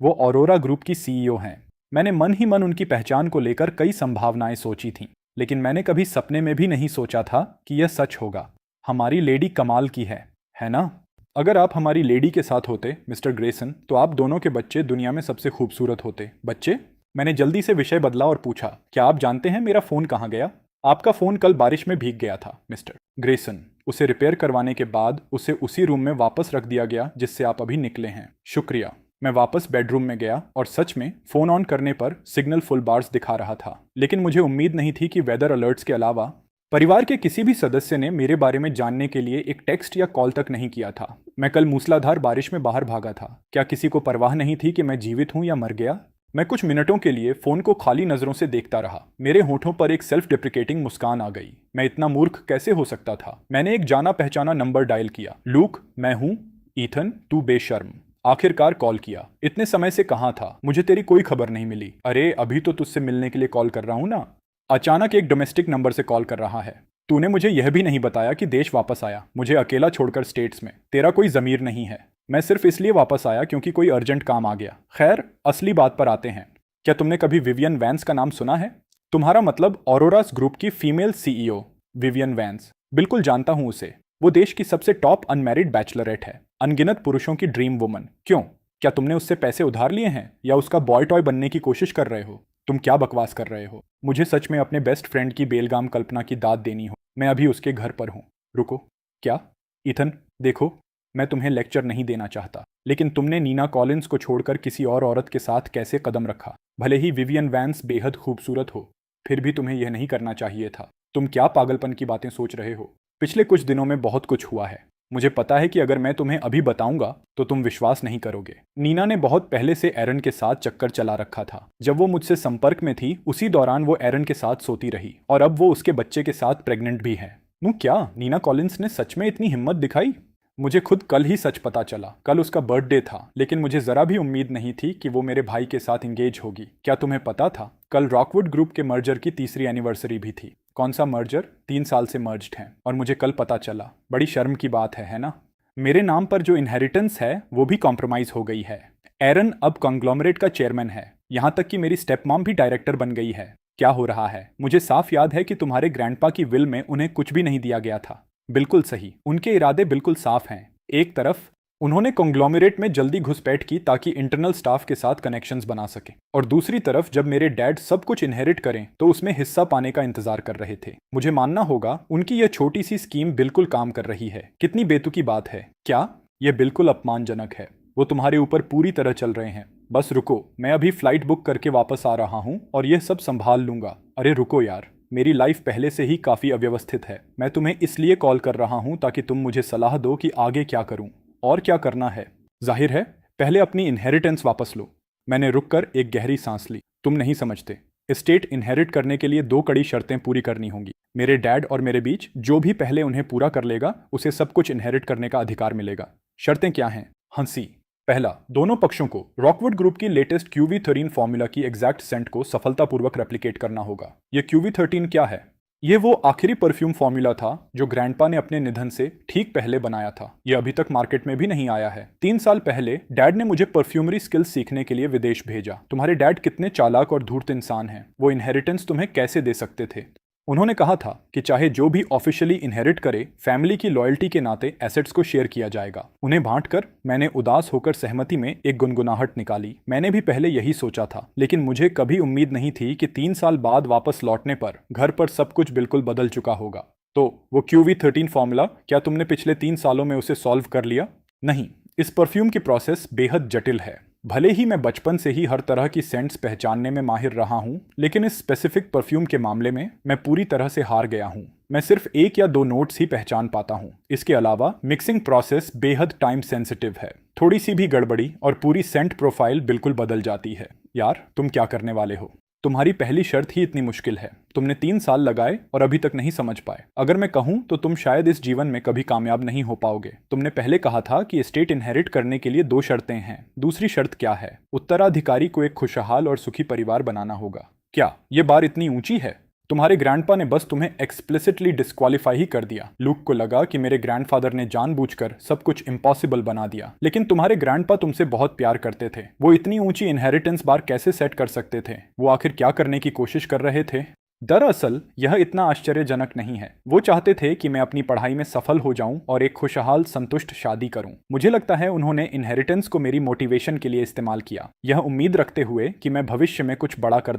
वो ऑरोरा ग्रुप की सीईओ हैं। मैंने मन ही मन उनकी पहचान को लेकर कई संभावनाएं सोची थीं, लेकिन मैंने कभी सपने में भी नहीं सोचा था कि यह सच होगा। हमारी लेडी कमाल की है ना? अगर आप हमारी लेडी के साथ होते मिस्टर ग्रेसन, तो आप दोनों के बच्चे दुनिया में सबसे खूबसूरत होते। बच्चे? मैंने जल्दी से विषय बदला और पूछा, क्या आप जानते हैं मेरा फ़ोन कहाँ गया? आपका फ़ोन कल बारिश में भीग गया था मिस्टर ग्रेसन। उसे रिपेयर करवाने के बाद उसे उसी रूम में वापस रख दिया गया जिससे आप अभी निकले हैं। शुक्रिया। मैं वापस बेडरूम में गया और सच में फ़ोन ऑन करने पर सिग्नल फुल बार्स दिखा रहा था, लेकिन मुझे उम्मीद नहीं थी कि वेदर अलर्ट्स के अलावा परिवार के किसी भी सदस्य ने मेरे बारे में जानने के लिए एक टेक्स्ट या कॉल तक नहीं किया था। मैं कल मूसलाधार बारिश में बाहर भागा था। क्या किसी को परवाह नहीं थी कि मैं जीवित हूं या मर गया? मैं कुछ मिनटों के लिए फोन को खाली नजरों से देखता रहा। मेरे होठों पर एक सेल्फ डिप्रिकेटिंग मुस्कान आ गई। मैं इतना मूर्ख कैसे हो सकता था? मैंने एक जाना पहचाना नंबर डायल किया। लूक, मैं हूं। ईथन, तू बेशर्म। आखिरकार कॉल किया। इतने समय से कहाँ था? मुझे तेरी कोई खबर नहीं मिली। अरे अभी तो तुझसे मिलने के लिए कॉल कर रहा हूं ना। अचानक एक डोमेस्टिक नंबर से कॉल कर रहा है। तूने मुझे यह भी नहीं बताया कि देश वापस आया, मुझे अकेला छोड़कर स्टेट्स में। तेरा कोई जमीर नहीं है। मैं सिर्फ इसलिए वापस आया क्योंकि कोई अर्जेंट काम आ गया। खैर, असली बात पर आते हैं। क्या तुमने कभी विवियन वैंस का नाम सुना है? तुम्हारा मतलब ऑरोरास ग्रुप की फीमेल सीईओ विवियन वैंस। बिल्कुल जानता हूं उसे। वो देश की सबसे टॉप अनमैरिड बैचलरेट है, अनगिनत पुरुषों की ड्रीम वुमन। क्यों? क्या तुमने उससे पैसे उधार लिए हैं या उसका बॉय टॉय बनने की कोशिश कर रहे हो? तुम क्या बकवास कर रहे हो? मुझे सच में अपने बेस्ट फ्रेंड की बेलगाम कल्पना की दाद देनी हो। मैं अभी उसके घर पर हूँ। रुको। क्या? ईथन, देखो, मैं तुम्हें लेक्चर नहीं देना चाहता, लेकिन तुमने नीना कॉलिंस को छोड़कर किसी और औरत के साथ कैसे कदम रखा? भले ही विवियन वैंस बेहद खूबसूरत हो, फिर भी तुम्हें यह नहीं करना चाहिए था। तुम क्या पागलपन की बातें सोच रहे हो? पिछले कुछ दिनों में बहुत कुछ हुआ है। मुझे पता है कि अगर मैं तुम्हें अभी बताऊंगा तो तुम विश्वास नहीं करोगे। नीना ने बहुत पहले से एरन के साथ चक्कर चला रखा था। जब वो मुझसे संपर्क में थी उसी दौरान वो एरन के साथ सोती रही और अब वो उसके बच्चे के साथ प्रेग्नेंट भी है। क्या नीना कॉलिंस ने सच में इतनी हिम्मत दिखाई? मुझे खुद कल ही सच पता चला। कल उसका बर्थडे था, लेकिन मुझे जरा भी उम्मीद नहीं थी कि वो मेरे भाई के साथ इंगेज होगी। क्या तुम्हें पता था कल रॉकवुड ग्रुप के मर्जर की तीसरी एनिवर्सरी भी थी? कौन सा मर्जर? 3 साल से मर्ज्ड हैं और मुझे कल पता चला। बड़ी शर्म की बात है ना? मेरे नाम पर जो इनहेरिटेंस है वो भी कॉम्प्रोमाइज हो गई है। एरन अब कॉन्ग्लोमरेट का चेयरमैन है। यहाँ तक कि मेरी स्टेप मॉम भी डायरेक्टर बन गई है। क्या हो रहा है? मुझे साफ याद है कि तुम्हारे ग्रैंडपा की विल में उन्हें कुछ भी नहीं दिया गया था। बिल्कुल सही, उनके इरादे बिल्कुल साफ हैं। एक तरफ उन्होंने कॉन्ग्लोमरेट में जल्दी घुसपैठ की ताकि इंटरनल स्टाफ के साथ कनेक्शंस बना सके, और दूसरी तरफ जब मेरे डैड सब कुछ इनहेरिट करें तो उसमें हिस्सा पाने का इंतजार कर रहे थे। मुझे मानना होगा उनकी यह छोटी सी स्कीम बिल्कुल काम कर रही है। कितनी बेतुकी बात है। क्या? यह बिल्कुल अपमानजनक है। वो तुम्हारे ऊपर पूरी तरह चल रहे हैं। बस रुको, मैं अभी फ्लाइट बुक करके वापस आ रहा हूँ और यह सब संभाल लूंगा। अरे रुको यार, मेरी लाइफ पहले से ही काफ़ी अव्यवस्थित है। मैं तुम्हें इसलिए कॉल कर रहा हूं ताकि तुम मुझे सलाह दो कि आगे क्या करूं और क्या करना है। जाहिर है पहले अपनी इनहेरिटेंस वापस लो। मैंने रुककर एक गहरी सांस ली। तुम नहीं समझते, एस्टेट इनहेरिट करने के लिए 2 कड़ी शर्तें पूरी करनी होंगी। मेरे डैड और मेरे बीच जो भी पहले उन्हें पूरा कर लेगा उसे सब कुछ इनहेरिट करने का अधिकार मिलेगा। शर्तें क्या हैं? हंसी। पहला, दोनों पक्षों को रॉकवुड ग्रुप की लेटेस्ट QV13 फॉर्मूला की एग्जैक्ट सेंट को सफलतापूर्वक रेप्लिकेट करना होगा। यह QV13 क्या है? यह वो आखिरी परफ्यूम फॉर्मूला था जो ग्रैंडपा ने अपने निधन से ठीक पहले बनाया था। यह अभी तक मार्केट में भी नहीं आया है। 3 साल पहले डैड ने मुझे परफ्यूमरी स्किल्स सीखने के लिए विदेश भेजा। तुम्हारे डैड कितने चालाक और धूर्त इंसान हैं। वो इनहेरिटेंस तुम्हें कैसे दे सकते थे? उन्होंने कहा था कि चाहे जो भी ऑफिशियली इनहेरिट करे, फैमिली की लॉयल्टी के नाते एसेट्स को शेयर किया जाएगा। उन्हें बांटकर मैंने उदास होकर सहमति में एक गुनगुनाहट निकाली। मैंने भी पहले यही सोचा था, लेकिन मुझे कभी उम्मीद नहीं थी कि 3 साल बाद वापस लौटने पर घर पर सब कुछ बिल्कुल बदल चुका होगा। तो वो QV13 फॉर्मूला, क्या तुमने पिछले 3 सालों में उसे सॉल्व कर लिया? नहीं, इस परफ्यूम की प्रोसेस बेहद जटिल है। भले ही मैं बचपन से ही हर तरह की सेंट्स पहचानने में माहिर रहा हूं, लेकिन इस स्पेसिफिक परफ्यूम के मामले में मैं पूरी तरह से हार गया हूं। मैं सिर्फ 1 या 2 नोट्स ही पहचान पाता हूं। इसके अलावा मिक्सिंग प्रोसेस बेहद टाइम सेंसिटिव है। थोड़ी सी भी गड़बड़ी और पूरी सेंट प्रोफाइल बिल्कुल बदल जाती है। यार, तुम क्या करने वाले हो? तुम्हारी पहली शर्त ही इतनी मुश्किल है। तुमने 3 साल लगाए और अभी तक नहीं समझ पाए। अगर मैं कहूं तो तुम शायद इस जीवन में कभी कामयाब नहीं हो पाओगे। तुमने पहले कहा था कि एस्टेट इनहेरिट करने के लिए 2 शर्तें हैं। दूसरी शर्त क्या है? उत्तराधिकारी को एक खुशहाल और सुखी परिवार बनाना होगा। क्या ये बार इतनी ऊंची है? तुम्हारे ग्रैंडपा ने बस तुम्हें एक्सप्लिसिटली डिस्क्वालीफाई ही कर दिया। लूक को लगा कि मेरे ग्रैंडफादर ने जानबूझकर सब कुछ इम्पॉसिबल बना दिया। लेकिन तुम्हारे ग्रैंडपा तुमसे बहुत प्यार करते थे। वो इतनी ऊंची इनहेरिटेंस बार कैसे सेट कर सकते थे? वो आखिर क्या करने की कोशिश कर रहे थे? दरअसल यह इतना आश्चर्यजनक नहीं है। वो चाहते थे कि मैं अपनी पढ़ाई में सफल हो जाऊं और एक खुशहाल संतुष्ट शादी करूं। मुझे लगता है उन्होंने इनहेरिटेंस को मेरी मोटिवेशन के लिए इस्तेमाल किया, यह उम्मीद रखते हुए कि मैं भविष्य में कुछ बड़ा कर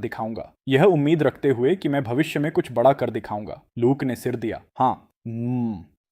दिखाऊंगा। लूक ने सिर दिया। हाँ।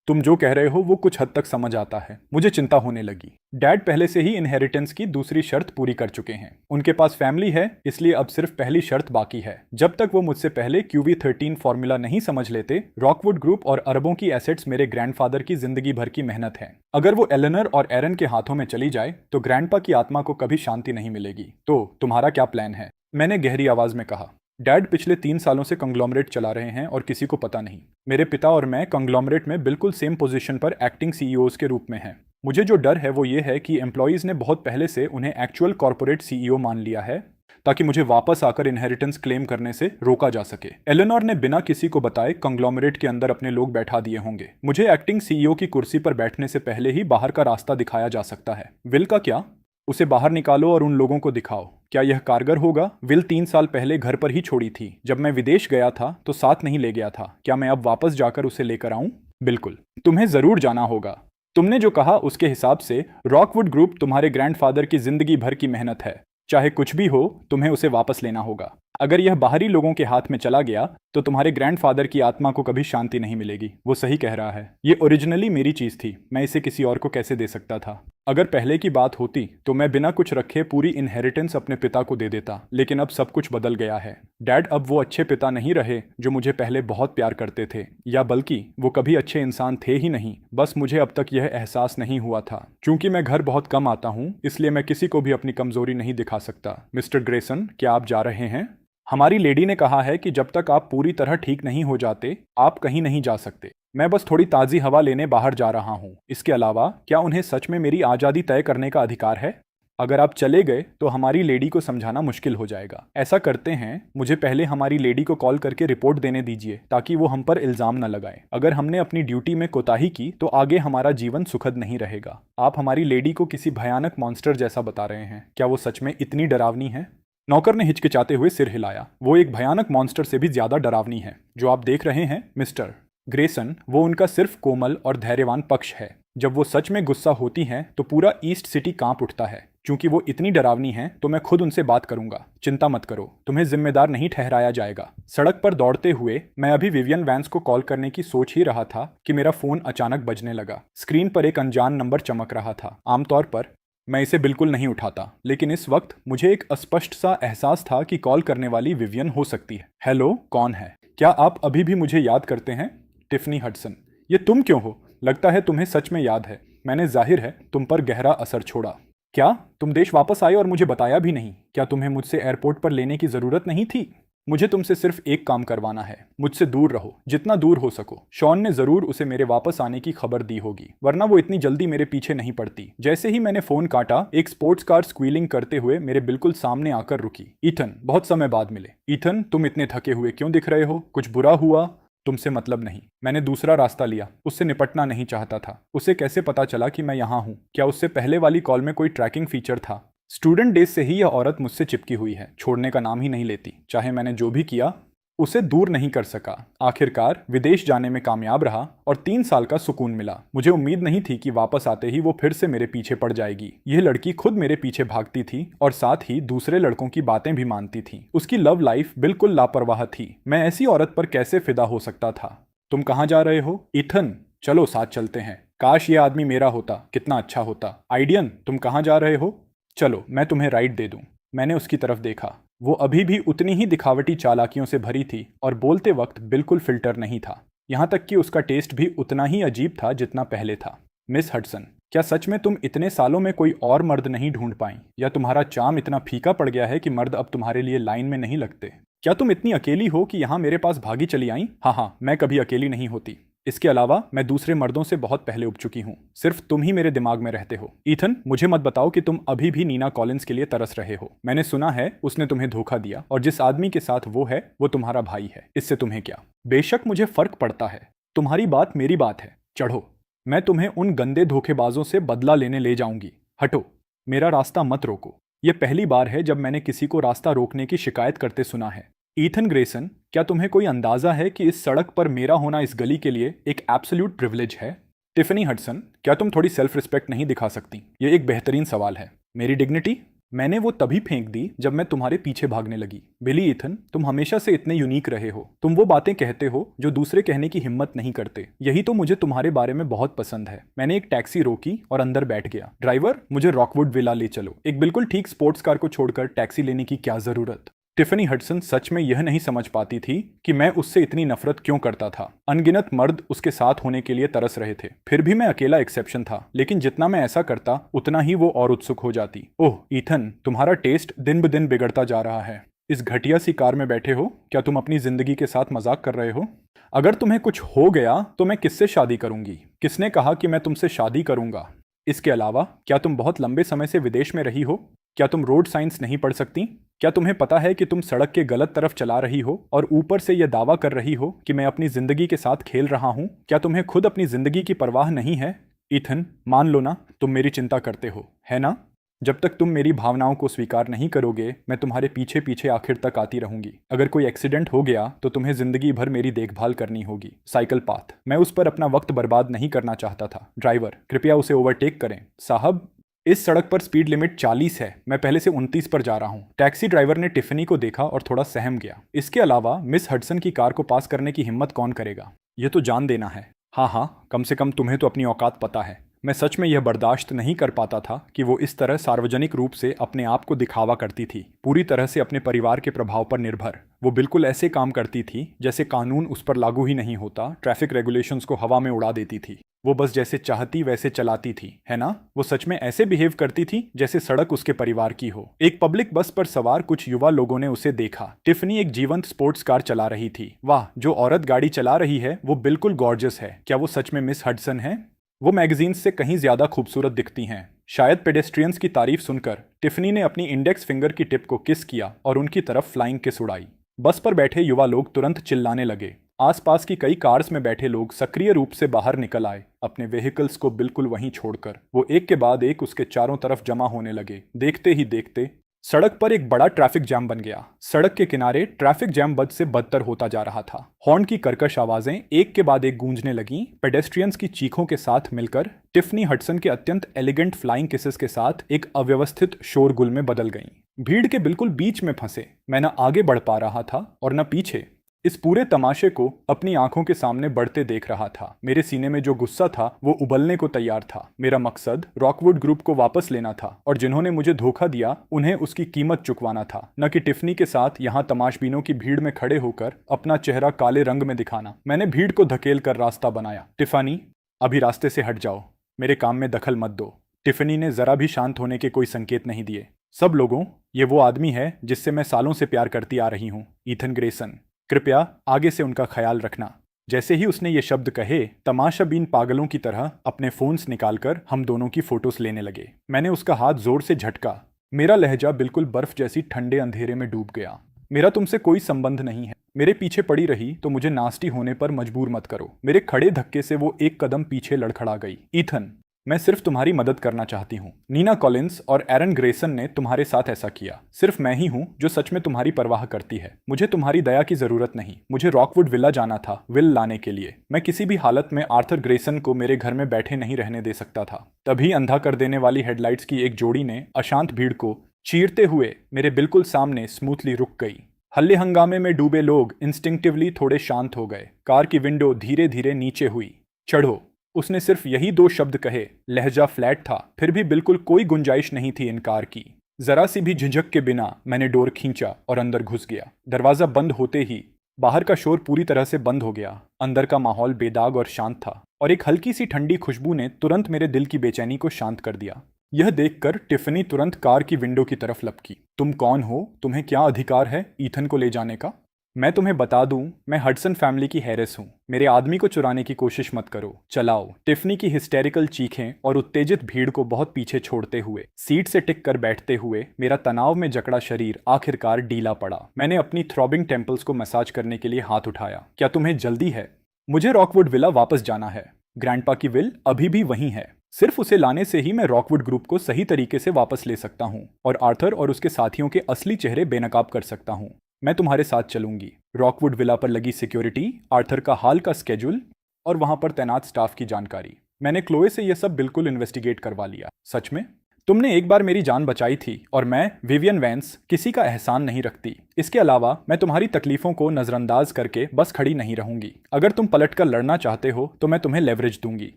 तुम जो कह रहे हो वो कुछ हद तक समझ आता है। मुझे चिंता होने लगी। डैड पहले से ही इनहेरिटेंस की दूसरी शर्त पूरी कर चुके हैं। उनके पास फैमिली है, इसलिए अब सिर्फ पहली शर्त बाकी है। जब तक वो मुझसे पहले QV13 फॉर्मूला नहीं समझ लेते, रॉकवुड ग्रुप और अरबों की एसेट्स मेरे ग्रैंडफादर की जिंदगी भर की मेहनत है। अगर वो एलेनर और एरन के हाथों में चली जाए तो ग्रैंडपा की आत्मा को कभी शांति नहीं मिलेगी। तो तुम्हारा क्या प्लान है? मैंने गहरी आवाज में कहा। डैड पिछले 3 सालों से कंग्लोमरेट चला रहे हैं और किसी को पता नहीं। मेरे पिता और मैं कंग्लोमरेट में बिल्कुल सेम पोजीशन पर एक्टिंग CEOs के रूप में हैं। मुझे जो डर है वो ये है कि एम्प्लॉयज़ ने बहुत पहले से उन्हें एक्चुअल कॉर्पोरेट CEO मान लिया है, ताकि मुझे वापस आकर इनहेरिटेंस क्लेम करने से रोका जा सके। एलेनोर ने बिना किसी को बताए कंग्लोमरेट के अंदर अपने लोग बैठा दिए होंगे। मुझे एक्टिंग CEO की कुर्सी पर बैठने से पहले ही बाहर का रास्ता दिखाया जा सकता है। विल का क्या? उसे बाहर निकालो और उन लोगों को दिखाओ। क्या यह कारगर होगा? विल 3 साल पहले घर पर ही छोड़ी थी। जब मैं विदेश गया था तो साथ नहीं ले गया था। क्या मैं अब वापस जाकर उसे लेकर आऊं? बिल्कुल, तुम्हें जरूर जाना होगा। तुमने जो कहा उसके हिसाब से रॉकवुड ग्रुप तुम्हारे ग्रैंडफादर की जिंदगी भर की मेहनत है। चाहे कुछ भी हो, तुम्हें उसे वापस लेना होगा। अगर यह बाहरी लोगों के हाथ में चला गया तो तुम्हारे ग्रैंडफादर की आत्मा को कभी शांति नहीं मिलेगी। वो सही कह रहा है। ये ओरिजिनली मेरी चीज थी, मैं इसे किसी और को कैसे दे सकता था? अगर पहले की बात होती तो मैं बिना कुछ रखे पूरी इनहेरिटेंस अपने पिता को दे देता, लेकिन अब सब कुछ बदल गया है। डैड अब वो अच्छे पिता नहीं रहे जो मुझे पहले बहुत प्यार करते थे, या बल्कि वो कभी अच्छे इंसान थे ही नहीं। बस मुझे अब तक यह एहसास नहीं हुआ था। क्योंकि मैं घर बहुत कम आता हूँ, इसलिए मैं किसी को भी अपनी कमजोरी नहीं दिखा सकता। मिस्टर ग्रेसन, क्या आप जा रहे हैं? हमारी लेडी ने कहा है कि जब तक आप पूरी तरह ठीक नहीं हो जाते, आप कहीं नहीं जा सकते। मैं बस थोड़ी ताज़ी हवा लेने बाहर जा रहा हूँ। इसके अलावा क्या उन्हें सच में मेरी आज़ादी तय करने का अधिकार है? अगर आप चले गए तो हमारी लेडी को समझाना मुश्किल हो जाएगा। ऐसा करते हैं, मुझे पहले हमारी लेडी को कॉल करके रिपोर्ट देने दीजिए, ताकि वो हम पर इल्ज़ाम न लगाए। अगर हमने अपनी ड्यूटी में कोताही की तो आगे हमारा जीवन सुखद नहीं रहेगा। आप हमारी लेडी को किसी भयानक मॉन्स्टर जैसा बता रहे हैं। क्या वो सच में इतनी डरावनी है? नौकर ने हिचकिचाते हुए सिर हिलाया। वो एक भयानक मॉन्स्टर से भी ज्यादा डरावनी है। जो आप देख रहे हैं मिस्टर ग्रेसन, वो उनका सिर्फ कोमल और धैर्यवान पक्ष है। जब वो सच में गुस्सा होती हैं तो पूरा ईस्ट सिटी कांप उठता है। क्योंकि वो इतनी डरावनी हैं तो मैं खुद उनसे बात करूंगा। चिंता मत करो, तुम्हें जिम्मेदार नहीं ठहराया जाएगा। सड़क पर दौड़ते हुए मैं अभी विवियन वैंस को कॉल करने की सोच ही रहा था कि मेरा फोन अचानक बजने लगा। स्क्रीन पर एक अनजान नंबर चमक रहा था। आमतौर पर मैं इसे बिल्कुल नहीं उठाता, लेकिन इस वक्त मुझे एक अस्पष्ट सा एहसास था कि कॉल करने वाली विवियन हो सकती है। हेलो, कौन है? क्या आप अभी भी मुझे याद करते हैं? Tiffany Hudson. ये तुम क्यों हो? लगता है तुम्हें सच में याद है। मैंने जाहिर है तुम पर गहरा असर छोड़ा। क्या तुम देश वापस आए और मुझे बताया भी नहीं? क्या तुम्हें मुझसे एयरपोर्ट पर लेने की जरूरत नहीं थी? मुझे तुमसे सिर्फ एक काम करवाना है। मुझसे दूर रहो, जितना दूर हो सको। शॉन ने जरूर उसे मेरे वापस आने की खबर दी होगी, वरना वो इतनी जल्दी मेरे पीछे नहीं पड़ती। जैसे ही मैंने फोन काटा, एक स्पोर्ट्स कार स्क्वीलिंग करते हुए मेरे बिल्कुल सामने आकर रुकी। ईथन, बहुत समय बाद मिले। ईथन, तुम इतने थके हुए क्यों दिख रहे हो? कुछ बुरा हुआ? तुमसे मतलब नहीं। मैंने दूसरा रास्ता लिया। उससे निपटना नहीं चाहता था। उसे कैसे पता चला कि मैं यहाँ हूँ? क्या उससे पहले वाली कॉल में कोई ट्रैकिंग फीचर था? स्टूडेंट डेज से ही यह औरत मुझसे चिपकी हुई है, छोड़ने का नाम ही नहीं लेती। चाहे मैंने जो भी किया, उसे दूर नहीं कर सका। आखिरकार विदेश जाने में कामयाब रहा और 3 साल का सुकून मिला। मुझे उम्मीद नहीं थी कि वापस आते ही वो फिर से मेरे पीछे पड़ जाएगी। यह लड़की खुद मेरे पीछे भागती थी और साथ ही दूसरे लड़कों की बातें भी मानती थी। उसकी लव लाइफ बिल्कुल लापरवाह थी। मैं ऐसी औरत पर कैसे फिदा हो सकता था? तुम कहाँ जा रहे हो? ईथन, चलो साथ चलते हैं। काश ये आदमी मेरा होता, कितना अच्छा होता। आइडियन, तुम कहाँ जा रहे हो? चलो मैं तुम्हें राइड दे दूं। मैंने उसकी तरफ देखा। वो अभी भी उतनी ही दिखावटी चालाकियों से भरी थी और बोलते वक्त बिल्कुल फिल्टर नहीं था। यहाँ तक कि उसका टेस्ट भी उतना ही अजीब था जितना पहले था। मिस हडसन, क्या सच में तुम इतने सालों में कोई और मर्द नहीं ढूंढ पाई, या तुम्हारा चार्म इतना फीका पड़ गया है कि मर्द अब तुम्हारे लिए लाइन में नहीं लगते? क्या तुम इतनी अकेली हो कि यहाँ मेरे पास भागी चली आई? हाँ, मैं कभी अकेली नहीं होती। इसके अलावा मैं दूसरे मर्दों से बहुत पहले उब चुकी हूँ। सिर्फ तुम ही मेरे दिमाग में रहते हो। ईथन, मुझे मत बताओ कि तुम अभी भी नीना कॉलिंस के लिए तरस रहे हो। मैंने सुना है उसने तुम्हें धोखा दिया, और जिस आदमी के साथ वो है वो तुम्हारा भाई है। इससे तुम्हें क्या? बेशक मुझे फर्क पड़ता है। तुम्हारी बात मेरी बात है। चढ़ो, मैं तुम्हें उन गंदे धोखेबाजों से बदला लेने ले जाऊंगी। हटो, मेरा रास्ता मत रोको। यह पहली बार है जब मैंने किसी को रास्ता रोकने की शिकायत करते सुना है। ईथन ग्रेसन, क्या तुम्हें कोई अंदाजा है कि इस सड़क पर मेरा होना इस गली के लिए एक एब्सोल्यूट प्रिविलेज है? टिफनी हडसन, क्या तुम थोड़ी सेल्फ रिस्पेक्ट नहीं दिखा सकती? ये एक बेहतरीन सवाल है। मेरी डिग्निटी? मैंने वो तभी फेंक दी जब मैं तुम्हारे पीछे भागने लगी। बिली ईथन, तुम हमेशा से इतने यूनिक रहे हो। तुम वो बातें कहते हो जो दूसरे कहने की हिम्मत नहीं करते। यही तो मुझे तुम्हारे बारे में बहुत पसंद है। मैंने एक टैक्सी रोकी और अंदर बैठ गया। ड्राइवर, मुझे रॉकवुड विला ले चलो। एक बिल्कुल ठीक स्पोर्ट्स कार को छोड़कर टैक्सी लेने की क्या जरूरत। टिफनी हडसन सच में यह नहीं समझ पाती थी कि मैं उससे इतनी नफरत क्यों करता था। अनगिनत मर्द उसके साथ होने के लिए तरस रहे थे, फिर भी मैं अकेला एक्सेप्शन था। लेकिन जितना मैं ऐसा करता उतना ही वो और उत्सुक हो जाती। ओह ईथन, तुम्हारा टेस्ट दिन ब दिन बिगड़ता जा रहा है। इस घटिया सी कार में बैठे हो। क्या तुम अपनी जिंदगी के साथ मजाक कर रहे हो? अगर तुम्हें कुछ हो गया तो मैं किससे शादी करूंगी? किसने कहा कि मैं तुमसे शादी करूंगा? इसके अलावा क्या तुम बहुत लंबे समय से विदेश में रही हो? क्या तुम रोड साइंस नहीं पढ़ सकती? क्या तुम्हें पता है कि तुम सड़क के गलत तरफ चला रही हो और ऊपर से यह दावा कर रही हो कि मैं अपनी जिंदगी के साथ खेल रहा हूं? क्या तुम्हें खुद अपनी जिंदगी की परवाह नहीं है? ईथन, मान लो ना, तुम मेरी चिंता करते हो, है ना? जब तक तुम मेरी भावनाओं को स्वीकार नहीं करोगे, मैं तुम्हारे पीछे पीछे आखिर तक आती रहूंगी। अगर कोई एक्सीडेंट हो गया तो तुम्हें जिंदगी भर मेरी देखभाल करनी होगी। साइकिल पाथ, मैं उस पर अपना वक्त बर्बाद नहीं करना चाहता था। ड्राइवर, कृपया उसे ओवरटेक करें। साहब, इस सड़क पर स्पीड लिमिट 40 है। मैं पहले से 29 पर जा रहा हूँ। टैक्सी ड्राइवर ने टिफनी को देखा और थोड़ा सहम गया। इसके अलावा मिस हडसन की कार को पास करने की हिम्मत कौन करेगा? यह तो जान देना है। हाँ हाँ, कम से कम तुम्हें तो अपनी औकात पता है। मैं सच में यह बर्दाश्त नहीं कर पाता था कि वो इस तरह सार्वजनिक रूप से अपने आप को दिखावा करती थी, पूरी तरह से अपने परिवार के प्रभाव पर निर्भर। वो बिल्कुल ऐसे काम करती थी जैसे कानून उस पर लागू ही नहीं होता, ट्रैफिक रेगुलेशंस को हवा में उड़ा देती थी। वो बस जैसे चाहती वैसे चलाती थी, है ना? वो सच में ऐसे बिहेव करती थी जैसे सड़क उसके परिवार की हो। एक पब्लिक बस पर सवार कुछ युवा लोगों ने उसे देखा। टिफनी एक जीवंत स्पोर्ट्स कार चला रही थी। वाह, जो औरत गाड़ी चला रही है वो बिल्कुल गॉर्जियस है। क्या वो सच में मिस हडसन है? वो मैगजीन्स से कहीं ज्यादा खूबसूरत दिखती हैं। शायद पेडेस्ट्रियंस की तारीफ सुनकर टिफनी ने अपनी इंडेक्स फिंगर की टिप को किस किया और उनकी तरफ फ्लाइंग किस उड़ाई। बस पर बैठे युवा लोग तुरंत चिल्लाने लगे। आसपास की कई कार्स में बैठे लोग सक्रिय रूप से बाहर निकल आए, अपने व्हीकल्स को बिल्कुल वहीं छोड़कर। वो एक के बाद एक उसके चारों तरफ जमा होने लगे। देखते ही देखते सड़क पर एक बड़ा ट्रैफिक जैम बन गया। सड़क के किनारे ट्रैफिक जैम बद से बदतर होता जा रहा था। हॉर्न की कर्कश आवाजें एक के बाद एक गूंजने लगीं। पेडेस्ट्रियंस की चीखों के साथ मिलकर टिफनी हडसन के अत्यंत एलिगेंट फ्लाइंग किसेस के साथ एक अव्यवस्थित शोरगुल में बदल गईं। भीड़ के बिल्कुल बीच में फंसे मैं न आगे बढ़ पा रहा था और न पीछे। इस पूरे तमाशे को अपनी आंखों के सामने बढ़ते देख रहा था। मेरे सीने में जो गुस्सा था वो उबलने को तैयार था। मेरा मकसद रॉकवुड ग्रुप को वापस लेना था और जिन्होंने मुझे धोखा दिया उन्हें उसकी कीमत चुकवाना था, न कि टिफनी के साथ यहाँ तमाशबीनों की भीड़ में खड़े होकर अपना चेहरा काले रंग में दिखाना। मैंने भीड़ को धकेल कर रास्ता बनाया। टिफानी, अभी रास्ते से हट जाओ, मेरे काम में दखल मत दो। टिफनी ने जरा भी शांत होने के कोई संकेत नहीं दिए। सब लोगों, ये वो आदमी है जिससे मैं सालों से प्यार करती आ रही हूँ, ईथन ग्रेसन। कृपया आगे से उनका ख्याल रखना। जैसे ही उसने ये शब्द कहे, तमाशाबीन पागलों की तरह अपने फोन्स निकालकर हम दोनों की फोटोज लेने लगे। मैंने उसका हाथ जोर से झटका। मेरा लहजा बिल्कुल बर्फ जैसी ठंडे अंधेरे में डूब गया। मेरा तुमसे कोई संबंध नहीं है। मेरे पीछे पड़ी रही तो मुझे नास्टी होने पर मजबूर मत करो। मेरे खड़े धक्के से वो एक कदम पीछे लड़खड़ा गई। ईथन, मैं सिर्फ तुम्हारी मदद करना चाहती हूँ। नीना कॉलिंस और एरन ग्रेसन ने तुम्हारे साथ ऐसा किया। सिर्फ मैं ही हूँ जो सच में तुम्हारी परवाह करती है। मुझे तुम्हारी दया की जरूरत नहीं। मुझे रॉकवुड विला जाना था विल लाने के लिए। मैं किसी भी हालत में आर्थर ग्रेसन को मेरे घर में बैठे नहीं रहने दे सकता था। तभी अंधा कर देने वाली हेडलाइट्स की एक जोड़ी ने अशांत भीड़ को चीरते हुए मेरे बिल्कुल सामने स्मूथली रुक गई। हल्ले हंगामे में डूबे लोग इंस्टिंक्टिवली थोड़े शांत हो गए। कार की विंडो धीरे धीरे नीचे हुई। चढ़ो, उसने सिर्फ यही 2 शब्द कहे। लहजा फ्लैट था, फिर भी बिल्कुल कोई गुंजाइश नहीं थी इनकार की। जरा सी भी झिझक के बिना मैंने डोर खींचा और अंदर घुस गया। दरवाजा बंद होते ही बाहर का शोर पूरी तरह से बंद हो गया। अंदर का माहौल बेदाग और शांत था और एक हल्की सी ठंडी खुशबू ने तुरंत मेरे दिल की बेचैनी को शांत कर दिया। यह देखकर टिफनी तुरंत कार की विंडो की तरफ लपकी। तुम कौन हो? तुम्हें क्या अधिकार है ईथन को ले जाने का? मैं तुम्हें बता दूं, मैं हडसन फैमिली की हेरिस हूं। मेरे आदमी को चुराने की कोशिश मत करो, चलाओ। टिफनी की हिस्टेरिकल चीखें और उत्तेजित भीड़ को बहुत पीछे छोड़ते हुए सीट से टिक कर बैठते हुए मेरा तनाव में जकड़ा शरीर आखिरकार ढीला पड़ा। मैंने अपनी थ्रॉबिंग टेम्पल्स को मसाज करने के लिए हाथ उठाया। क्या तुम्हें जल्दी है? मुझे रॉकवुड विला वापस जाना है। ग्रैंडपा की विल अभी भी वहीं है। सिर्फ उसे लाने से ही मैं रॉकवुड ग्रुप को सही तरीके से वापस ले सकता हूँ और आर्थर और उसके साथियों के असली चेहरे बेनकाब कर सकता हूँ। मैं तुम्हारे साथ चलूंगी। रॉकवुड विला पर लगी सिक्योरिटी, आर्थर का हाल का स्केड्यूल और वहां पर तैनात स्टाफ की जानकारी। मैंने क्लोए से यह सब बिल्कुल इन्वेस्टिगेट करवा लिया। सच में? तुमने एक बार मेरी जान बचाई थी और मैं, विवियन वैंस, किसी का एहसान नहीं रखती। इसके अलावा मैं तुम्हारी तकलीफों को नजरअंदाज करके बस खड़ी नहीं रहूंगी। अगर तुम पलटकर लड़ना चाहते हो तो मैं तुम्हें लेवरेज दूंगी।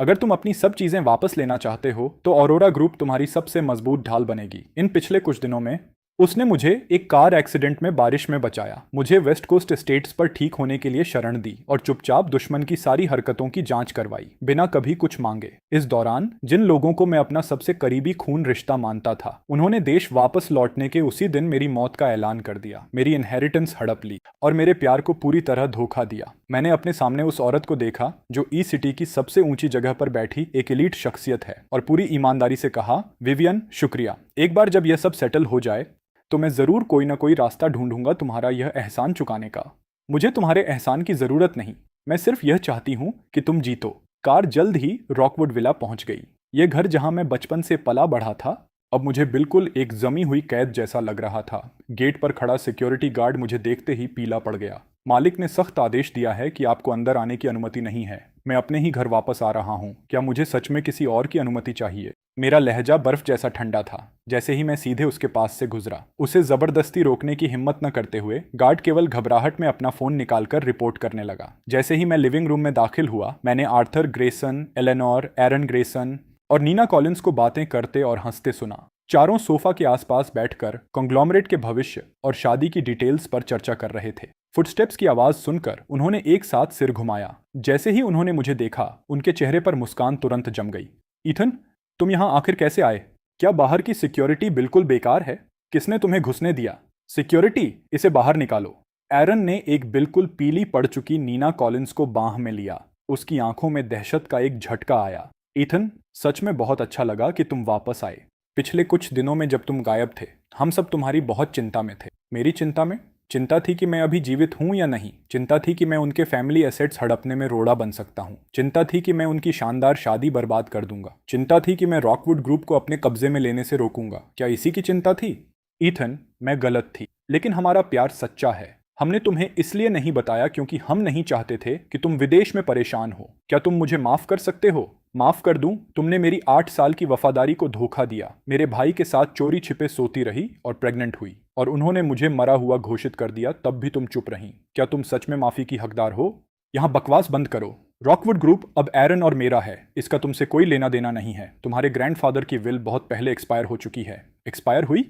अगर तुम अपनी सब चीजें वापस लेना चाहते हो तो ऑरोरा ग्रुप तुम्हारी सबसे मजबूत ढाल बनेगी। इन पिछले कुछ दिनों में उसने मुझे एक कार एक्सीडेंट में बारिश में बचाया, मुझे वेस्ट कोस्ट एस्टेट्स पर ठीक होने के लिए शरण दी और चुपचाप दुश्मन की सारी हरकतों की जांच करवाई, बिना कभी कुछ मांगे। इस दौरान जिन लोगों को मैं अपना सबसे करीबी खून रिश्ता मानता था, उन्होंने देश वापस लौटने के उसी दिन मेरी मौत का ऐलान कर दिया, मेरी इनहेरिटेंस हड़प ली और मेरे प्यार को पूरी तरह धोखा दिया। मैंने अपने सामने उस औरत को देखा जो ई सिटी की सबसे ऊंची जगह पर बैठी एक एलीट शख्सियत है, और पूरी ईमानदारी से कहा, विवियन, शुक्रिया। एक बार जब यह सब सेटल हो जाए तो मैं जरूर कोई ना कोई रास्ता ढूंढूंगा तुम्हारा यह एहसान चुकाने का। मुझे तुम्हारे एहसान की जरूरत नहीं, मैं सिर्फ यह चाहती हूं कि तुम जीतो। कार जल्द ही रॉकवुड विला पहुंच गई। यह घर जहां मैं बचपन से पला बढ़ा था अब मुझे बिल्कुल एक जमी हुई कैद जैसा लग रहा था। गेट पर खड़ा सिक्योरिटी गार्ड मुझे देखते ही पीला पड़ गया। मालिक ने सख्त आदेश दिया है कि आपको अंदर आने की अनुमति नहीं है। मैं अपने ही घर वापस आ रहा हूँ, क्या मुझे सच में किसी और की अनुमति चाहिए? मेरा लहजा बर्फ जैसा ठंडा था। जैसे ही मैं सीधे उसके पास से गुजरा, उसे जबरदस्ती रोकने की हिम्मत न करते हुए गार्ड केवल घबराहट में अपना फोन निकालकर रिपोर्ट करने लगा। जैसे ही मैं लिविंग रूम में दाखिल हुआ, मैंने आर्थर ग्रेसन, एलेनोर, एरन ग्रेसन और नीना कॉलिंस को बातें करते और हंसते सुना। चारों सोफा के आसपास बैठकर कॉन्ग्लोमरेट के भविष्य और शादी की डिटेल्स पर चर्चा कर रहे थे। फुटस्टेप्स की आवाज सुनकर उन्होंने एक साथ सिर घुमाया। जैसे ही उन्होंने मुझे देखा, उनके चेहरे पर मुस्कान तुरंत जम गई। ईथन, तुम यहां आखिर कैसे आए? क्या बाहर की सिक्योरिटी बिल्कुल बेकार है? किसने तुम्हें घुसने दिया? सिक्योरिटी, इसे बाहर निकालो। एरन ने एक बिल्कुल पीली पड़ चुकी नीना कॉलिंस को बांह में लिया। उसकी आंखों में दहशत का एक झटका आया। ईथन, सच में बहुत अच्छा लगा कि तुम वापस आए। पिछले कुछ दिनों में जब तुम गायब थे, हम सब तुम्हारी बहुत चिंता में थे। मेरी चिंता में? चिंता थी कि मैं अभी जीवित हूं या नहीं। चिंता थी कि मैं उनके फैमिली एसेट्स हड़पने में रोड़ा बन सकता हूं। चिंता थी कि मैं उनकी शानदार शादी बर्बाद कर दूंगा। चिंता थी कि मैं रॉकवुड ग्रुप को अपने कब्जे में लेने से रोकूंगा। क्या इसी की चिंता थी? ईथन, मैं गलत थी, लेकिन हमारा प्यार सच्चा है। हमने तुम्हें इसलिए नहीं बताया क्योंकि हम नहीं चाहते थे कि तुम विदेश में परेशान हो। क्या तुम मुझे माफ कर सकते हो? माफ कर दूं? तुमने मेरी 8 साल की वफादारी को धोखा दिया, मेरे भाई के साथ चोरी छिपे सोती रही और प्रेग्नेंट हुई, और उन्होंने मुझे मरा हुआ घोषित कर दिया, तब भी तुम चुप रही। क्या तुम सच में माफी की हकदार हो? यहाँ बकवास बंद करो। रॉकवुड ग्रुप अब एरन और मेरा है, इसका तुमसे कोई लेना देना नहीं है। तुम्हारे ग्रैंडफादर की विल बहुत पहले एक्सपायर हो चुकी है। एक्सपायर हुई?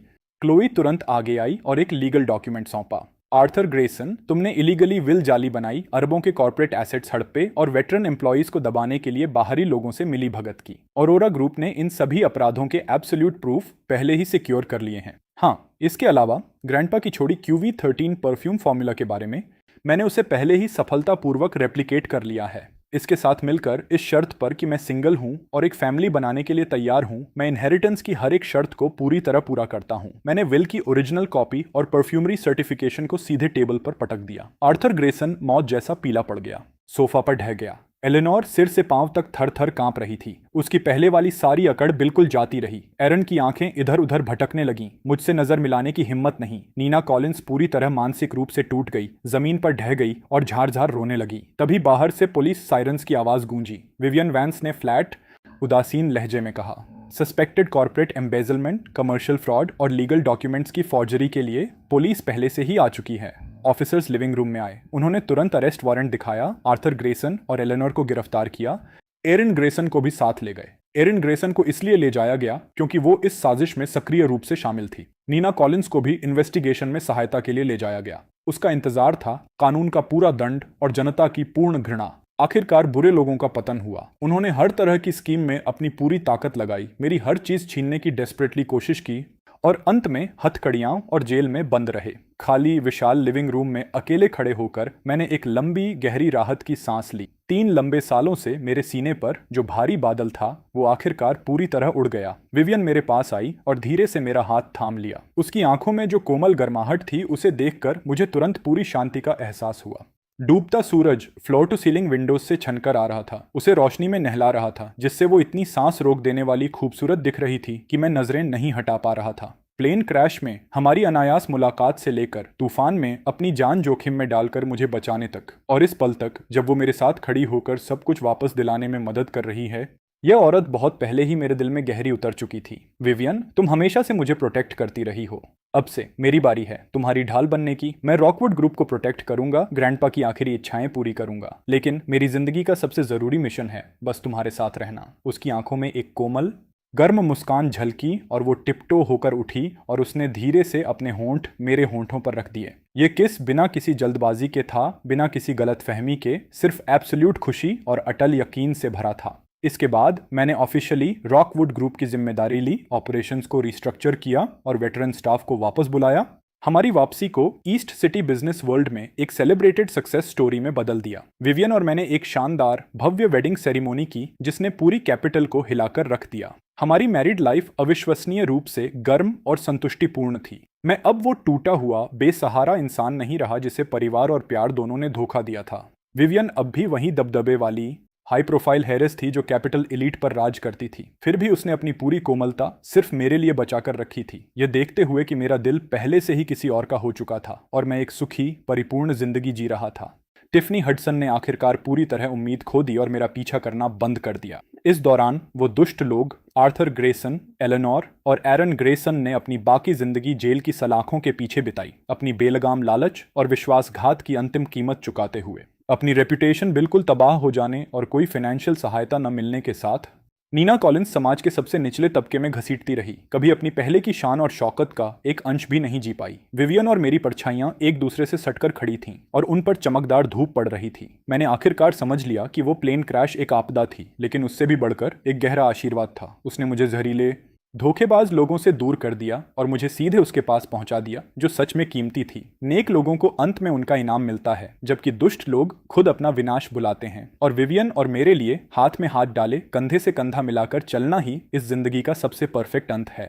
क्लोई तुरंत आगे आई और एक लीगल डॉक्यूमेंट सौंपा। आर्थर ग्रेसन, तुमने इलीगली विल जाली बनाई, अरबों के कॉर्पोरेट एसेट्स हड़पे और वेटरन एम्प्लॉयज को दबाने के लिए बाहरी लोगों से मिली भगत की। ऑरोरा ग्रुप ने इन सभी अपराधों के एब्सोल्यूट प्रूफ पहले ही सिक्योर कर लिए हैं। हाँ, इसके अलावा ग्रैंडपा की छोड़ी QV13 परफ्यूम फॉर्मूला के बारे में मैंने उसे पहले ही सफलतापूर्वक रेप्लिकेट कर लिया है। इसके साथ मिलकर इस शर्त पर कि मैं सिंगल हूं और एक फैमिली बनाने के लिए तैयार हूं, मैं इनहेरिटेंस की हर एक शर्त को पूरी तरह पूरा करता हूं। मैंने विल की ओरिजिनल कॉपी और परफ्यूमरी सर्टिफिकेशन को सीधे टेबल पर पटक दिया। आर्थर ग्रेसन मौत जैसा पीला पड़ गया, सोफा पर ढह गया। एलेनोर सिर से पांव तक थर थर कांप रही थी। उसकी पहले वाली सारी अकड़ बिल्कुल जाती रही। एरन की आंखें इधर उधर भटकने लगीं। मुझसे नजर मिलाने की हिम्मत नहीं। नीना कॉलिंस पूरी तरह मानसिक रूप से टूट गई, जमीन पर ढह गई और झाड़ झाड़ रोने लगी। तभी बाहर से पुलिस सायरन्स की आवाज गूंजी। विवियन वैंस ने फ्लैट, उदासीन लहजे में कहा, suspected corporate embezzlement, commercial fraud और लीगल डॉक्यूमेंट्स की फॉर्जरी के लिए पुलिस पहले से ही आ चुकी है। ऑफिसर्स लिविंग रूम में आए। उन्होंने तुरंत अरेस्ट वारंट दिखाया, आर्थर ग्रेसन और एलेनोर को गिरफ्तार किया। एरिन ग्रेसन को भी साथ ले गए। एरिन ग्रेसन को इसलिए ले जाया गया क्योंकि वो इस साजिश में सक्रिय रूप से शामिल थी। नीना कॉलिंस को भी इन्वेस्टिगेशन में सहायता के लिए ले जाया गया। उसका इंतजार था कानून का पूरा दंड और जनता की पूर्ण घृणा। आखिरकार बुरे लोगों का पतन हुआ। उन्होंने हर तरह की स्कीम में अपनी पूरी ताकत लगाई, मेरी हर चीज छीनने की डेस्परेटली कोशिश की और अंत में हथकड़ियां और जेल में बंद रहे। खाली विशाल लिविंग रूम में अकेले खड़े होकर मैंने एक लंबी गहरी राहत की सांस ली। 3 लंबे सालों से मेरे सीने पर जो भारी बादल था वो आखिरकार पूरी तरह उड़ गया। विवियन मेरे पास आई और धीरे से मेरा हाथ थाम लिया। उसकी आंखों में जो कोमल गर्माहट थी उसे देखकर मुझे तुरंत पूरी शांति का एहसास हुआ। डूबता सूरज फ्लोर टू सीलिंग विंडोज से छनकर आ रहा था, उसे रोशनी में नहला रहा था, जिससे वो इतनी सांस रोक देने वाली खूबसूरत दिख रही थी कि मैं नजरें नहीं हटा पा रहा था। प्लेन क्रैश में हमारी अनायास मुलाकात से लेकर तूफान में अपनी जान जोखिम में डालकर मुझे बचाने तक, और इस पल तक जब वो मेरे साथ खड़ी होकर सब कुछ वापस दिलाने में मदद कर रही है, यह औरत बहुत पहले ही मेरे दिल में गहरी उतर चुकी थी। विवियन, तुम हमेशा से मुझे प्रोटेक्ट करती रही हो। अब से मेरी बारी है तुम्हारी ढाल बनने की। मैं रॉकवुड ग्रुप को प्रोटेक्ट करूंगा, ग्रैंडपा की आखिरी इच्छाएं पूरी करूंगा, लेकिन मेरी जिंदगी का सबसे जरूरी मिशन है बस तुम्हारे साथ रहना। उसकी आंखों में एक कोमल गर्म मुस्कान झलकी और वो टिपटो होकर उठी और उसने धीरे से अपने होंठ मेरे होंठों पर रख दिए। ये किस बिना किसी जल्दबाजी के था, बिना किसी गलतफहमी के, सिर्फ एब्सोल्यूट खुशी और अटल यकीन से भरा था। इसके बाद मैंने ऑफिशियली रॉकवुड ग्रुप की जिम्मेदारी ली, ऑपरेशंस को रिस्ट्रक्चर किया और वेटरन स्टाफ को वापस बुलाया। हमारी वापसी को ईस्ट सिटी बिजनेस वर्ल्ड में एक सेलिब्रेटेड सक्सेस स्टोरी में बदल दिया। विवियन और मैंने एक शानदार भव्य वेडिंग सेरेमनी की जिसने पूरी कैपिटल को हिलाकर रख दिया। हमारी मैरिड लाइफ अविश्वसनीय रूप से गर्म और संतुष्टिपूर्ण थी। मैं अब वो टूटा हुआ बेसहारा इंसान नहीं रहा जिसे परिवार और प्यार दोनों ने धोखा दिया था। विवियन अब भी वही दबदबे वाली हाई प्रोफाइल हेरिस थी जो कैपिटल एलीट पर राज करती थी। फिर भी उसने अपनी पूरी कोमलता सिर्फ मेरे लिए बचाकर रखी थी, यह देखते हुए कि मेरा दिल पहले से ही किसी और का हो चुका था और मैं एक सुखी परिपूर्ण जिंदगी जी रहा था। टिफनी हडसन ने आखिरकार पूरी तरह उम्मीद खो दी और मेरा पीछा करना बंद कर दिया। इस दौरान वो दुष्ट लोग आर्थर ग्रेसन, एलेनोर और एरन ग्रेसन ने अपनी बाकी जिंदगी जेल की सलाखों के पीछे बिताई, अपनी बेलगाम लालच और विश्वासघात की अंतिम कीमत चुकाते हुए। अपनी रेपुटेशन बिल्कुल तबाह हो जाने और कोई फाइनेंशियल सहायता न मिलने के साथ नीना कॉलिंस समाज के सबसे निचले तबके में घसीटती रही, कभी अपनी पहले की शान और शौकत का एक अंश भी नहीं जी पाई। विवियन और मेरी परछाइयां एक दूसरे से सटकर खड़ी थीं और उन पर चमकदार धूप पड़ रही थी। मैंने आखिरकार समझ लिया कि वो प्लेन क्रैश एक आपदा थी, लेकिन उससे भी बढ़कर एक गहरा आशीर्वाद था। उसने मुझे जहरीले धोखेबाज लोगों से दूर कर दिया और मुझे सीधे उसके पास पहुंचा दिया जो सच में कीमती थी। नेक लोगों को अंत में उनका इनाम मिलता है, जबकि दुष्ट लोग खुद अपना विनाश बुलाते हैं। और विवियन और मेरे लिए हाथ में हाथ डाले कंधे से कंधा मिलाकर चलना ही इस जिंदगी का सबसे परफेक्ट अंत है।